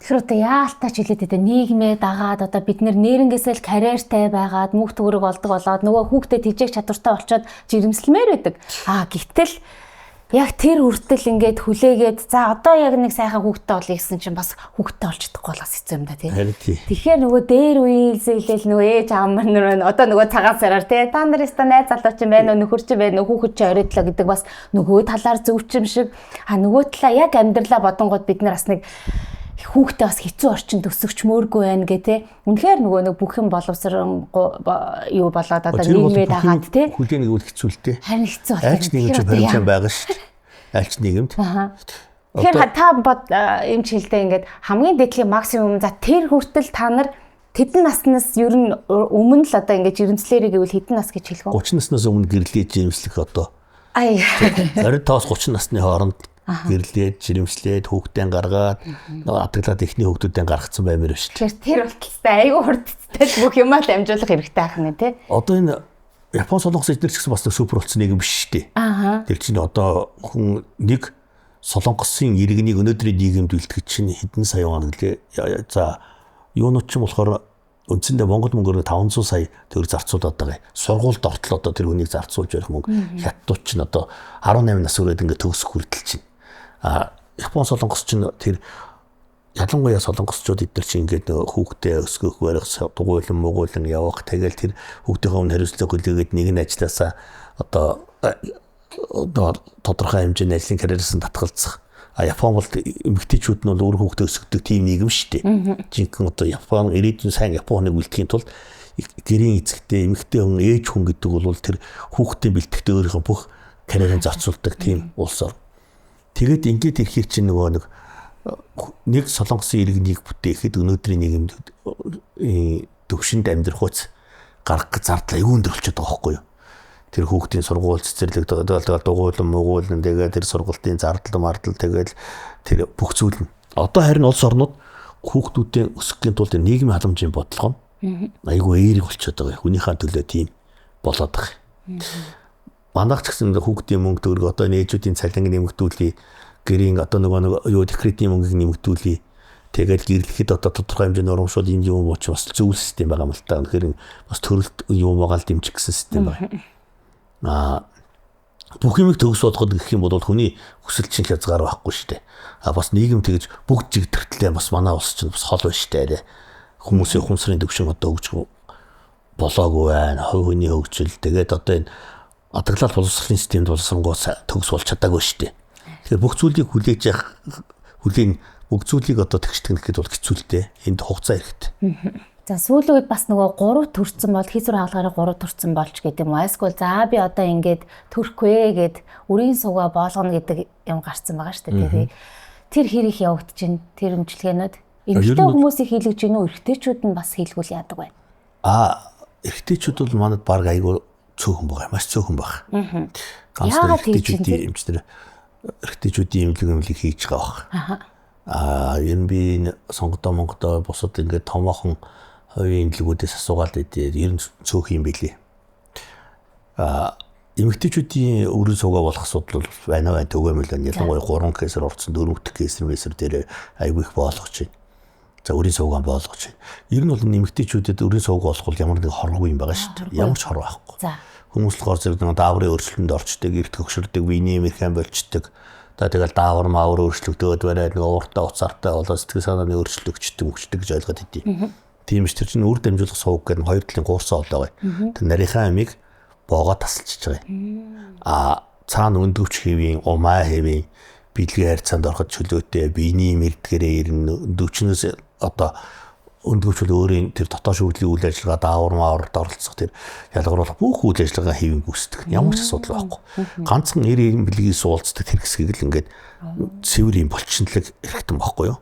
Speaker 2: Тэгэхээр одоо яалтаач хэлээд байгаа нийгмээ дагаад одоо бид нэрнгээсээ л карьертай байгаад мөнх төгрөг олдог болоод нөгөө хүүхдэд тэжээх чадвартай болчоод жирэмслэмээр байдаг. Гэтэл яг тэр хүртэл ингээд хүлээгээд за одоо яг нэг сайхан хүүхдтэй олъё гэсэн чинь бас хүүхдтэй олж чадахгүй болохос хэцүү юм да тий. Тэгэхээр нөгөө дээр үеэлзэйлэл нөгөө ээж аав нар одоо нөгөө цагаан сараар тий та нар өстө найз залууч юм байна уу нөхөр чинь байна уу хүүхэд чинь оройлоо гэдэг бас нөгөө талаар зөвчм шиг нөгөө талаа яг амьдралаа бодонгууд бид нар бас нэг хүүхдээ бас хэцүү орчин төсөгч мөөргүй байна гэ тэ. Үнэхээр нөгөө нэг бүх юм боловсрон юу болоод одоо нийгмээ дагаад тэ.
Speaker 1: Хүлээнийг үл хэцүүлтэй.
Speaker 2: Харин хэцүү болоо.
Speaker 1: Альч нийгэмч баримтсан байгаа шүү дээ. Альч нийгэмд.
Speaker 2: Тэгэхээр та бод эмч хэлдэ ингээд хамгийн дээдлийн максимум за тэр хүртэл та нар тэдэн наснаас ер нь өмнө л одоо ингээд жирэмслэрээ гэвэл хэдэн нас гэж хэлэх вэ?
Speaker 1: 30 наснаас өмнө гэрлээ жирэмслэх одоо. 25-30 насны хооронд гэрлээд жирэмслээд хүүхдэн гаргаад атгалаад ихний хүүхдүүдэн гаргацсан баймир шүү
Speaker 2: дээ. Тэр болтолтой айгүй хурдтай бүх юмаа л амжуулах хэрэгтэй байх нь тий.
Speaker 1: Одоо энэ Япон солонгос эдгээр ч гэсэн бас супер болсон нийгэм биш шүү дээ. Тэр чинь одоо хүн нэг солонгосын иргэнийг өнөөдрийн нийгэмд үлдгэж чинь хэдэн сая вон гэлээ. За юунууд ч юм болохоор үндсэндээ Монгол мөнгөөр 500 сая төгрөг зарцуулаад байгаа. Сургуульд ортол одоо тэр хүнийг зарцуулж явах мөнгө хятадууд ч н одоо 18 нас хүрээд ингээд төгсөх хүртэл чинь. Япон солонгос ч тэр ялангуяа солонгосчууд эдгээр чинь ингээд хүүхдээ өсгөх барих дугуйлан муугуулан явах тэгэл тэр хүүхдийнхээ өмнө хариуцлага хүлээгээд нэг нь ажилласаа одоо тодорхой хэмжээний ажлын карьераас нь татгалзах. Япон бол эмэгтэйчүүд нь бол өөр хүүхдээ өсгөдөг тийм нийгэм шүү дээ. Жинхэнэ одоо Япон ирээдүйн сайн Японыг үлдэхийн тулд гэрийн эцэгтэй эмэгтэй хүн ээж хүн гэдэг бол тэр хүүхдийн бэлтгэхдээ өөрийнхөө бүх карьерыг зарцуулдаг тийм улс ор. Тэгээд ингээд ирэхээр чинь нөгөө нэг солонгосын иргэнийг бүтээхэд өнөөдрийн нийгэмд төвшөнд амьдрах хүч гаргах зардал аюул өндөр болчиход байгаа байхгүй юу? Тэр хүүхдийн сургууль цэцэрлэг дугуйлан муугуулан тэгээд тэр сургалтын зардал мардал тэгээд тэр бүх зүйл нь одоо харин улс орнууд хүүхдүүдийн өсгөхийн тулд нийгмийн халамжийн бодлого нь айгүй эерэг болчиход байгаа. Хүнийхээ төлөө тийм болоод байгаа. Манайх ч гэсэн хүүхдийн мөнгө төгрөг одоо нээжүүдийн цалинг нэмэгдүүлээ, гэрийн одоо нөгөө юу декретийн мөнгийг нэмэгдүүлээ. Тэгээд гэрлэхэд одоо тодорхой хэмжээний урамшуул энэ юм уу ч бас зөв систем байгаа юм л та. Тэгэхээр бас төрөлт юм байгаа л дэмжих гэсэн систем байна. Бүх юмыг төгс бодоход гэх юм бол хүний хүсэл чинь хязгаар байхгүй шүү дээ. Бас нийгэм тэгж бүгд жигдэртлээ бас манай улс чинь бас хол байна шүү дээ. Хүмүүсийн хүнсрийн төвшин одоо өгч болоогүй байна. Хувь хүний хөгжил тэгээд одоо энэ атгалал боловсролын системд боловсронгоо төгс болж чадаагүй шүү дээ. Тэгэхээр бүх зүйлийг хүлээж явах бүх зүйлийг одоо тэгштгэх гэхэд бол хэцүүлтэй. Энд хугацаа хэрэгтэй.
Speaker 2: За сүүлийн үед бас нөгөө 3 төрсэн бол хийсвэр хаалгаараа 3 төрсэн болж гэдэг юм. Эсвэл за би одоо ингээд төрөхгүй гэд үрийн суугаа боолгоно гэдэг юм гарцсан байгаа шүү дээ. Тэр хэрэг явагдаж байна. Тэр өмчлөгөөнүүд эрэгтэй хүмүүсийг хийлгэж гинүү эрэгтэйчүүд нь бас хийлгүүл яадаг байна.
Speaker 1: Эрэгтэйчүүд бол манад баг айгүй цөөхөн байгаа. Маш цөөхөн байгаа. Ганц эрэгтэйчүүдийн эмчнэр эрэгтэйчүүдийн эмнэлэг хийж байгаа баг. Энэ би сонгодоо Монголдо бусад ингээд томоохон хувийн эмнэлгүүдээс асуугаад идээ ер нь цөөх юм билий. Эмэгтэйчүүдийн өрийн суугаа болох асуудал бол байна төгөөмөл байна. Ялангуяа 3 кейсэр орцсон 4 дэх кейсэр дээр айгүй их болгож байна. За өрийн суугаа болгож байна. Ер нь бол эмэгтэйчүүдэд өрийн суугаа олох бол ямар нэг хоргүй юм байгаа шүү дээ. Ямар ч хор байхгүй. Хүмүүс болохоор зэрэг дааврын өрсөлдөнд орчдөг, эрт хөгшөрдөг, биений эмэрхэн болчдөг. Одоо тэгэл даавар маавар өөрчлөгдөд байна. Нэг ууртаа уцаартай болоо сэтгэл санааны өөрчлөлтөгчдөг мөчдөг гэж ойлгоод идэв. Тийм ч тэр чинь үр дамжуулах сувг гэдэг 2 талын гуурсан олоо гоё. Тэр нарийнхаа амийг боогоо тасалчиж байгаа юм. Цаана өндөвч хэвийн, умаа хэвийн бэлгийн харьцаанд ороход чөлөөтэй биений мэрдгэрээ ирнэ өндөвчнөөс одоо өндөвч бол өөрийн тэр дотоод шүүрлийн үйл ажиллагаа даавар мааварт оролцох тэр ялгаруулах бүх үйл ажиллагаа хэвийн гүйцэтгэх ямар ч асуудал байхгүй. Ганцхан 90 бэлгийн суулцдаг тэр хэсгийг л ингээд цэвэр юм болчинлаг эргэтэн байхгүй юу?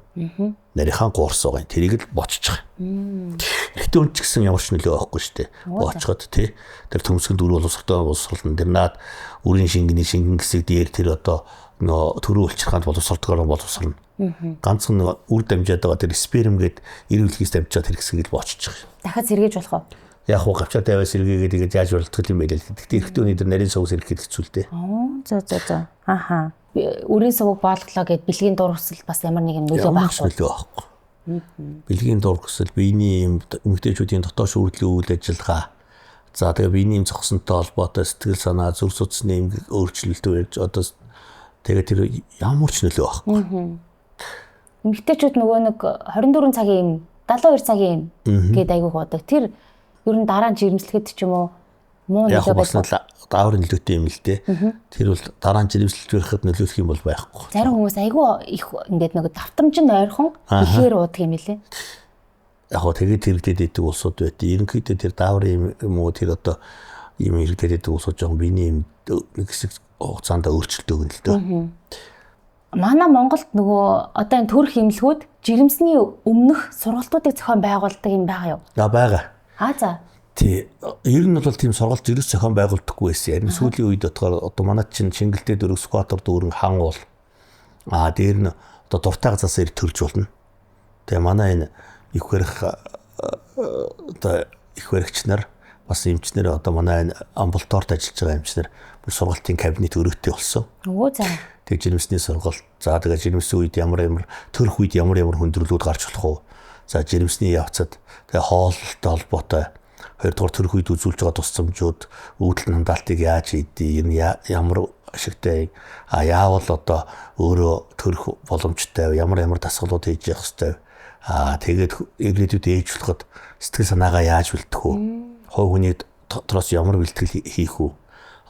Speaker 1: Нарийнхаа гуурс байгаа. Тэрийг л боччих. Эргэтэн үн ч гэсэн ямар ч нөлөө байхгүй шүү дээ. Бочход тий тэр төмсгөн дөрөв боловсролтой боловсролн тэр наад үрийн шингэний шингэн хэсэг дээр тэр одоо нөө төрөө улчирхаанд боловсролтойгоор боловсрно. Ганцхан үр дамжаад байгаа тэр сперм гээд эрүүлхийс дамжаад тэр хэсгийг л боччих.
Speaker 2: Дахиад сэргээж болох уу?
Speaker 1: Яг уу гавчаа тавиа сэргээгээд тэгээд яаж болтгол юм бэ л гэхдээ эргэтэн өнөдөр нарийн сувг сэргэхэд хэцүү л дээ.
Speaker 2: За. Аха. Үрийн сувг боолглоо гэд бэлгийн дургсал бас ямар нэгэн нөлөө байхгүй.
Speaker 1: Нөлөө байхгүй. Бэлгийн дургсал биений юм эмэгтэйчүүдийн дотоод шүүрлийн үйл ажиллагаа. За тэгээ биений юм зогсонтой холбоотой сэтгэл санаа зүрх судасны өөрчлөлт үүрж одоо тэгээд тэр ямар ч нөлөө байхгүй.
Speaker 2: Эмэгтэйчүүд нөгөө нэг 24 цагийн юм 72 цагийн юм гээд айгуух бодог. Тэр ер нь дараа нь жирэмслэхэд ч юм уу муу нөлөө байдаг.
Speaker 1: Даавар нөлөөтэй юм л дээ. Тэр бол дараа нь жирэмслэж байхад нөлөөлөх юм бол байхгүй.
Speaker 2: Зарим хүмүүс айгүй их ингээд нэг давтамжинд ойрхон ихээр уудаг юм лээ.
Speaker 1: Яг гоо тэгээд хэрэглээд идэг улсууд байт. Ерөнхийдөө тэр даавар юм уу тэр одоо юм хэрэглээд идэг улсууд жоохон биений юм нэг хэсэг хугацаанд өөрчлөлт өгнө л дөө.
Speaker 2: Манай Монголд нөгөө одоо энэ төрх эмнэлгүүд жирэмсний өмнөх сургалтуудыг зохион байгуулдаг юм байгаа юу?
Speaker 1: Байгаа.
Speaker 2: За.
Speaker 1: Тий. Ер нь бол тийм сургалт жирэмс зохион байгуулдаггүй байсан. Харин сүүлийн үед болохоор одоо манай чинь Шингэлтэй дөрөв скватер дүүрэн хан уул. Дээр нь одоо дуртай газаасаар төрж болно. Тэгээ манай энэ их баригч нар бас эмчнэр одоо манай энэ амбулаторид ажиллаж байгаа эмчнэр бүр сургалтын кабинет өрөөтэй болсон.
Speaker 2: За.
Speaker 1: Тэгээ жирэмсний сургалт. За тэгээ жирэмсний үед ямар төрөх үед ямар хүндрэлүүд гарч болох уу? За жирэмсний явцад тэгээ хооллолтой холбоотой хоёрдугаар төрөх үед үзүүлж байгаа тусламжууд өвдөл хандаалтыг яаж хийдий ямар ашигтай яавал одоо өөрөө төрөх боломжтой ямар дасгалууд хийж явах ёстой. Тэгээд ирээдүйд ээж болоход сэтгэл санаагаа яаж бэлдэх үү? Хов хүний дотроос ямар бэлтгэл хийх үү?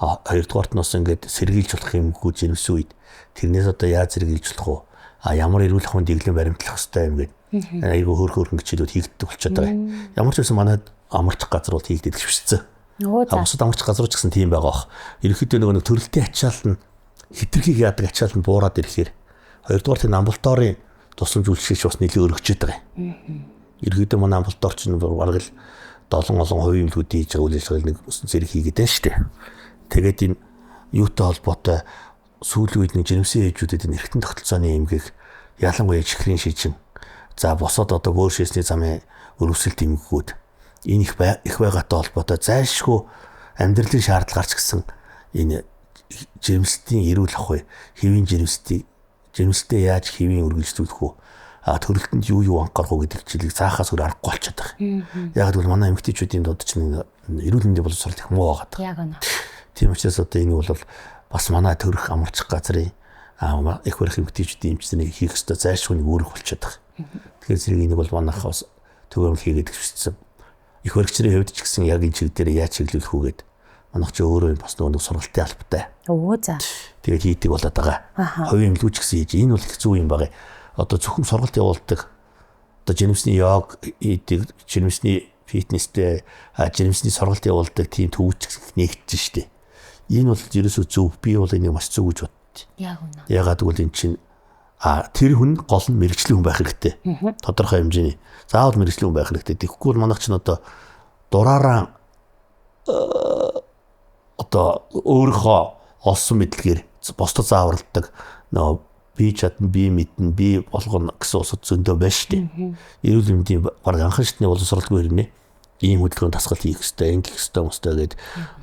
Speaker 1: Хоёрдугаарт нь бас ингээд сэргийлж болох юмгүй жирэмсэн үед тэрнээс одоо яаж сэргийлж болох вэ? Ямар эрүүл ахуйн дэглэм баримтлах ёстой юм гээд айгүй хөөрхөн хичээлүүд хийгддэг болчиход байгаа. Ямар ч байсан манай амарч газар бол хийгддэг швшцэн. Бусад амарч газар ч гэсэн тийм байгаа бах. Ерөнхийдөө нэг төрөлтийн ачаал нь хитрхийг яадаг ачаал нь буураад ирэхээр хоёрдугаар тийм амбулаторийн тусламж үйлчилгээч бас нэлээд өргөчөөд байгаа юм. Ерөнхийдөө манай амбулаторч нь бараг л 7 хувийн эмнэлгүүд хийж байгаа үйл ажиллагааг нэг зэрэг хийгээд байна шүү дээ. Тэгээд энэ юутай холбоотой сүүлийн үед нэг жирэмсэн ээжүүдэд энэ эргэтэн тогтолцооны эмгэг ялангуяа чихрийн шижин за босоод одоо бөөр шээсний замын өрөвсөлт эмгэгүүд энэ их байгаатай холбоотой зайлшгүй амьдралын шаардлага гарч гисэн энэ жирэмслийн эрүүл ахуй хэвийн жирэмстэй яаж хэвийн үргэлжлүүлэх үү төрөлтөнд юу анхаарах уу гэдэг чиглэлийг заахаас өөр аргагүй болчиход байгаа. Яг гэвэл манай эмэгтэйчүүдийн дунд чинь эрүүл мэндийн боловсрол их муу байгаа.
Speaker 2: Яг үнэ.
Speaker 1: Тийм учраас одоо энэ бол бас манай төрөх амарчих газрын их барих эмэгтэйчүүдийн эмчнийг хийх ёстой зайлшгүй нэг үүрэг болчиход байгаа. Тэгэхээр зэрэг энийг бол манайх бас төгөөмөл хийгээд хэвчсэн. Их баригчдын хувьд ч гэсэн яг энэ чиг дээр яаж чиглүүлэх үү гэд манайх ч өөрөө бас нэг сургалтын албатай.
Speaker 2: За.
Speaker 1: Тэгээд хийдэг болоод байгаа. Хувийн эмнэлгүүд ч гэсэн хийж энэ бол их зүг юм байгаа. Одоо зөвхөн сургалт явуулдаг. Одоо жирэмсний йог хийдэг, жирэмсний фитнестэй, жирэмсний сургалт явуулдаг тийм төвч нэгдэж штэ. Энэ бол ерөөсөө зөв. Би бол энийг маш зөв гэж боддог.
Speaker 2: Яг үнэ.
Speaker 1: Ягаад гэвэл эн чинь тэр хүн гол нь мэрэгчлэн хүн байх хэрэгтэй. Тодорхой хэмжээний. Заавал мэрэгчлэн хүн байх хэрэгтэй. Тэгэхгүй бол манайх чинь одоо дураараа одоо өөрийнхөө олсон мэдлэгээр босдод зааварладаг нөө би чадна би мэднэ би болгоно гэсэн усад зөндөө байна шүү дээ. Эрүүл мэндийн баг анхан шатны боловсролгүй хэрнээ ийм хөдөлгөөнд тасгал хийх хэрэгтэй, ингэх хэрэгтэй мөстэй гээд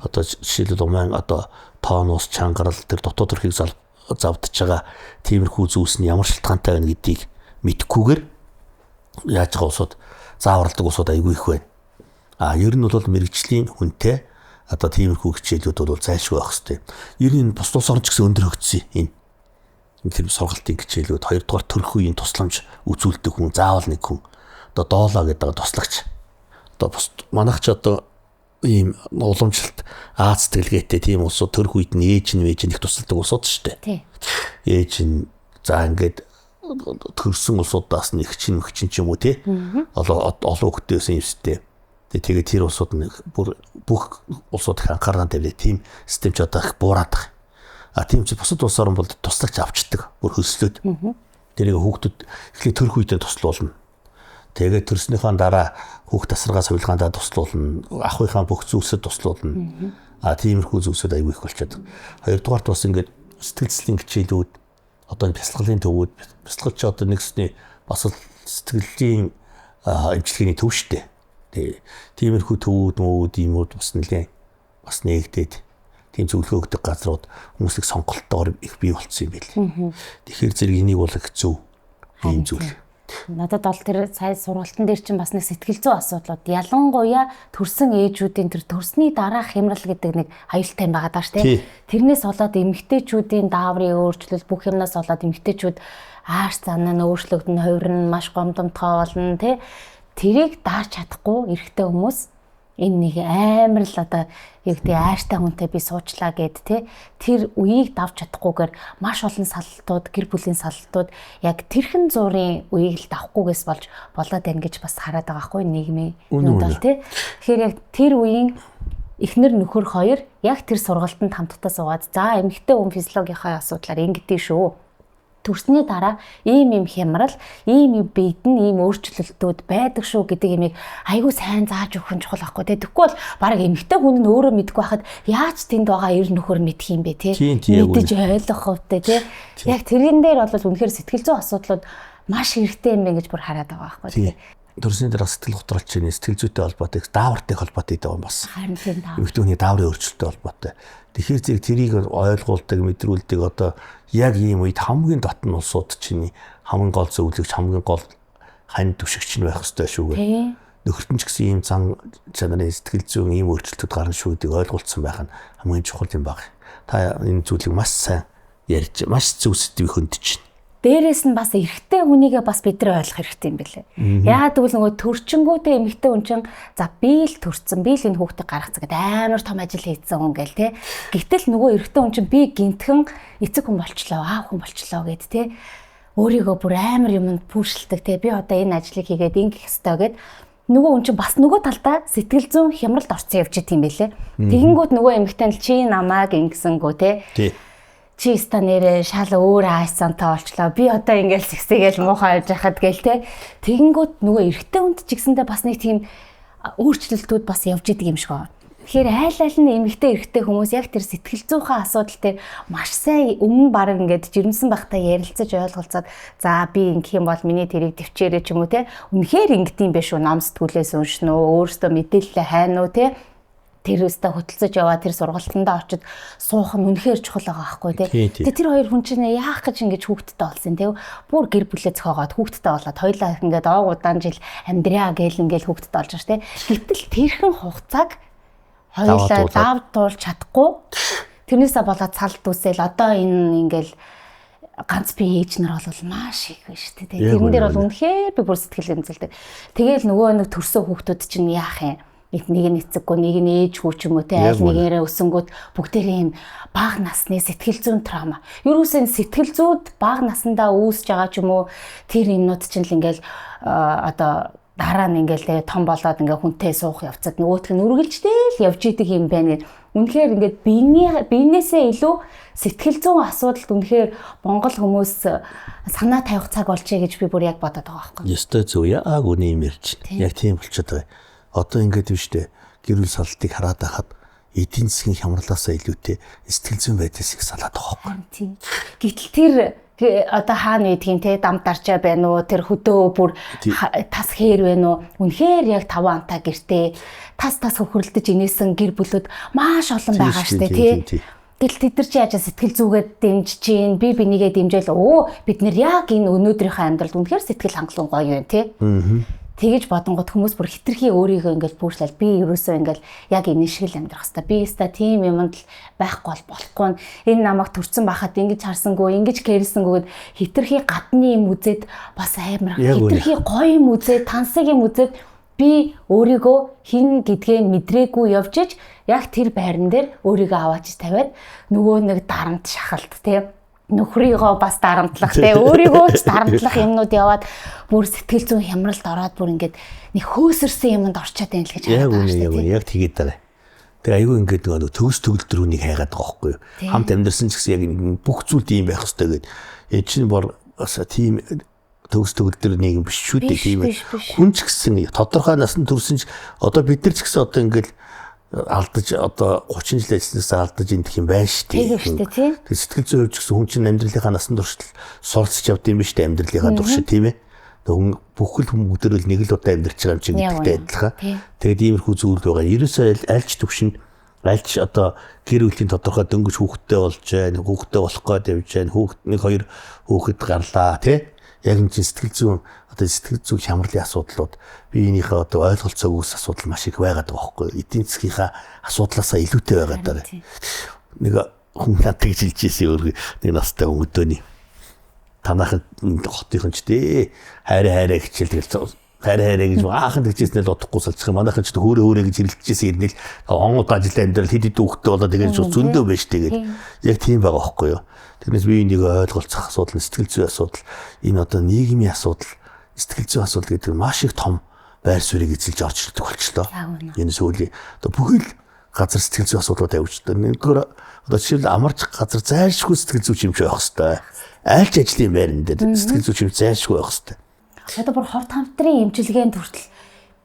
Speaker 1: одоо жишээлбэл уман одоо тоонус чангарал тэр дотоод төрхийг завдж байгаа тиймэрхүү зүйлс нь ямар шалтгаантай байна гэдгийг мэдхгүйгээр яаж байгаа усууд зааварладаг усууд айгүй их байна. Ер нь бол мэрэгжлийн хүнтэй одоо тиймэрхүү хичээлүүд бол зайлшгүй байх хэрэгтэй. Ер нь бус тус орн ч гэсэн өндөр хөгжсөн энэ. тэр сургалтын хичээлүүд 2 дугаар төрөх үеийн тусламж үзүүлдэг хүн заавал нэг хүн одоо доолоо гэдэг туслагч одоо манайх ч одоо ийм уламжлалт Аз сэтгэлгээтэй тийм улсууд төрөх үед нь ээж нь их тусалдаг улсууд шүү дээ. Ээж нь за ингээд төрсэн улсуудаас нэг чинь ч юм уу тий олон хүүхдээсэн юмстэй. Тэгээд тэр улсууд нь бүх улсууд их анхаарал тавьдаг тийм систем ч одоо их буураад байгаа. Тийм ч бусад улс орн бол туслагч авчдаг бүр хөслөөд. Тэрийг хүүхдүүд эхлээд төрөх үедээ туслуулна. Тэгээд төрснийхаа дараа хүүхд тасаргаа сувилгаандаа туслуулна. Ахыхаа бүх зүйлсэд туслуулна. Тиймэрхүү зүйлсэд аягүй их болчиход. Хоёрдугаарт бас ингээд сэтгэл зүйн хичээлүүд одоо бясалгалын төвүүд бясалгалч одоо нэгсний бас сэтгэлийн эмчилгээний төв штэ. Тиймэрхүү төвүүд иймүүд бас нэлээд бас нээгдээд тийм зөвлөгөө өгдөг газрууд хүмүүсийг сонголттойгоор их бий болцсон юм байл. Тэгэхээр зэрэг энийг бол их зөв ийм зүйл.
Speaker 2: Надад бол тэр сая сургалтын дээр чинь бас нэг сэтгэл зүйн асуудлууд ялангуяа төрсэн ээжүүдийн тэр төрсний дараах хямрал гэдэг нэг аюултай юм байгаа даа шүү дээ. Тэрнээс болоод эмэгтэйчүүдийн дааврын өөрчлөл бүх юмнаас болоод эмэгтэйчүүд ааш занаа нь өөрчлөгдөн хувирна маш гомдомтгой болно тий. Тэрийг дааж чадахгүй эрэгтэй хүмүүс энэ нэг амар л одоо юу гэдэг ааштай хүнтэй би суучлаа гэд тий тэр үеийг давж чадахгүйгээр маш олон саллтууд гэр бүлийн саллтууд яг тэрхэн зуурын үеийг л давахгүйгээс болж болоод байна гэж бас хараад байгаа хгүй нийгмийн юмд бол тий тэгэхээр яг тэр үеийн эхнэр нөхөр хоёр яг тэр сургалтанд хамтдаа суугаад за эмэгтэй хүн физиологийнхаа асуудлаар ингэдэж шүү төрсний дараа ийм хямрал, ийм биед нь ийм өөрчлөлтүүд байдаг шүү гэдэг имийг айгүй сайн зааж өгөх нь чухал байхгүй тий. Тэгэхгүй бол баг эмэгтэй хүн нь өөрөө мэдгүй байхад яаж тэнд байгаа эр нөхөр мэдх юм бэ тий. Мэдэж ойлгох хувьтай тий. Яг тэрэн дээр бол үнэхээр сэтгэл зүйн асуудлууд маш хэрэгтэй юм гэж бүр хараад байгаа байхгүй тий.
Speaker 1: Төрсний дараа сэтгэл готролч чинь сэтгэл зүйтэй холбоотой даавартай холбоотой гэдэг юм бас.
Speaker 2: Харин тийм даавар.
Speaker 1: Эмэгтэй хүний дааврын өөрчлөлттэй холбоотой. Тэгэхээр зэрэг тэрийг ойлгуулдаг, мэдрүүлдэг одоо яг ийм үед хамгийн дотн улсууд чинь хамгийн гол зөвлөгч, хамгийн гол хань түшигч нь байх ёстой шүү гэ. Нөхөртөн ч гэсэн ийм зан чанарын сэтгэл зүйн ийм өөрчлөлтүүд гарна шүү гэдгийг ойлгуулсан байх нь хамгийн чухал юм баг. Та энэ зүйлийг маш сайн ярьж, маш зөв сэтгэв хөндөж байна.
Speaker 2: Дээрээс нь бас эрэгтэй хүнийгээ бас бид нар ойлгох хэрэгтэй юм билээ. Яагаад гэвэл нөгөө төрчөнгүүтэй эмэгтэй хүн чинь за би л төрцөн, би л энэ хүүхдийг гаргацсан гэдэг амар том ажил хийсэн хүн гээл те. Гэтэл нөгөө эрэгтэй хүн чинь би гинтхэн эцэг хүн болчлоо, аав хүн болчлоо гэд те. Өөрийгөө бүр амар юмд пүүршилдэг те. Би одоо энэ ажлыг хийгээд ингэх ёстой гэд нөгөө хүн чинь бас нөгөө талдаа сэтгэл зүйн хямралд орсон явж идэм билээ. Тэгэнгүүт нөгөө эмэгтэй нь чи намааг ингэсэнгүү те. Чи ста нэрээ шал өөр аашсантай болчлоо. Би одоо ингээл сэгсэгээл муухай явж байхад гээл те. Тэгэнгүүт нөгөө эрэгтэй хүнд ч гэсэндээ бас нэг тийм өөрчлөлтүүд бас явж идэг юм шиг байна. Тэгэхээр айл нь эмэгтэй эрэгтэй хүмүүс яг тэр сэтгэл зүйн асуудал дээр маш сайн өмнө баг ингээд жирэмсэн байхдаа ярилцаж ойлголцоод за би ингэх юм бол миний тэрийг төвчээрэй ч юм уу те. Үнэхээр ингэдэм байх шүү. Ном сэтгүүлээс уншин уу, өөрөөсөө мэдээлэлээ хайна уу те. Тэр өстө хөтөлцөж яваа тэр сургалтандаа очиж суух нь үнэхээр чухал байгаа байхгүй тий. Тэгээ тэр хоёр хүн чинь яах гэж ингэж хүүхдтэй болсон тий. Бүр гэр бүлээ зохиогоод хүүхдтэй болоод хоёлаа ингээд удаан жил амьдраа гээл ингээл хүүхдтэй болж байгаа тий. Гэтэл тэрхэн хугацааг хоёлаа давтуулж чадахгүй. Тэрнээсээ болоод цалд үсэл одоо энэ ингээл ганц би ээж нар бол маш их байна шүү дээ. Тэрэн дээр бол үнэхээр би бүр сэтгэл эмзэлдэг. Тэгээл нөгөө нэг төрсөн хүүхдүүд чинь яах юм? Нэг нь эцэггүй, нэг нь ээжгүй ч юм уу те аль нэгээрээ өсөнгөт бүгдээрээ юм бага насны сэтгэл зүйн траума. Ерөөсөө сэтгэл зүйд бага насандаа үүсэж байгаа ч юм уу тэр юмнууд чинь л ингээл одоо дараа нь ингээл том болоод ингээ хүнтэй суух явцад нөгөөх нь үргэлжлээл явж идэг юм байна гэх. Үнэхээр ингээд биенээсээ илүү сэтгэл зүйн асуудалд үнэхээр Монгол хүмүүс санаа тавих цаг болжээ гэж би бүр яг бодоод байгаа байхгүй.
Speaker 1: Ёстой зөв яг үний юм ярьж. Яг тийм болчиход байгаа. Одоо ингээд юм штэ гэр бүл салтыг хараад байхад эдийн засгийн хямралаасаа илүүтэй сэтгэл зүйн байдлаас их салаад байгаа юм.
Speaker 2: Гэтэл тэр одоо хаана нэгдгийн те дам дарчаа байна уу тэр хөдөө бүр тас хээр байна уу үнэхээр яг 5 антаа гэртээ тас хөхөрлөдөж инээсэн гэр бүлүүд маш олон байгаа штэ тий. Тэгэл тэд нар чи яаж сэтгэл зүгээд дэмжиж чинь би бинийгээ дэмжээл бид нэр яг энэ өнөөдрийнхөө амьдралд үнэхээр сэтгэл хангалуун гоё юм тий. тэгэж бодонгод хүмүүс бүр хитрхи өөрийгөө ингээл пүүшлэл би ерөөсөө ингээл яг энэ шиг л амьдрах хэвээр би өста тийм юмд л байхгүй болохгүй энэ намайг төрцөн байхад ингэж харсангүй ингэж кэрсэнгүйд хитрхи гадны юм үзээд бас амар хитрхи гоё юм үзээд тансаг юм үзээд би өөрийгөө хин гэдгээ мэдрээгүй явж иж яг тэр байран дээр өөрийгөө аваач тавиад нөгөө нэг дарамт шахалт тийм нөхрийгөө бас дарамтлах тийм өөрийгөө ч дарамтлах юмнууд яваад бүр сэтгэл зүйн хямралд ороод бүр ингээд нэг хөөсөрсөн юмд орчоод байна л гэж
Speaker 1: хараад байна. Яг тэгээд байгаа. Тэгээ айгүй ингээд нөгөө төгс төгөлдрүүнийг хайгаад байгаа байхгүй юу? Хамт амьдэрсэн ч гэсэн яг бүх зүйл ийм байх хэрэгтэй гэдэг. Энэ чинь бор бас тийм төгс төгөлдөр нийгэм биш шүү дээ тийм ээ. Хүн ч гэсэн тодорхой насанд төрсэн ч одоо бид нар ч гэсэн одоо ингээд алдаж одоо 30 жил ажилласнаас алдаж идэх юм байна шүү дээ. Тэгээ сэтгэл зүйн хувьд ч гэсэн хүн чинь амьдралынхаа насанд туршид суралцж явд юм биш үү амьдралынхаа туршид тийм ээ. Хүн бүхэл хүмүүдэрэл нэг л удаа амьдарч байгаа юм чинь гэдэгтэй адилхан. Тэгээд иймэрхүү зүйл байгаа. Ерөөсөө альч төвшөнд альч одоо гэр бүлийн тодорхой дөнгөж хүүхэдтэй болж байна, хүүхэдтэй болох гээд явж байна, хүүхэд нэг хоёр хүүхэд гарлаа тий. Яг энэ чинь сэтгэл зүйн одоо сэтгэл зүйн хямралын асуудлууд биеийнхээ одоо ойлголцоогүйс асуудал маш их байгаад байгаа байхгүй. Эдийн засгийнхаа асуудлаасаа илүүтэй байгаад байгаа. Нэг хүн надад хэлж ирсэн өөр нэг настай хүн өдөөний танахад хотынхан ч дээ хайраа хичээл тэгэл хайраа гэж аахан тэгжсэн л удахгүй салчих юм. Манайхан ч хөөрөө гэж хэрэлдэжсэн ирнэл онгод ажил амьдрал хэд хэд хүүхдтэй болоод тэгээд зөндөө байж тэгээд яг тийм байгаа байхгүй юу. Тэрнээс би энийг ойлголцох асуудал, сэтгэл зүйн асуудал, энэ одоо нийгмийн асуудал, сэтгэл зүйн асуудал гэдэг нь маш их том байр суурийг эзэлж орж ирдэг болчихлоо. Энэ сүүлийн одоо бүхэл газар сэтгэл зүйн асуудлууд явуулдаг. Нэгдүгээр одоо жишээл амарч газар зайлшгүй сэтгэл зүйн чимч байх хэвээр. Айлч ажлын байран дээр сэтгэл зүйн чимч зайлшгүй байх хэвээр.
Speaker 2: Одоо бүр ховд хамтрын эмчилгээнд хүртэл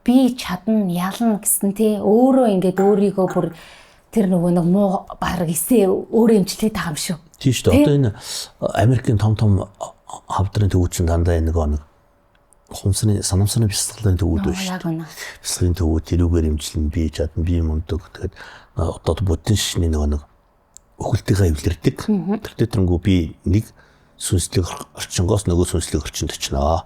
Speaker 2: би чадна, ялна гэсэн тий өөрөө ингээд өөрийгөө бүр тэр нөгөө нэг муу баг эсээ өөрөө эмчилээд байгаа юм шүү.
Speaker 1: Тийм шүү дээ. Одоо энэ Америкийн том хавдрын төвүүд дандаа нэг хумсны санамсрын бясалгалын төвүүд байна шүү. Бясалгалын төвүүд тэрүүгээр эмчилнэ, би чадна, би мундаг. Тэгээд одоо буддын шишний нэг өхөлтөйгөө эвлэрдэг. Тэр тэрнгүү би нэг сүнслэг орчингоос нөгөө сүнслэг орчинд очиноо.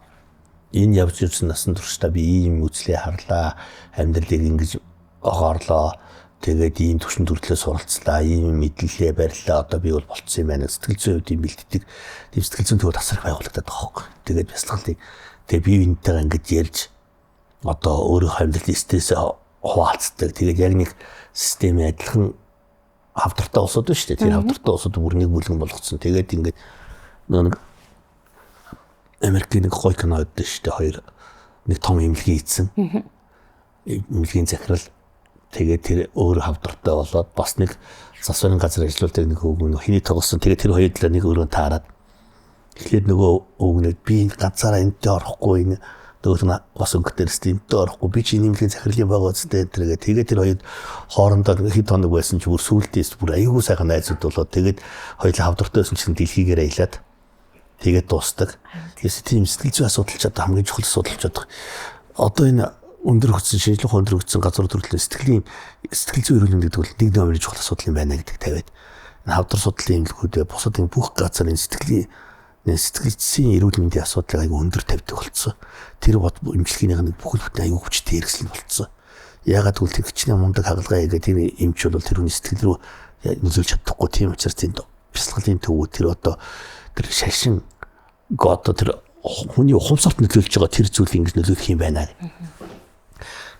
Speaker 1: Энэ явж ирсэн насан туршдаа би ийм үзлээ харлаа, амьдралыг ингэж огоорлоо. Тэгээд ийм төвшин төрөлөө суралцлаа, ийм мэдлэлээ барьлаа. Одоо би бол болцсон юм байна. Сэтгэл зүйн хувьд ийм бэлддэг. Тийм сэтгэл зүйн төвөд тасрах байгуулагдаад байгаа хөөхгүй. Тэгээд бясалгалыг тэгээд бие биентэйгээ ингэж ярьж одоо өөрөө амьдралын стрессээ хуваалцдаг. Тэгээд яг нэг системийн адилхан хавдартай улсууд байна шүү дээ. Тэр хавдартай улсууд бүр нэг бүлгэн болгоцсон. Тэгээд ингэж нэг Америкийн нэг гоё кино өгдөө шүү дээ. Хоёр нэг том имлэг ийдсэн. Имлэгийн захирал тэгээд тэр өөр хавдартай болоод бас нэг засварын газар ажилладаг нэг хүүг хиний тоглосон. Тэгээд тэр хоёр талаа нэг өрөө таарад. Тэгэхээр нөгөө өвгнөд би ганцаараа энтэй орохгүй энэ нөгөө нь бас өнгөтөрс энтэй орохгүй би чи имлэгийн захирлын байгаа үстэй тэгээд тэр хоёр хоорондоо хэд хоног байсан ч бүр сүултээс бүр аюулгүй сайхан найзууд болоод тэгээд хоёулаа хавдартай байсан чинь дэлхийгээр аялаад тэгээд дуустдаг. Тэгээс тийм сэтгэл зүйн асуудал ч одоо хамгийн чухал асуудал ч одоо энэ өндөр хөгжсөн шинжлэх өндөр хөгжсөн газар төрлийн сэтгэл зүйн эрүүл мэндийн гэдэг бол нэг номерын чухал асуудал юм байна гэдэг тавиад энэ хавдар судлалын эмнэлгүүд бусад энэ бүх газрын сэтгэлзүйн эрүүл мэндийн асуудлыг аягүй өндөр тавьдаг болсон. Тэр эмчилгээнийх нь бүхэл бүтэн аягүй хүчтэй хэрэгсэл болсон. Яагаад гэвэл тэр хичнээн мундаг хагалгаа хийгээд тэр эмч бол тэр хүний сэтгэл рүү нөлөөлж чадахгүй тийм учраас энэ бясалгалын төвүүд тэр одоо тэр шашин одоо тэр хүний ухамсарт нөлөөлж байгаа тэр зүйлийг ингэж нөлөөлөх юм байна.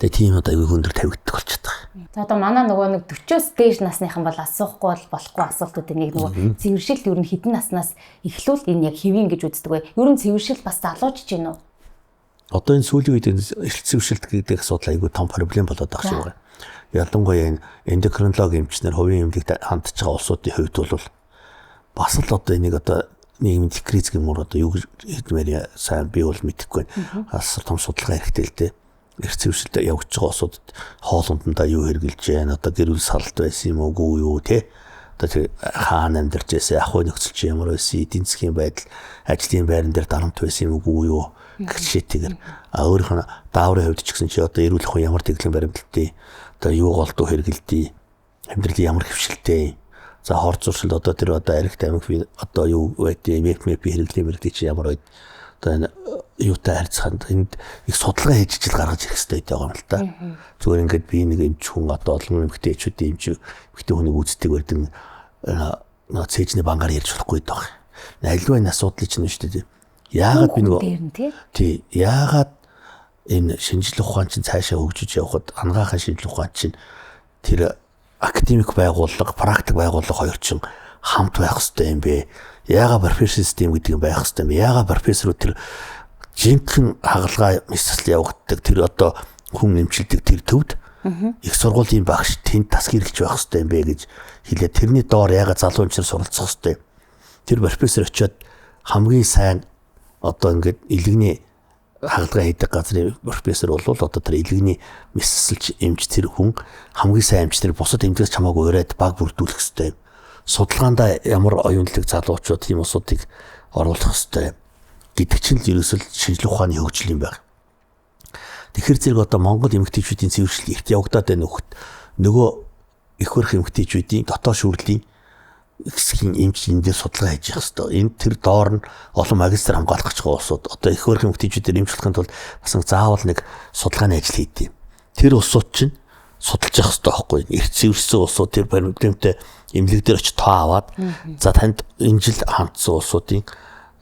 Speaker 1: Тэгээ тийм одоо аягүй өндөр тавигддаг болчиход байгаа.
Speaker 2: За одоо манай нөгөө нэг 40-оос дээш насныхан бол асуухгүй болохгүй асуултуудын нэг нөгөө цэвэршил ер нь хэдэн наснаас эхлүүл энэ яг хэвийн гэж үздэг бай. Ер нь цэвэршил бас залуучж гин үү?
Speaker 1: Одоо энэ сүүлийн үед эрх цэвэршилт гэдэг асуудал аягүй том проблем болоод байгаа шүү дээ. Ялангуяа энэ эндокринологи эмчнэр хувийн эмнэлэгт хандж байгаа улсуудын хувьд бол бас л одоо энийг одоо нийгмийн криз гэмээр одоо юу гэдмээр сайн би бол мэдэхгүй байна. Бас том судалгаа хэрэгтэй л дээ. Эрх цэвэршилт явагдаж байгаа улсуудад хоолундаа юу хэрглэж байна? Одоо гэр бүл саралт байсан юм уу юу те? Одоо тэр хаана амьдарч байсан, ахуй нөхцөл чи ямар байсан, эдийн засгийн байдал, ажлын байран дээр дарамт байсан юм уу юу гэх шийтгэр. Өөрийнх нь дааврын хувьд ч гэсэн чи одоо эрүүл ахуй ямар тэглэн баримталтай, одоо юу голдуу хэргэлдэй, амьдралын ямар хөвшилтэй. За хор зуршил одоо тэр одоо аригт амиг одоо юу байдیں۔ Мэп хэрэглээ чи ямар байд. одоо энэ юутай харьцахад энд их судалгаа хийж ижил гаргаж ирэх хэрэгтэй байгаа юм л да. Зүгээр ингээд би нэг эмч хүн одоо олон эмэгтэйчүүдийн эмч эмэгтэй хүнийг үздэг байдаг цээжний бангаар ярьж болохгүй даа. Альва энэ асуудлыг чинь шүү дээ. Яагаад би нөгөө тий яагаад энэ шинжлэх ухаан чинь цаашаа хөгжиж явхад анагаахын шинжлэх ухаан чинь тэр академик байгууллага, практик байгууллага хоёр чинь хамт байх хэрэгтэй юм бэ? Яагаад профессор систем гэдэг юм байх хэрэгтэй юм бэ? Яагаад профессорууд тэр жинхэнэ хагалгаа мэсэл явагддаг тэр одоо хүн эмчилдэг тэр төвд их сургуулийн багш тэнд тас хэрэгч байх хэрэгтэй юм бэ гэж хэлээ. Тэрний доор яагаад залуу эмчнэр суралцах хэрэгтэй? Тэр профессор очиод хамгийн сайн одоо ингээд илгэний хагалгаа хийдэг газрын профессор бол одоо тэр илгэний мэсэлч эмч тэр хүн хамгийн сайн эмч тэр бусад эмчээс чамаагүй ураад баг бүрдүүлэх хэрэгтэй. Судалгаанда ямар оюунлаг залуучууд тийм усуудыг оруулах хэрэгтэй гэдэг чинь л ерөөсөл шинжлэх ухааны хөгжил юм байна. Тэгэхээр зэрэг одоо Монгол эмэгтэйчүүдийн цэвэршил ихт явагдаад байна нөхд нөгөө их хөрх эмэгтэйчүүдийн дотоод шүүрлийн хэсгийн эмч энэ дээр судалгаа хийж явах хэрэгтэй. Энэ тэр доор нь олон магистр хамгаалах гэж байгаа улсууд одоо их хөрх эмэгтэйчүүдээр эмчлэхийн тулд бас заавал нэг судалгааны ажил хийдэг. Тэр улсууд чинь судалж явах хэрэгтэй байхгүй. Эрт цэвэрсэн улсууд тэр баримттай эмнэлэг дээр очиж тоо аваад за танд энэ жил хандсан улсуудын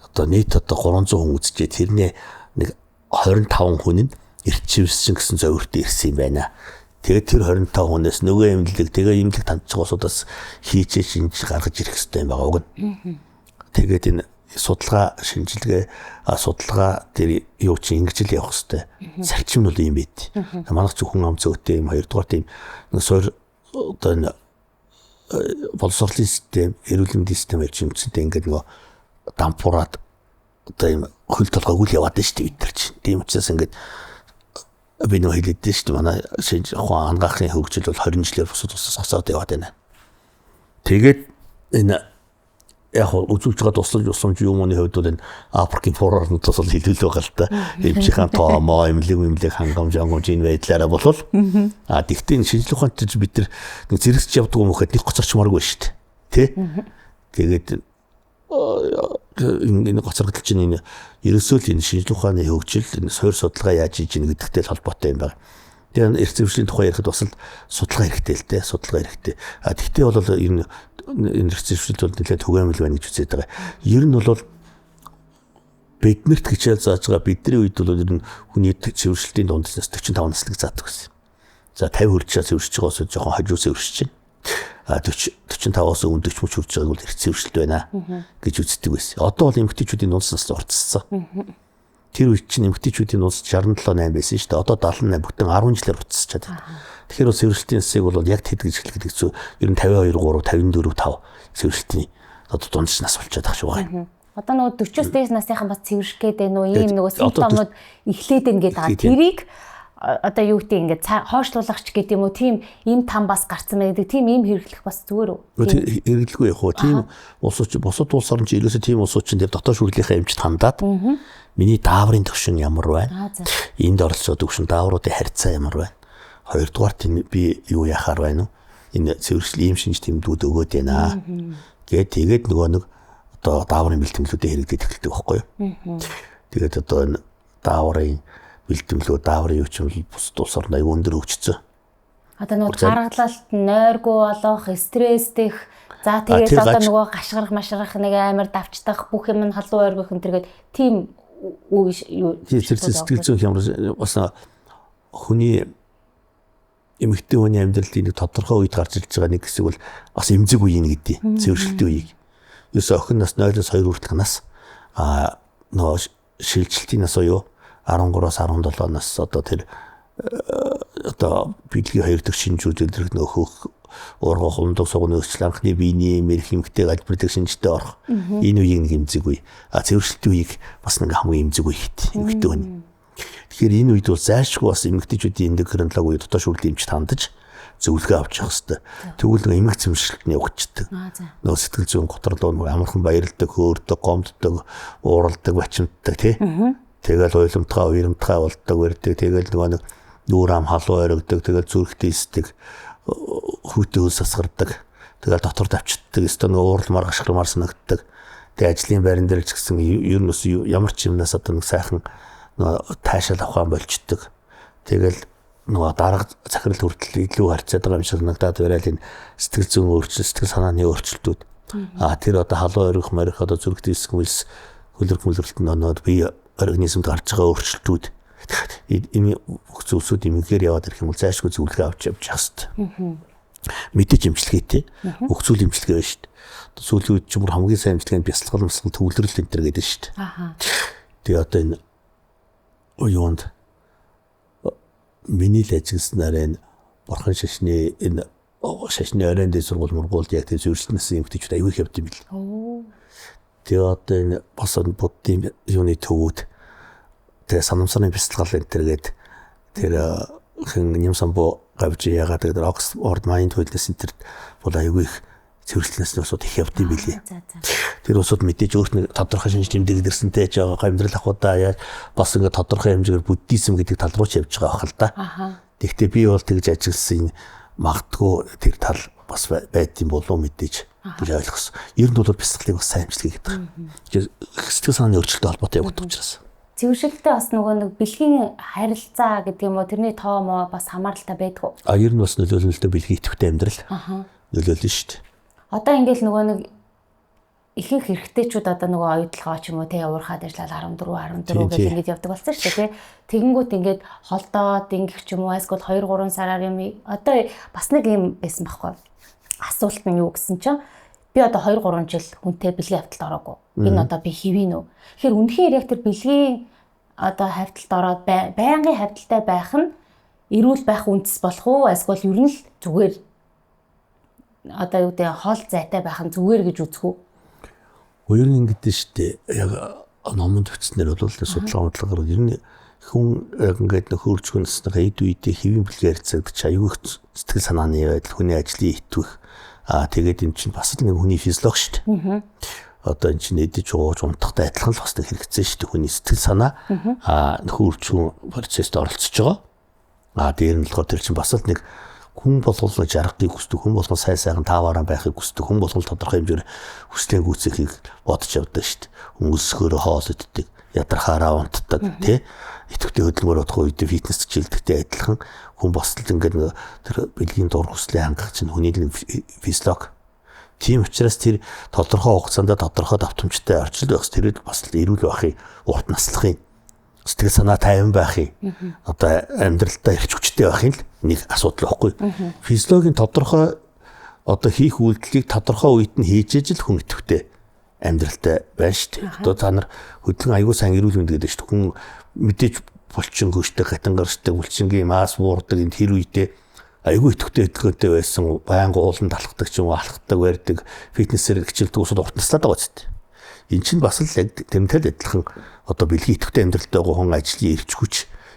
Speaker 1: одоо нийт одоо 300 хүн үзчихээ тэрний нэг 25 хүн нь эрт цэвэрсэн гэсэн зөвөртөө ирсэн юм байна. Тэгээд тэр 25 хүнээс нөгөө эмнэлэг тэгээ эмнэлэг тандчих улсуудаас хийчээ шинж гаргаж ирэх хэрэгтэй юм байгаа уг нь. Тэгээд энэ судалгаа шинжилгээ судалгаа тэр юу чи ингэж л явах хэрэгтэй. Зарчим нь бол юм байд. Манайх зөвхөн ам зөөтэй юм хоёрдугаар тийм нэг суур одоо энэ боловсролын систем, эрүүл мэндийн систем гэж юмцэнтэй ингээд нөгөө дампуураад одоо юм хөл толгойг үл яваад шүү дээ бид нар чинь. Тийм учраас ингээд би нөө хэлээд шүү дээ манай шинж ухаан ангаахын хөгжил бол 20 жилээр бусад усаас хасаад яваад байна. Тэгээд энэ яг үзүүлж байгаа тусламж усамж юмны хувьд бол энэ Африкийн форорнуудаас бол хэлүүлээ байгаа л да. Эмчийн тоомоо, эмнэлэг хангамж энэ байдлаараа болвол тэгтээ шинжлэх ухаанч бид нар нэг зэрэгч явдаг юм хөхөд нэг гоцорчмааргүй шүү дээ. Тэ? Тэгээд энэ гоцоргол чинь энэ ерөөсөө л энэ шинжлэх ухааны хөгжил, энэ суур судалгаа яаж хийж ийн гэдэгтэй холбоотой юм байна. Тэгээд эрх зүйчлийн тухай ярихад бас л судалгаа хэрэгтэй л дээ, судалгаа хэрэгтэй. Тэгтээ бол энэ эрх зүйчлэлд бол нэлээд түгээмэл байна гэж үзээд байгаа. Ер нь бол биднэрт хичээл зааж байгаа бидний үед бол ер нь хүний цэвэршилтийн дунд 45 наслыг заадаг гэсэн. За 50 хүрчээ цэвэршиж байгаас жоохон хажуу цэвэршиж байна. 45-аас өмнө 40 мөч хүрч байгааг бол эрх цэвэршилт байна гэж үздэг байсан. Одоо бол эмэгтэйчүүдийн дунд нас уртссан. Тэр үед чинь эмэгтэйчүүдийн дунд 67-8 байсан шүү дээ. Одоо 78 бүтэн 10 жилээр уртсчаад байна. Тэгэхээр цэвэршилтийн хэсэг бол яг хэд гэж хэлэхэд хэцүү. Ер нь 52 3 54 5 цэвэршилтийн одоо дундч нас болчиход байгаа шүү байгаа.
Speaker 2: Одоо нөгөө 40-с дээш насныхан бас цэвэрших гэдэг нөгөө ийм нөгөө симптомууд эхлээд ингээд байгаа. Тэрийг одоо юу гэдэг ингээд хойшлуулагч гэдэг юм уу тийм им там бас гарцсан байдаг. Тийм им хэрэглэх бас зүгээр үү?
Speaker 1: Хэрэглэхгүй яг хөө тийм улсууч бусад улс орн чинь ерөөсөө тийм улсуучин дээр дотоод шүүрлийнхээ эмчт хандаад миний дааврын төвшин ямар байна? Энд оролцоод төвшин даавруудын харьцаа ямар байна? Хоёрдугаарт би юу яхаар байна уу? Энэ цэвэршил ийм шинж тэмдгүүд өгөөд байна. Тэгээд нөгөө нэг одоо дааврын бэлтгэлүүдээ хэрэглээд эхэлдэг байхгүй юу? Тэгээд одоо энэ дааврын бэлтгэлүүд дааврын өвчмөл бусад улс орнд аяг өндөр хөгжсөн.
Speaker 2: Одоо нөгөө гаргалалт, нойргүй болох, стрессдэх, за тэгээд одоо нөгөө гашгарах, машгарах нэг амар давчдах бүх юм нь халуун ойргох энэ төргээд тийм юу
Speaker 1: сэтгэл зүйн хямрал бас хүний эмэгтэй хүний амьдралын нэг тодорхой үед гарч ирж байгаа нэг хэсэг бол бас эмзэг үеийн гэдэг цэвэршилтийн үеийг. Юусе охин нас 0-2 хүртэлх нас нөгөө шилжилтийн нас уу 13-аас 17 нас одоо тэр одоо биелгийн хоёр дахь шинжүүд илэрх нөхөх уургах ундаг сугны өсчл анхны биений мэрх эмгтэй альбердэг шинжтэй орох энэ үеийг нэг эмзэг үе. Цэвэршилтийн үеийг бас нэг хамгийн эмзэг үе гэдэг эмгтэй байна. Тэгэхээр энэ үед бол зайлшгүй бас эмгтэйчүүдийн эндокринолог үе дотоод шүүрлийн эмчт хандаж зөвлөгөө авч явах хэрэгтэй. Тэгвэл эмэг цэвэршилтний явагддаг. Нөө сэтгэл зүйн готрол амархан баярлдаг, хөөрдөг, гомддог, ууралдаг, бачимддаг тий. Тэгэл уйлмтгай, уйрамтгай болдог, үрдэг. Тэгэл нөгөө нэг нүүр ам халуун оригдог, тэгэл зүрхтэй истдэг, хүүтэй ус асгардаг. Тэгэл дотор давчддаг, өстө нөгөө ууралмаар гашграмаар санагддаг. Тэгээ ажлын байран дээр ч гэсэн ер нь ямар ч юмнаас одоо нэг сайхан таашаал авах болчдөг. Тэгэл нөгөө дарга захирал хүртэл илүү харьцаад байгаа юм шиг надад барайл энэ сэтгэл зүйн өөрчлөлт, сэтгэл санааны өөрчлөлтүүд. Тэр одоо халуун орих морих одоо зүрх диск мэлс хөлөрт ноноод бие организмд гарч байгаа өөрчлөлтүүд энэ зүйлсүүд имгээр яваад ирэх юм бол зайлшгүй зөвлөгөө авч явж хасдаг. Мэдээж имчилгээтэй. Өгцөл имчилгээ байна шүү дээ. Сүүлийн үед ч бүр хамгийн сайн имчилгээ нь бясалгал төвлөрөл энэ төр гэдэг шүү дээ. Тэгээ одоо энэ юунд миний л ажилласнаар энэ бурхан шашны энэ шашны оройн дэс сургуульд яг тэр зөвшөлтнөөс эмгтээчүүд аягүй их явд юм бил. Тэгээ одоо энэ бас буддийн юуны төвүүд тэгээ санамсарын бясалгал энэ төргээд тэр хэн нямсамбо гавж яагаад гэдэг Oxford Mindfulness Center бол аягүй их зөвшөлтнөөс усууд их явд юм билий. Тэр усууд мэдээж өөртөө тодорхой шинж тэмдэг дэрсэнтэй ч байгаа амьдрал ахудаа яаж бас ингээд тодорхой хэмжээгээр буддизм гэдэг тал руу ч явж байгаа хэл та. Тэгэхдээ би бол тэгж ажилласан магадгүй тэр тал бас байдсан болов мэдээж гэж ойлгосон. Ер нь бол бясалгалыг бас сайн амжилт хийгээд байгаа. Сэтгэл санааны өөрчлөлттэй холбоотой явагдаж учраас.
Speaker 2: Зөвшөлттэй бас нөгөө нэг бэлгийн харилцаа гэдэг юм уу тэрний тоо моо бас хамааралтай байдгүй.
Speaker 1: Ер нь бас нөлөөлөлтөй бэлгийн идэвхтэй амьдрал. Нөлөөлнө шүү дээ.
Speaker 2: Одоо ингээл нөгөө нэг ихэнх эрэгтэйчүүд одоо нөгөө оюутлогоо ч юм уу те уурхаад ажиллаад 14 гэх ингэж явдаг болсон шүү дээ те. Тэгэнгүүт ингээд холдоод ингэх ч юм уу эсвэл 2-3 сараар юм одоо бас нэг юм байсан байхгүй. Асуулт нь юу гэсэн чинь би одоо 2-3 жил хүнтэй бэлгийн хавталд ороогүй. Энэ одоо би хэвэн үү? Тэгэхээр үнэхээр яг тэр бэлгийн одоо хавталд ороод байнгын хавталтай байх нь эрүүл байх үндэс болох уу? Эсвэл ер нь л зүгээр одоо юу гэдэг хоол зайтай байх нь зүгээр гэж үзэх үү?
Speaker 1: Хоёр нь ингэдэж штэ яг номонд өгснээр бол судалгаагаар ер нь хүн яг ингээд нөхөржгөнс эд үедээ хэвийн бэлгээр хэрэгцээд аюул сэтгэл санааны байдал хүний ажлын итвэх тэгээд эн чинь бас нэг хүний физиологи штэ. Одоо эн чинь эдэж ууж унтахтай адилхан л бас нэг хэрэгцээ штэ хүний сэтгэл санаа нөхөржгөн процессд оролцож байгаа. Дээр нь болохоор тэр чинь бас л нэг хүн болгол жаргахыг хүсдэг, хүн болгол сайхан тааваараа байхыг хүсдэг, хүн болгол тодорхой хэмжээр хүслээ гүйцэхийг бодож явдаг шүү дээ. Хүмүүс хөөрө хоол иддэг, ядархаараа унтдаг, тий. Идэвхтэй хөдөлмөр бодох үед фитнес хичээлдэгтэй адилхан хүн бас л ингээд тэр бэлгийн дур хүслээ хангах чинь хүний физиологи. Тийм учраас тэр тодорхой хугацаанд тодорхой давтамжтай орчил байх тэр бас л эрүүл байхыг, урт наслахыг сэтгэл санаа тайван байхыг одоо амьдралдаа ирч хүчтэй байхын нэг асуудал байхгүй. Физиологийн тодорхой одоо хийх үйлдэлийг тодорхой үед нь хийж ижил хүн идэвхтэй амьдралтай байна шүү дээ. Одоо та нар хөдөлгөөн аягүй сайн эрүүл мэнд гэдэг шүү дээ. Хүн мэдээж булчин гүйтэй хатангарчтай булчингийн мас буурдаг энэ тэр үедээ аягүй идэвхтэй хөдөлгөөнтэй байсан байнга ууланд алхдаг ч юм уу алхдаг барьдаг фитнесээр хичээлдэг усуд урт наслаад байгаа ч гэдэг. Эн чинь бас л яг тэмтэл адилхан одоо бэлгийн идэвхтэй амьдралтай байгаа хүн ажлын ирч хүч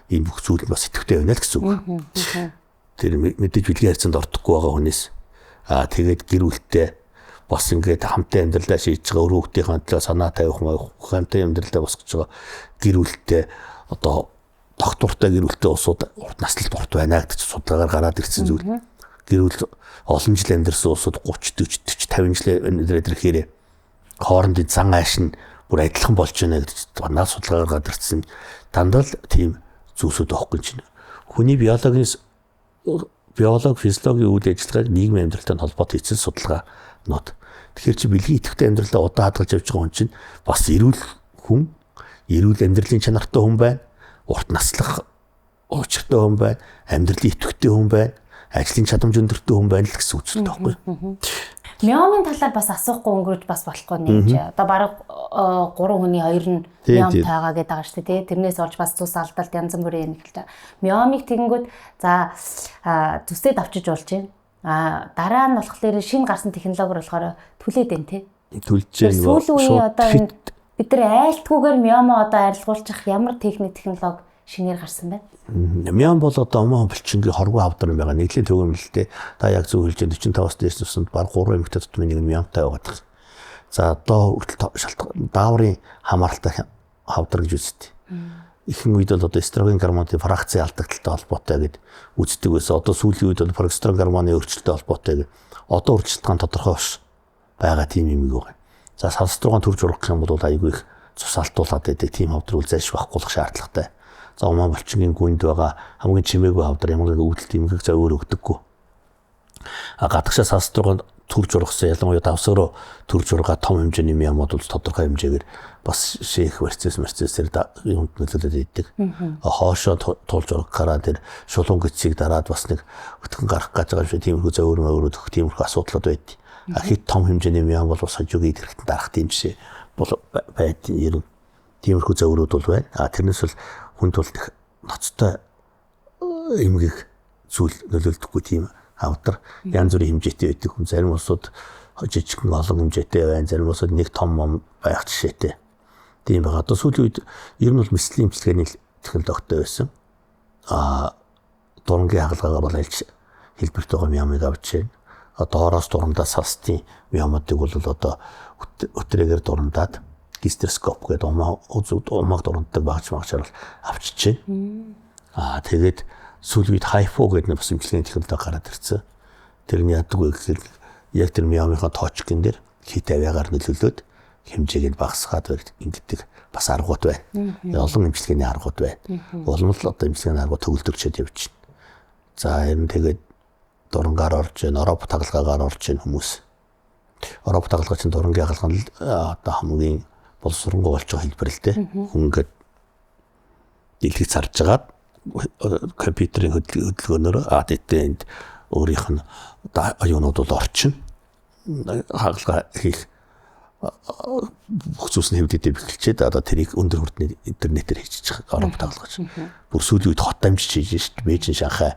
Speaker 1: энэ бүх зүйл нь бас идэвхтэй байна л гэсэн үг. Тэр мэдээж бэлгийн харьцаанд ордоггүй байгаа хүнээс тэгээд гэр бүлтэй бас ингээд хамтаа амьдралаа шийдэж байгаа өрөө хүүхдийн төлөө санаа тавих хамтаа амьдралаа босгож байгаа гэр бүлтэй одоо доктортой гэр бүлтэй улсууд урт наслалт урт байна гэдэг судалгаагаар гараад ирсэн зүйл. Гэр бүл олон жил амьдарсан улсууд 30 40 50 жил амьдрал хоорондын зан ааш нь бүр адилхан болж байна гэж манай судалгаагаар гараад ирсэн. Дандаа л тийм зүйлсүүд авахгүй чинь. Хүний биологи, физиологийн үйл ажиллагааг нийгмийн амьдралтай холбоотой хийсэн судалгаанууд. Тэгэхээр чи бэлгийн идэвхтэй амьдралаа удаа хадгалж явж байгаа хүн чинь бас эрүүл хүн, эрүүл амьдралын чанартай хүн байна, урт наслах учиртай хүн байна, амьдралын идэвхтэй хүн байна, ажлын чадамж өндөртэй хүн байна л гэсэн үзэлтэй байхгүй.
Speaker 2: Миомын талаар бас асуухгүй өнгөрөж бас болохгүй нэ. Одоо бараг 3 хүний 2 нь миом тайгаа гэдэг байгаа шүү дээ. Тэрнээс олж бас цус алдалт янз бүрийн юм хэлж байгаа. Миомыг тэгэнгүүт за зүсэд авчиж болж байна. Дараа нь болохоор шинэ гарсан технологиор болохоор түлээд байна те.
Speaker 1: Түлж байна.
Speaker 2: Сүүлийн үеийн одоо бид нар айлтгүйгээр миомоо одоо арилгуулчих ямар технологи шинээр гарсан байна.
Speaker 1: Миом бол одоо өмнө булчингийн хоргүй хавдар юм байгаа. Нийлээ төгөөмөлтэй та яг зөв хэлж байна. 45-аас дээш тусанд баг 3 эмэгтэй тутмын нэг миомтай байгаа. За одоо дааврын хамааралтай хавдар гэж үздэг. Ихэнх үед бол одоо эстроген гормонын фракцийн алдагдaltaй холбоотой гэж үздэг байсан. Одоо сүүлийн үед бол прогестерон гормоны өөрчлөлттэй холбоотой гэж одоо урьдчилгаан тодорхой байна. Бага тийм юм байгаа. За салструугаан төрж урах гэх юм бол айгүй их цус алдуулаад байдаг тийм хавдрыг зайлшгүй авахгүй шаардлагатай. За Уман булчингийн гүнд байгаа хамгийн чимээгүй хавдар ямар нэгэн үүдэлт эмгэг зөвөр өгдөггүй. Гадагшаа салструугаан төрж ургасан ялангуяа давсаг руу төрж ургаа том хэмжээний миомод бол тодорхой хэмжээгээр бас шээх варцэсээр юмд нөлөөлөд идэг. Хоошоо тулж ургахаараа тэр шулуун гисийг дараад бас нэг өтгөн гарах гэж байгаа юм шиг тиймэрхүү зөвөр мөрөдөх тиймэрхүү асуудлууд байдаг. Хит том хэмжээний миом бол бас хожуугийн идэвхтэнд дарах тийм жишээ бол байд ер нь тиймэрхүү зөвөрүүд бол байна. Тэрнээс бол хүнд бол их ноцтой эмгэг зүйл нөлөөлдөггүй тийм хавдар янз бүрийн хэмжээтэй байдаг хүн. Зарим улсууд жижигхэн олон хэмжээтэй байна. Зарим улсууд нэг том ном байх жишээтэй. Тийм байгаа. Одоо сүүлийн үед ер нь бол мэслийн имчилгээний технологитой байсан. Дурангийн хагалгаагаар бол альж хэлбэрт байгаа миомыг авч байна. Доороос дурандаа салстын миомодыг бол одоо өтрээгээр дурандаад гистероскоп гэдэг умаг дуранддаг багчмагчаар авчиж байна. Тэгээд сүүлийн үед хайфо гэдэг нэг бас имчилгээний технологи гараад ирсэн. Тэрний яадаг вэ гэхээр яг тэр миомынхаа тоочкин дээр хит авиагаар нөлөөлөд хэмжээг нь багасгаад ингэдэг бас аргууд байна. Олон имчилгээний аргууд байна. Улам л одоо имчилгээний аргууд төгөлдөрчөд явж байна. За энэ тэгээд дурангаар орж байна, Европ тагалгаагаар орж байна хүмүүс. Европ тагалгаа чинь дурангийн хагалгаа нь одоо хамгийн боловсронгуй болж байгаа хэлбэр л дээ. Хүн ингээд дэлхийг царж агаад компьютерийн хөдөлгөөнөөр энд өөрийнх нь оюунууд бол орчин хагалгаа хийх бүх зүйлс нь хэвдэдэд бэхэлчээд одоо тэрийг өндөр хүртний интернетээр хийчих Европ тагалгаач. Бүр сүүлийн үед хот дамжиж хийж шít Бээжин, Шанхай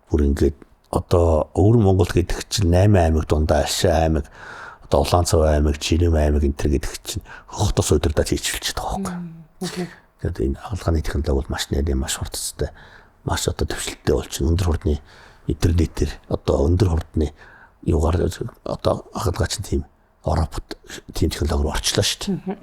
Speaker 1: бүр ингээд одоо өвөр Монгол гэдэг чинь 8 аймаг дундаа Ашаа аймаг, одоо Улаанцав аймаг, Жирэм аймаг энэ төр гэдэг чинь хотоос удирдах хийчихвэлчихэд байгаа байхгүй. Тэгээд энэ хагалгааны технологи бол маш нэрийн маш хурдтай, маш одоо төвшлөлттэй болчихно. Өндөр хурдны интернетээр одоо өндөр хурдны юугаар одоо хагалгаач тийм Европт тийм технологи руу орчлоо шүү дээ.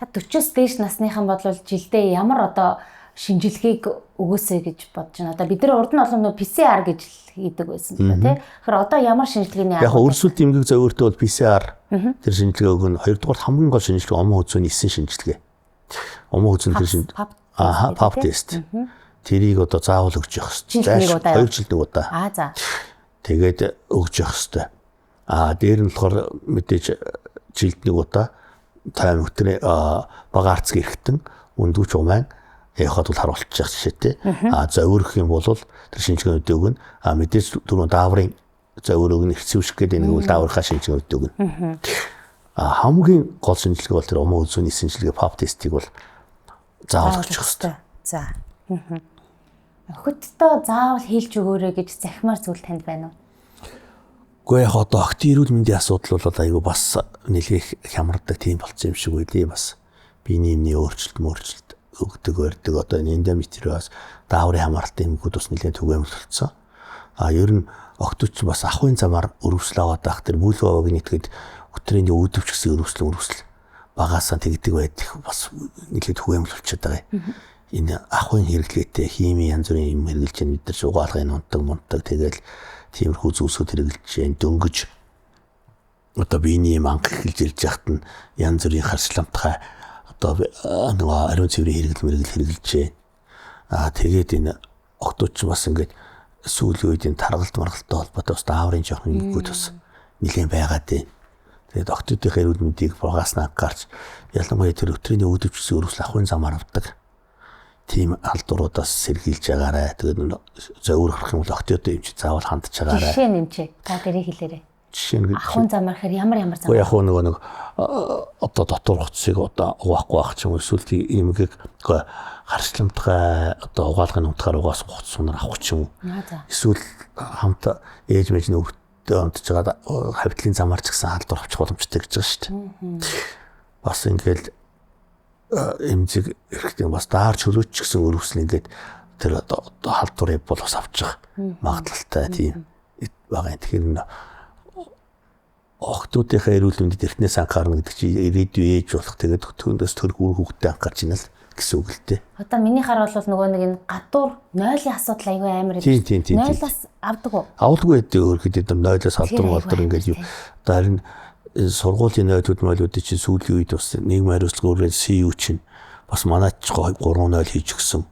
Speaker 2: 40-с дээш насныхан бол жилдээ ямар одоо шинжилгээг өгөөсэй гэж бодож байна. Одоо бид нар урд нь олон нөө PCR гэж хийдэг байсан л да тий. Тэгэхээр одоо ямар шинжилгээний
Speaker 1: яг өрсөлт эмгэг зөвөртөө бол PCR тэр шинжилгээ өгнө. Хоёрдугаар хамгийн гол шинжилгээ омон үзүүний 9 шинжилгээ. Омон үзүүн тэр шинжилгээ пап тест. Тэрийг одоо заавал өгч явах хэрэгтэй. 2 жил нэг удаа.
Speaker 2: За.
Speaker 1: Тэгээд өгч явах хэрэгтэй. Дээр нь болохоор мэдээж жилд нэг удаа тайм өтрээ бага арцг эрэхтэн өндүүч умаа явахад бол харуулчих жишээтэй. Зөвөрөх юм бол тэр шинжилгээнд өгнө. Мэдээж түрүүн дааврын зөвөр өгнө, хэцүүшг гэдэг нэг бол дааврынхаа шинжилгээнд өгнө. Хамгийн гол шинжилгээ бол тэр омон үзүүний шинжилгээ пап тестийг бол заавал өгчих хэрэгтэй.
Speaker 2: За. Охидтой заавал хийлж өгөөрэй гэж захимаар зүйл танд байна уу?
Speaker 1: Гэхдээ яг одоо охидын эрүүл мэндийн асуудал бол айгүй бас нэлээх хямардаг тийм болсон юм шиг үлээ бас. Биений юмны өөрчлөлт өгдөг барьдаг одоо энэ эндометриоз дааврын хамаарлтын эмгүүд бас нэлээд түгээмжлэлцсэн. Ер нь охидч бас ахуйн замаар өрөвсөл аваад байх тэр бүлбаваг нийтгэд өтрийн үүдвч гэсэн өрөвсөл багасаа тэгдэг байдаг бас нэлээд түгээмжлүүлчихэж байгаа юм. Энэ ахуйн хэрэглээтэй хими янз бүрийн юм хэрэглэж бид нар угаалгын унтдаг тэгэл тиймэрхүү зүйлсүүд хэрэглэж дөнгөж одоо биений манх эхэлж ирж яхад нь янз бүрийн харшламтгай одоо нөгөө ариун цэврийн хэрэглэж тэгээд энэ охтууд ч бас ингээд сүүлийн үед энэ таргалт маргалтай холбоотой бас дааврын жоохон юмгүүд бас нэлээд байгаад байна. Тэгээд охтуудын эрүүл мэндийг програмснаа гарч ялангуяа тэр өтрийн үүдвч гэсэн өрөвсөл ахуйн замаар авдаг тийм алдууруудаас сэргийлж байгаарай. Тэгээд зөвөр орох юм бол охтуудын эмч заавал хандж байгаарай.
Speaker 2: Жишээ нэмчээ. Та дэрийг хэлээрэй.
Speaker 1: Жишээ нь
Speaker 2: ахуйн замаар гэхээр ямар зам?
Speaker 1: Яг нэг одоо дотор хуцсыг одоо угаахгүй байх ч юм уу эсвэл иймгийг харшламтгай одоо угаалгын унтахаар угаас хуц сунаар авах ч юм уу. Эсвэл хамт ээж мэж нөхдөд унтж байгаа хавьтлын замаар ч гэсэн халдвар авчих боломжтой гэж байгаа шүү дээ. Бас ингээл эмзэг хэрэгтэй бас даар чөлөөч гэсэн өрөвсөл ингээд тэр одоо халдварыг бол бас авчих магадлалтай тийм байгаа. Тэгэхээр охтуудынхаа эрүүл мэндэд эртнээс анхаарна гэдэг чинь ирээдүйн ээж болох тэгээд төгөөндөөс төрөх үр хөвгтэй анхаарч байна л гэсэн үг л дээ. Одоо
Speaker 2: миний хараа бол нөгөө нэг энэ гадуур нойлын асуудал айгүй амар юм. Нойлоос авдаг уу?
Speaker 1: Авалгүй байдаг өөрөөр хэлбэл нойлоос халдвар ингээд юу. Одоо харин сургуулийн нойлуудын чинь сүүлийн үед бас нийгмийн хариуцлагын CU чинь бас манайч 3-0 хийж өгсөн.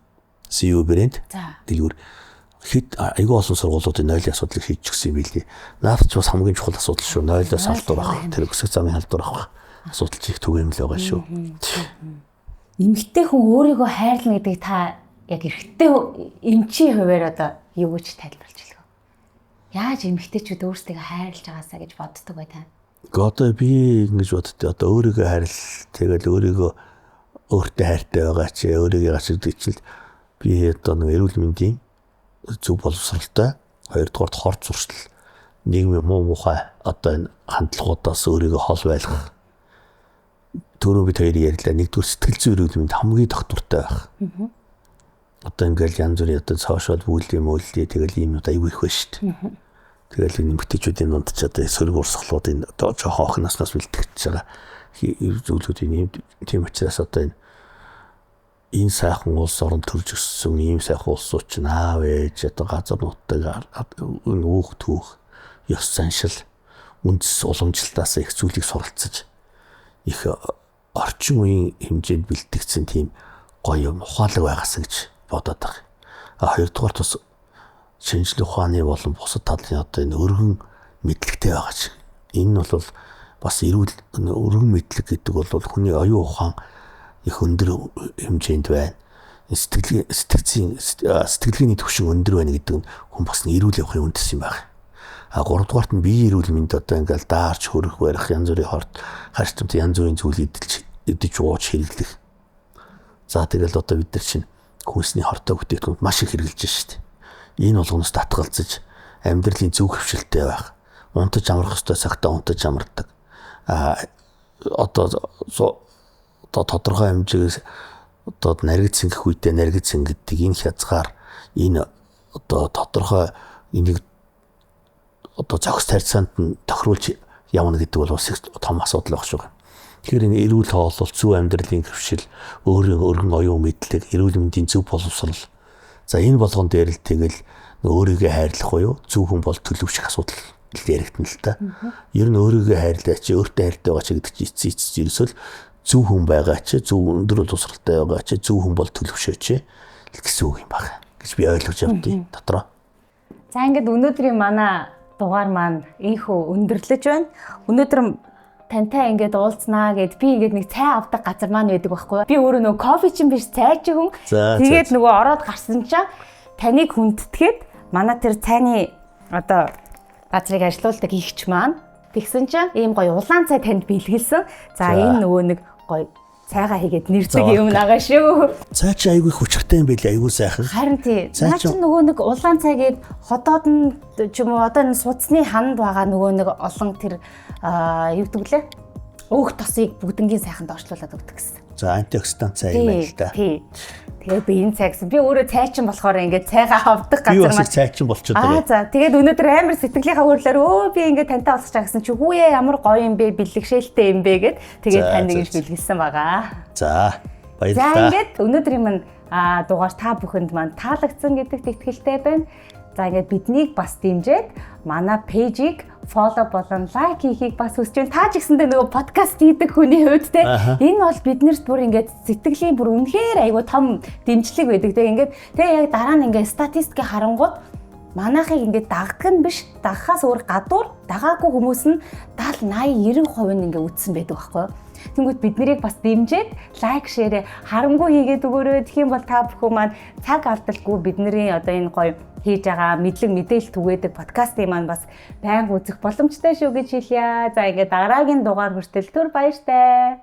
Speaker 1: CU брэнд дэлгүүр хэд айгүй олон сургуулиудын нойлын асуудлыг хийж өгсөн юм билий. Наад ч бас хамгийн чухал асуудал шүү. Нойлоос халдвар авах, тэр өсөх замын халдвар авах асуудал чих түгээмэл байгаа шүү.
Speaker 2: Эмэгтэй хүн өөрийгөө хайрлна гэдэг та яг эрэгтэй эмчийн хувьар одоо юу гэж тайлбарлаж хэлэх вэ? Яаж эмэгтэйчүүд өөрсдөө хайрлаж байгаасаа гэж боддог бай та?
Speaker 1: Одоо би ингэж боддоо одоо өөрийгөө хайрл тэгэл өөрийгөө өөртөө хайртай байгаа чи өөрийгөө гашигдчих чил би одоо нэг эрүүл мэндийн зөв боловсралтай хоёрдугаар хор зуршил нийгмийн муу мухай одоо энэ хандлагуудаас өөрийгөө хол байлгах түрүү бид хоёр ярьлаа нэгдүгээр сэтгэл зүйн эрүүл мэнд хамгийн доктортой байх. Одоо ингээл янз бүрийн одоо сошиал бүлгийн мөлий тэгэл ийм одоо аюу их байна шүү дээ. Тэгэл нэмэгтэйчүүдийн дунд ч одоо сөрөг урсгалуудын одоо жоохон охин наснаас бэлтгэж байгаа зүйлүүдийн тийм учраас одоо энэ сайхан улс орон төрж өссөн ийм сайхан улсууд ч аав ээж одоо газар нутаг өөх түүх ёс заншил үндэс уламжлалтаас их зүйлийг суралцаж их орчин үеийн хэмжээнд бэлтгэсэн тийм гоё ухаалаг байгаасаа гэж бодоод байгаа. Хоёрдугаар бас шинжлэх ухааны болон бусад талын одоо энэ өргөн мэдлэгтэй байгаа ч. Энэ нь бол бас эрүүл өргөн мэдлэг гэдэг бол хүний оюун ухаан их өндөр хэмжээнд байна. Сэтгэлгээний түвшин өндөр байна гэдэг нь хүн бас эрүүл явахын үндэс юм байна. Гуравдугаарт нь биеийн эрүүл мэнд одоо ингээл даарч хөрөх барих янз бүрийн хорт харьцамт янз бүрийн зүйл идэж ууж хэрэглэх. За тэгэл одоо бид нар чинь хүнсний хортой бүтээгдэхүүнд маш их хэрэглэж байна шүү дээ. Энэ болгоноос татгалзаж амьдралын зөв хөвшилтэй байх. Унтаж амрах ёстой цагтаа унтаж амардаг. Одоо тодорхой хэмжээс одоо наргиц сингэх үедээ наргиц сингдэг энэ хязгаар энэ одоо тодорхой энийг одоо зохис тарьцаанд нь тохируулж явна гэдэг бол бас том асуудал байх шүү. Тэгэхээр энэ эрүүл хооллолт, зөв амьдралын хөвшил, өөрийн өргөн оюун мэдлэг, эрүүл мэндийн зөв боловсрол. За энэ болгон дээр л тэгэл өөрийгөө хайрлах буюу зөв хүн бол төлөвших асуудал яригдана л та. Ер нь өөрийгөө хайрлаач, өөртөө хайртай байгаа ч гэдэг чинь эцэс ерөөсөө зөв хүн байгаа ч, зөв өндөр боловсралтай байгаа ч, зөв хүн бол төлөвшөөч гэсэн үг юм байна гэж би ойлгож явдیں۔ Дотроо.
Speaker 2: За ингээд өнөөдрийн манай дугаар маань ийхүү өндөрлөж байна. Өнөөдөр тантай ингээд уулзнаа гэд би ингээд нэг цай авдаг газар маань байдаг байхгүй. Би өөрөө нөгөө кофе чин биш цай чи хүн. Тэгээд нөгөө ороод гарсан чинь таныг хүндэтгээд манай тэр цайны одоо газрыг ажилуулдаг ихч маань тэгсэн чинь ийм гоё улаан цай танд бэлгэлсэн. За энэ нөгөө нэг гоё цайгаа хийгээд нэрдэг юм нагаа шүү.
Speaker 1: Цай чи айгүй хүчтэй юм байли айгүй сайхан.
Speaker 2: Харин тий. Наа чи нөгөө нэг улаан цай гээд хотоод нь ч юм уу одоо энэ судасны ханд байгаа нөгөө нэг олон тэр юу гэдэг лээ? Өөх тосыг бүгднгийн сайханд орчлуулад өгдөг гэсэн.
Speaker 1: За антиоксидант цай юм байна л да.
Speaker 2: Тий. Тэгээд би энэ цай гэсэн. Би өөрөө цайчин болохоор ингээд цайгаа авдаг газар
Speaker 1: маань цайчин болчиход байгаа.
Speaker 2: За тэгээд өнөөдөр амар сэтгэлийнхаа хөрлөөр би ингээд тантай уулзах чаа гэсэн чи хүүе ямар гоё юм бэ, бэлгшээлтэй юм бэ гэд тэгээд тань ингэж бэлгэлсэн байгаа.
Speaker 1: За баярлалаа.
Speaker 2: За ингээд өнөөдрийн маань дугаар та бүхэнд маань таалагдсан гэдэгт итгэлтэй байна. За ингээд биднийг бас дэмжиж манай пэйжийг фоллоу болон лайк хийхийг бас хүсэж байна. Та ч гэсэндээ нөгөө подкаст хийдэг хүний хувьд те энэ бол биднэрт бүр ингээд сэтгэлийн бүр үнэхээр айгүй том дэмжлэг байдаг. Тэгээ ингээд тэгээ яг дараа нь ингээд статистик харангууд манайхыг ингээд дагдаг нь биш, дагахаас өөр гадуур дагаагүй хүмүүс нь 70, 80, 90% нь ингээд үтсэн байдаг байхгүй юу? Тэнгүүд бид нарыг бас дэмжиж лайк, шеэр харамгүй хийгээд өгөөрэй. Тэгэх юм бол та бүхэн маань цаг алдалгүй бидний одоо энэ гоё хийж байгаа мэдлэг мэдээлэл түгээдэг подкастыг маань бас байнга үзэх боломжтой шүү гэж хэлье. За ингээд дараагийн дугаар хүртэл түр баяртай.